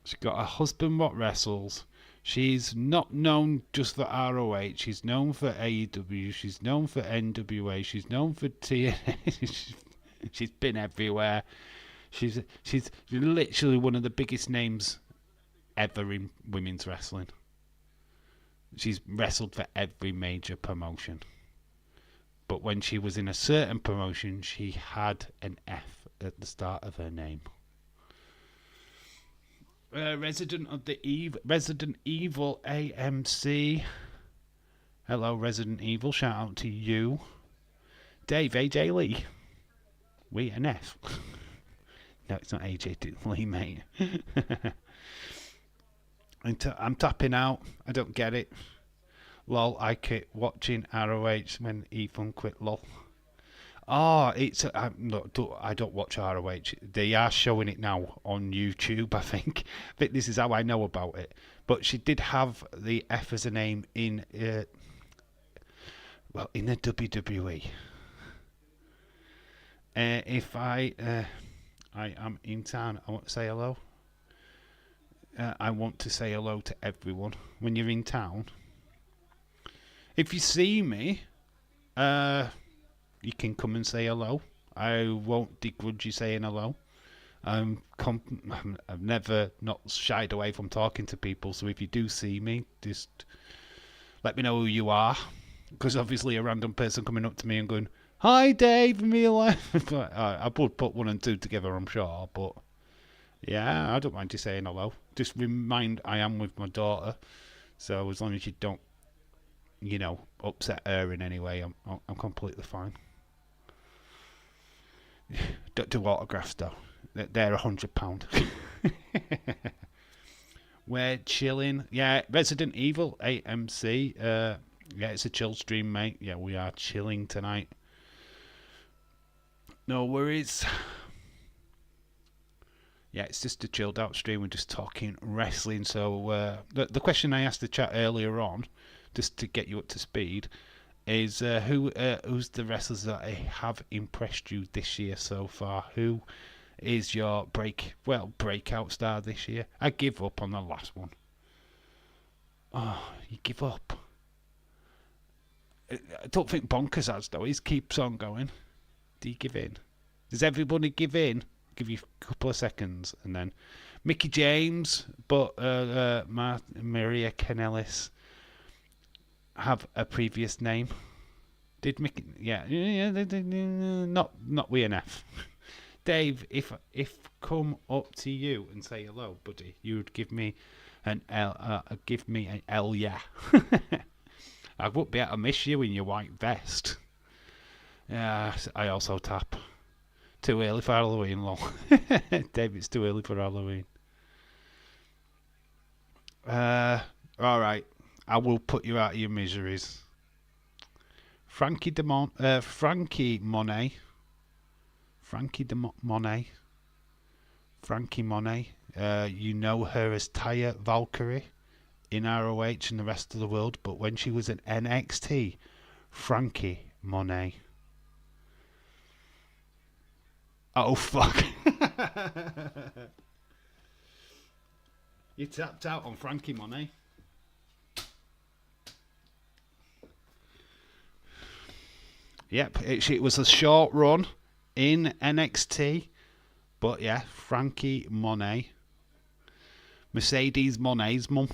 She's got a husband what wrestles. She's not known just for ROH. She's known for AEW. She's known for NWA. She's known for TNA. She's been everywhere. She's literally one of the biggest names ever in women's wrestling. She's wrestled for every major promotion. But when she was in a certain promotion, she had an F at the start of her name. Resident Evil AMC. Hello, Resident Evil. Shout out to you. Dave, AJ Lee. We an F. No, it's not AJ Lee, mate. I'm tapping out. I don't get it. Lol, I quit watching ROH when Ethan quit. Lol. Oh, I don't watch ROH. They are showing it now on YouTube, I think. But this is how I know about it. But she did have the F as a name in the WWE. If I am in town, I want to say hello. I want to say hello to everyone when you're in town. If you see me, you can come and say hello. I won't begrudge you saying hello. I've never not shied away from talking to people, so if you do see me, just let me know who you are. Because obviously a random person coming up to me and going, "Hi Dave, in real life." I would put one and two together, I'm sure, but yeah, I don't mind you saying hello. Just remind I am with my daughter, so as long as you don't, upset her in any way, I'm completely fine. Don't do autographs though. They're £100. We're chilling. Yeah, Resident Evil AMC. Yeah, it's a chill stream, mate. Yeah, we are chilling tonight. No worries. Yeah, it's just a chilled out stream. We're just talking wrestling. So the question I asked the chat earlier on, just to get you up to speed, is who's the wrestlers that have impressed you this year so far? Who is your breakout star this year? I give up on the last one. Oh, you give up? I don't think Bonkers has though. He keeps on going. Do you give in? Does everybody give in? Give you a couple of seconds and then Mickey James, but Maria Kanellis have a previous name. Did Mickey? Yeah, not with an F. Dave, if come up to you and say hello, buddy, you would give me an L. Give me an L, yeah. I wouldn't be able to miss you in your white vest. Yeah, I also tap. Too early for Halloween, lol. Dave, it's too early for Halloween. Alright. I will put you out of your miseries. Frankie Monet. Frankie Monet. You know her as Taya Valkyrie in ROH and the rest of the world, but when she was at NXT, Frankie Monet. Oh, fuck. You tapped out on Frankie Monet. Yep, it was a short run in NXT. But yeah, Frankie Monet. Mercedes Monet's mum.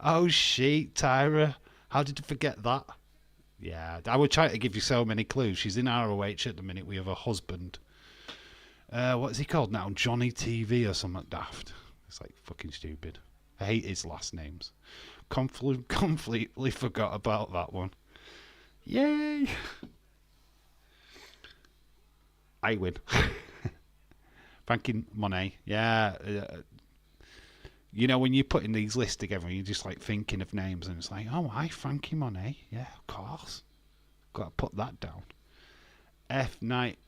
Oh, shit, Tyra. How did you forget that? Yeah, I would try to give you so many clues. She's in ROH at the minute. We have a husband. What is he called now? Johnny TV or something daft. It's like fucking stupid. I hate his last names. Completely forgot about that one. Yay! I win. Frankie Monet. Yeah. When you're putting these lists together, you're just like thinking of names, and it's like, oh, hi, Frankie Monet. Yeah, of course. Got to put that down. F Night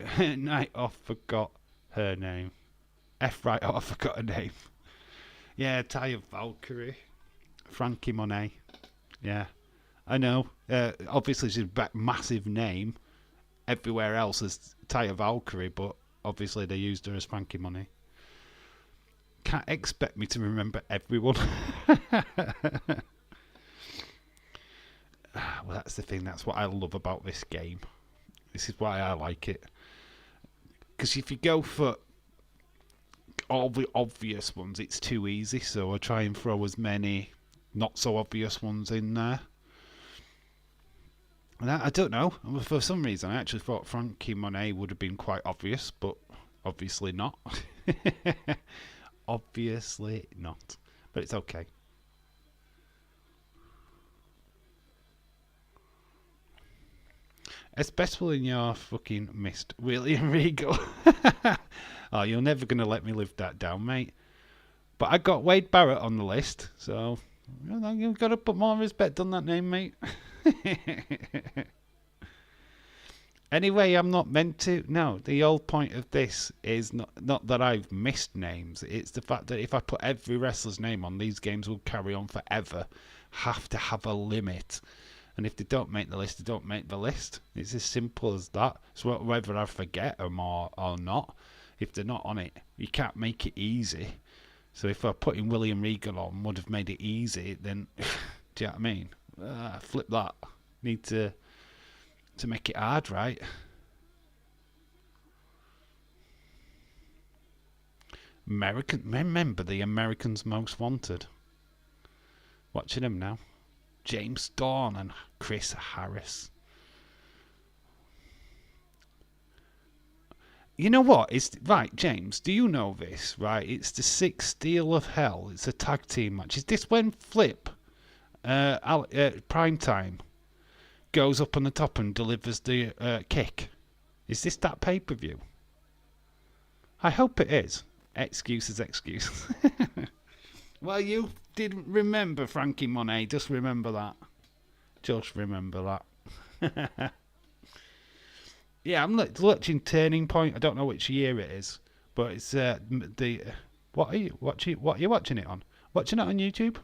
off forgot her name. F right off forgot her name. Yeah, Taya Valkyrie. Frankie Monet. Yeah, I know. Obviously, she's a massive name. Everywhere else is Taya Valkyrie, but obviously they used her as Frankie Monet. Can't expect me to remember everyone. Well, that's the thing. That's what I love about this game. This is why I like it. Because if you go for all the obvious ones, it's too easy. So I try and throw as many not so obvious ones in there. And I don't know. For some reason, I actually thought Frankie Monet would have been quite obvious, but obviously not. Obviously not. But it's okay. Especially when you're fucking missed William Regal. Oh, you're never going to let me live that down, mate. But I got Wade Barrett on the list, so you've got to put more respect on that name, mate. Anyway, I'm not meant to. No, the whole point of this is not that I've missed names. It's the fact that if I put every wrestler's name on, these games will carry on forever. Have to have a limit. And if they don't make the list, they don't make the list. It's as simple as that. So whether I forget them or not, if they're not on it, you can't make it easy. So if I put in William Regal on, would have made it easy, then do you know what I mean? Flip that. Need to make it hard, right? Remember the Americans Most Wanted. Watching them now. James Storm and Chris Harris. You know what? Right, James, do you know this? Right, it's the 6 Steel of Hell. It's a tag team match. Is this when Flip, Primetime, goes up on the top and delivers the kick? Is this that pay-per-view? I hope it is. Excuses. Well, you didn't remember Frankie Monet. Just remember that. Just remember that. Yeah, I'm watching Turning Point. I don't know which year it is, but it's the. What are you watching? What are you watching it on? Watching it on YouTube?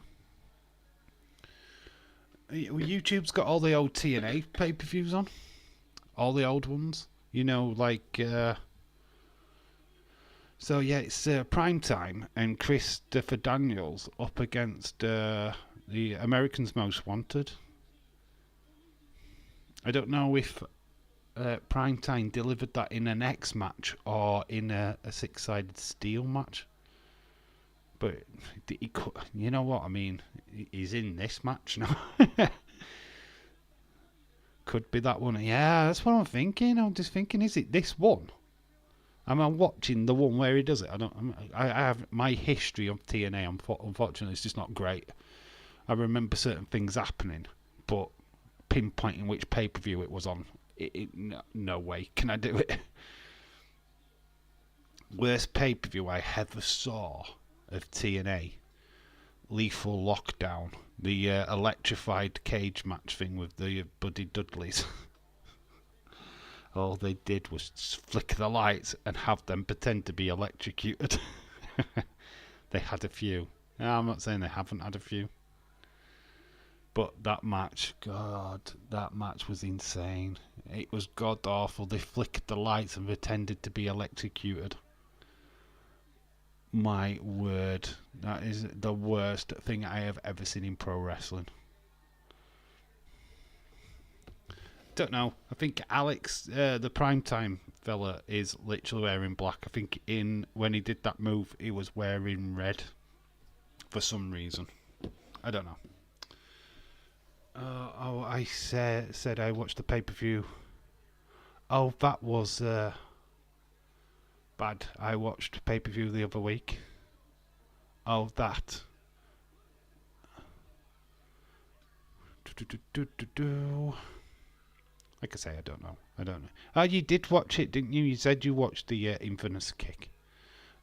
YouTube's got all the old TNA pay-per-views on. All the old ones. You know, like. So yeah, it's Primetime and Christopher Daniels up against the Americans Most Wanted. I don't know if Primetime delivered that in an X match or in a 6-sided steel match. But he could, you know what I mean? He's in this match now. Could be that one. Yeah, that's what I'm thinking. I'm just thinking, is it this one? I'm watching the one where he does it. I have my history of TNA. Unfortunately, it's just not great. I remember certain things happening, but pinpointing which pay-per-view it was on, no way can I do it. Worst pay-per-view I ever saw of TNA, Lethal Lockdown, the electrified cage match thing with the Buddy Dudleys. All they did was flicker the lights and have them pretend to be electrocuted. They had a few. No, I'm not saying they haven't had a few. But that match, God, that match was insane. It was god awful. They flickered the lights and pretended to be electrocuted. My word, that is the worst thing I have ever seen in pro wrestling. Don't know. I think Alex, the Primetime fella, is literally wearing black. I think when he did that move, he was wearing red for some reason. I don't know. I said I watched the pay-per-view. Oh, that was bad. I watched pay-per-view the other week. Oh, that. Like I say, I don't know. Oh, you did watch it, didn't you? You said you watched the Infamous Kick.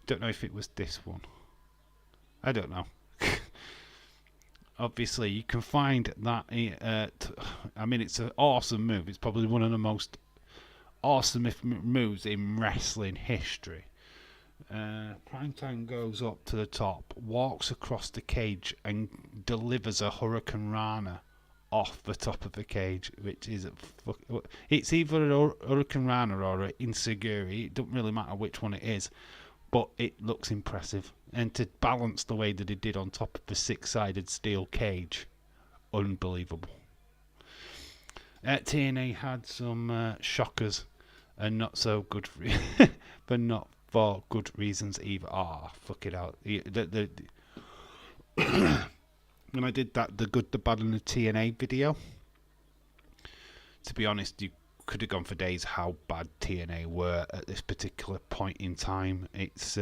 Don't know if it was this one. I don't know. Obviously, you can find that. I mean, it's an awesome move. It's probably one of the most awesome moves in wrestling history. Primetime goes up to the top, walks across the cage, and delivers a Hurricane Rana off the top of the cage, which is it's either a Hurricane Rana or an Inseguri. It doesn't really matter which one it is, but it looks impressive. And to balance the way that it did on top of the 6-sided steel cage, unbelievable. TNA had some shockers and not so good for but not for good reasons either. Ah, fuck it out. When I did that, the good, the bad, and the TNA video, to be honest, you could have gone for days how bad TNA were at this particular point in time. It's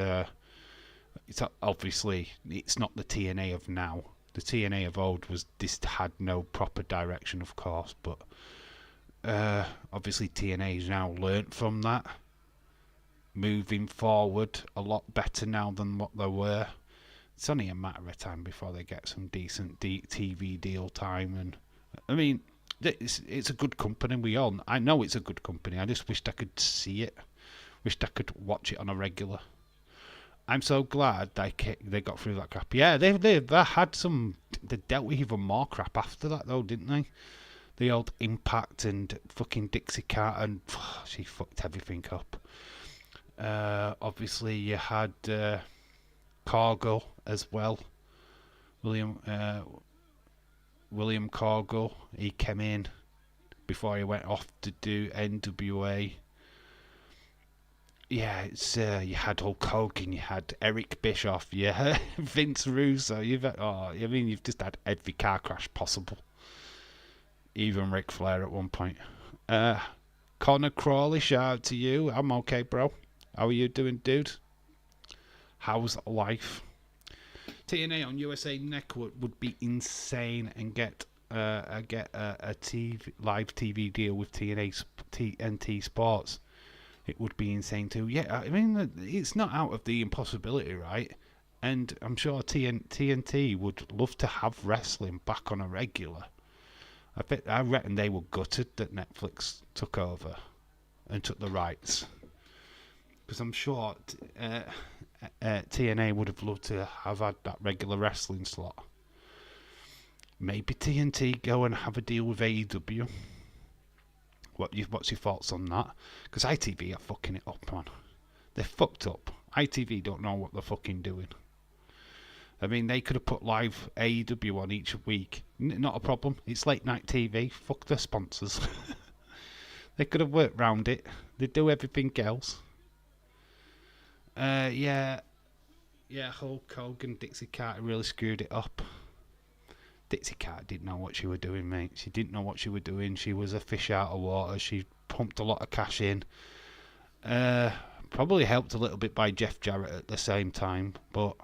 obviously it's not the TNA of now. The TNA of old was this had no proper direction, of course, but obviously TNA's now learnt from that, moving forward a lot better now than what they were. It's only a matter of time before they get some decent TV deal time, and I mean, it's a good company. I know it's a good company. I just wished I could see it. Wished I could watch it on a regular. I'm so glad they got through that crap. Yeah, they had some. They dealt with even more crap after that, though, didn't they? The old Impact and fucking Dixie Carter, and she fucked everything up. Obviously, you had Cargill as well. William Cargill. He came in before he went off to do NWA. Yeah, it's you had Hulk Hogan, you had Eric Bischoff, you had Vince Russo. You've just had every car crash possible. Even Ric Flair at one point. Connor Crawley, shout out to you. I'm okay, bro. How are you doing, dude? How's life? TNA on USA Network would be insane, and get a live TV deal with TNT Sports. It would be insane too. Yeah, I mean, it's not out of the impossibility, right? And I'm sure TNT would love to have wrestling back on a regular. I reckon they were gutted that Netflix took over and took the rights, because I'm sure TNA would have loved to have had that regular wrestling slot. Maybe TNT go and have a deal with AEW. What's your thoughts on that? Because ITV are fucking it up, man. They're fucked up. ITV don't know what they're fucking doing. I mean, they could have put live AEW on each week. Not a problem. It's late night TV. Fuck the sponsors. They could have worked round it. They do everything else. Yeah, Hulk Hogan, Dixie Carter really screwed it up. Dixie Carter didn't know what she was doing, mate. She didn't know what she was doing. She was a fish out of water. She pumped a lot of cash in. Probably helped a little bit by Jeff Jarrett at the same time, but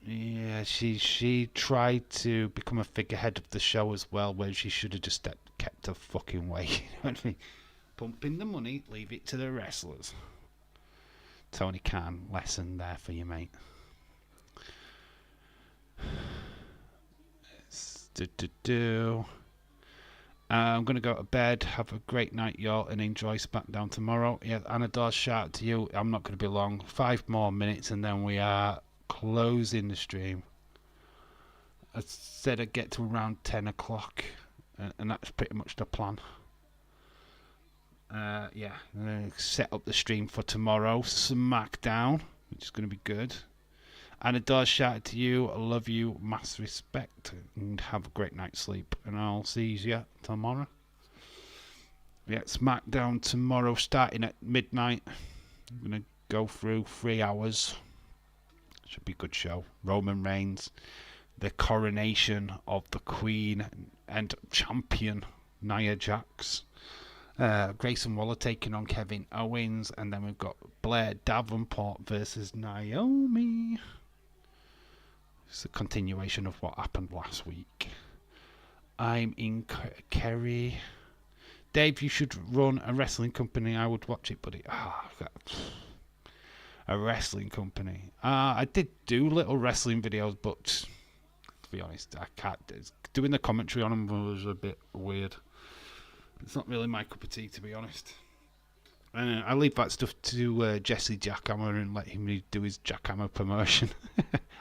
yeah, she tried to become a figurehead of the show as well, where she should have just kept her fucking way. You know what I mean? Pumping the money, leave it to the wrestlers. Tony Khan, lesson there for you, mate. I'm going to go to bed. Have a great night, y'all, and enjoy Smackdown tomorrow. Yeah, Anador, shout out to you. I'm not going to be long. 5 more minutes, and then we are closing the stream. I said I'd get to around 10 o'clock, and that's pretty much the plan. Yeah, I'm going to set up the stream for tomorrow, Smackdown, which is going to be good. And it does shout out to you. I love you, mass respect, and have a great night's sleep. And I'll see you tomorrow. Yeah, Smackdown tomorrow, starting at midnight. I'm going to go through 3 hours. Should be a good show. Roman Reigns, the coronation of the Queen and champion Nia Jax. Grayson Waller taking on Kevin Owens, and then we've got Blair Davenport versus Naomi. It's a continuation of what happened last week. I'm in Kerry. Dave, you should run a wrestling company. I would watch it, buddy. A wrestling company. I did do little wrestling videos, but to be honest, I can't. Doing the commentary on them was a bit weird. It's not really my cup of tea, to be honest. I leave that stuff to Jesse Jackhammer and let him do his Jackhammer promotion.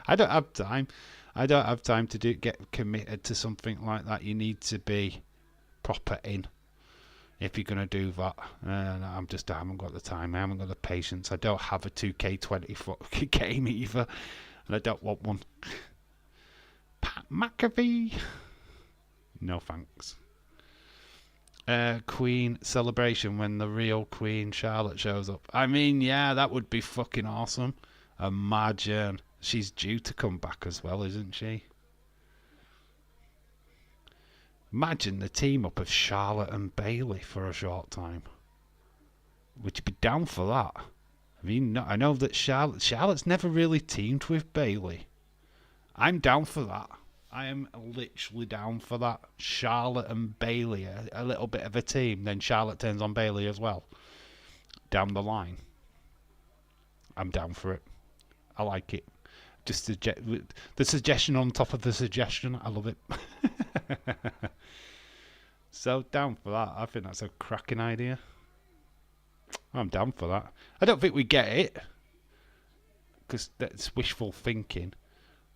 I don't have time. I don't have time to get committed to something like that. You need to be proper in if you're going to do that. I haven't got the time. I haven't got the patience. I don't have a 2K20 game either, and I don't want one. Pat McAfee. No thanks. Queen celebration when the real Queen Charlotte shows up. I mean, yeah, that would be fucking awesome. Imagine. She's due to come back as well, isn't she? Imagine the team up of Charlotte and Bayley for a short time. Would you be down for that? I mean, I know that Charlotte's never really teamed with Bayley. I'm down for that. I am literally down for that. Charlotte and Bayley, a little bit of a team. Then Charlotte turns on Bayley as well. Down the line. I'm down for it. I like it. Just the suggestion on top of the suggestion. I love it. So down for that. I think that's a cracking idea. I'm down for that. I don't think we get it, because that's wishful thinking.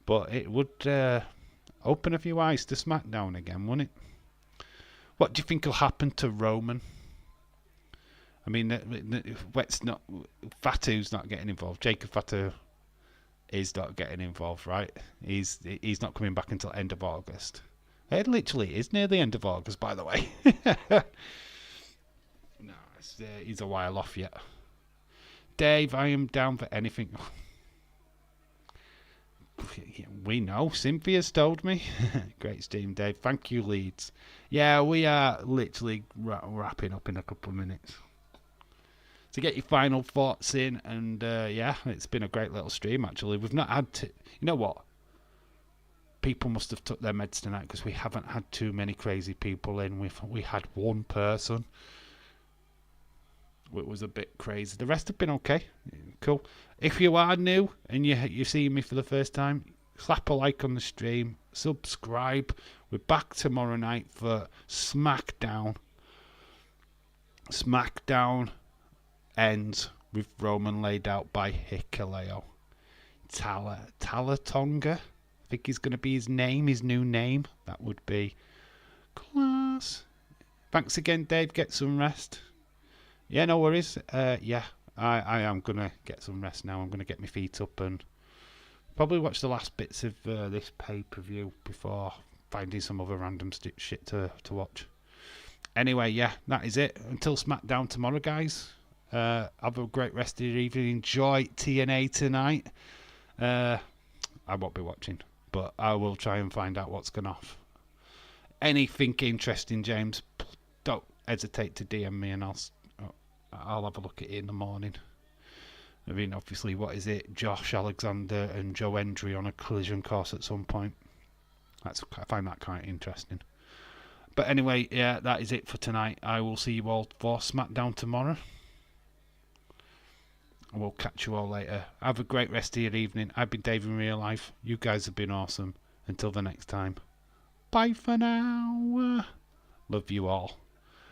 But it would open a few eyes to SmackDown again, wouldn't it? What do you think will happen to Roman? I mean, Fatu's not getting involved. Jacob Fatu is not getting involved, right? He's not coming back until end of August. It literally is near the end of August, by the way. No, he's a while off yet. Dave, I am down for anything. We know. Cynthia's told me. Great stream, Dave. Thank you, Leeds. Yeah, we are literally wrapping up in a couple of minutes. To get your final thoughts in, and yeah, it's been a great little stream, actually. We've not had to... You know what? People must have took their meds tonight, because we haven't had too many crazy people in. We had one person. It was a bit crazy. The rest have been okay. Cool. If you are new and you're seeing me for the first time, slap a like on the stream. Subscribe. We're back tomorrow night for SmackDown. SmackDown ends with Roman laid out by Hikuleo. Talatonga, I think is going to be his new name. That would be class. Thanks again, Dave. Get some rest. Yeah, no worries. Yeah, I am going to get some rest now. I'm going to get my feet up and probably watch the last bits of this pay-per-view before finding some other random shit to watch. Anyway, yeah, that is it. Until SmackDown tomorrow, guys. Have a great rest of your evening. Enjoy TNA tonight. I won't be watching, but I will try and find out what's going off. Anything interesting, James, don't hesitate to DM me and I'll have a look at it in the morning. I mean, obviously, what is it? Josh Alexander and Joe Hendry on a collision course at some point. I find that quite interesting. But anyway, yeah, that is it for tonight. I will see you all for SmackDown tomorrow. We'll catch you all later. Have a great rest of your evening. I've been Dave in real life. You guys have been awesome. Until the next time. Bye for now. Love you all.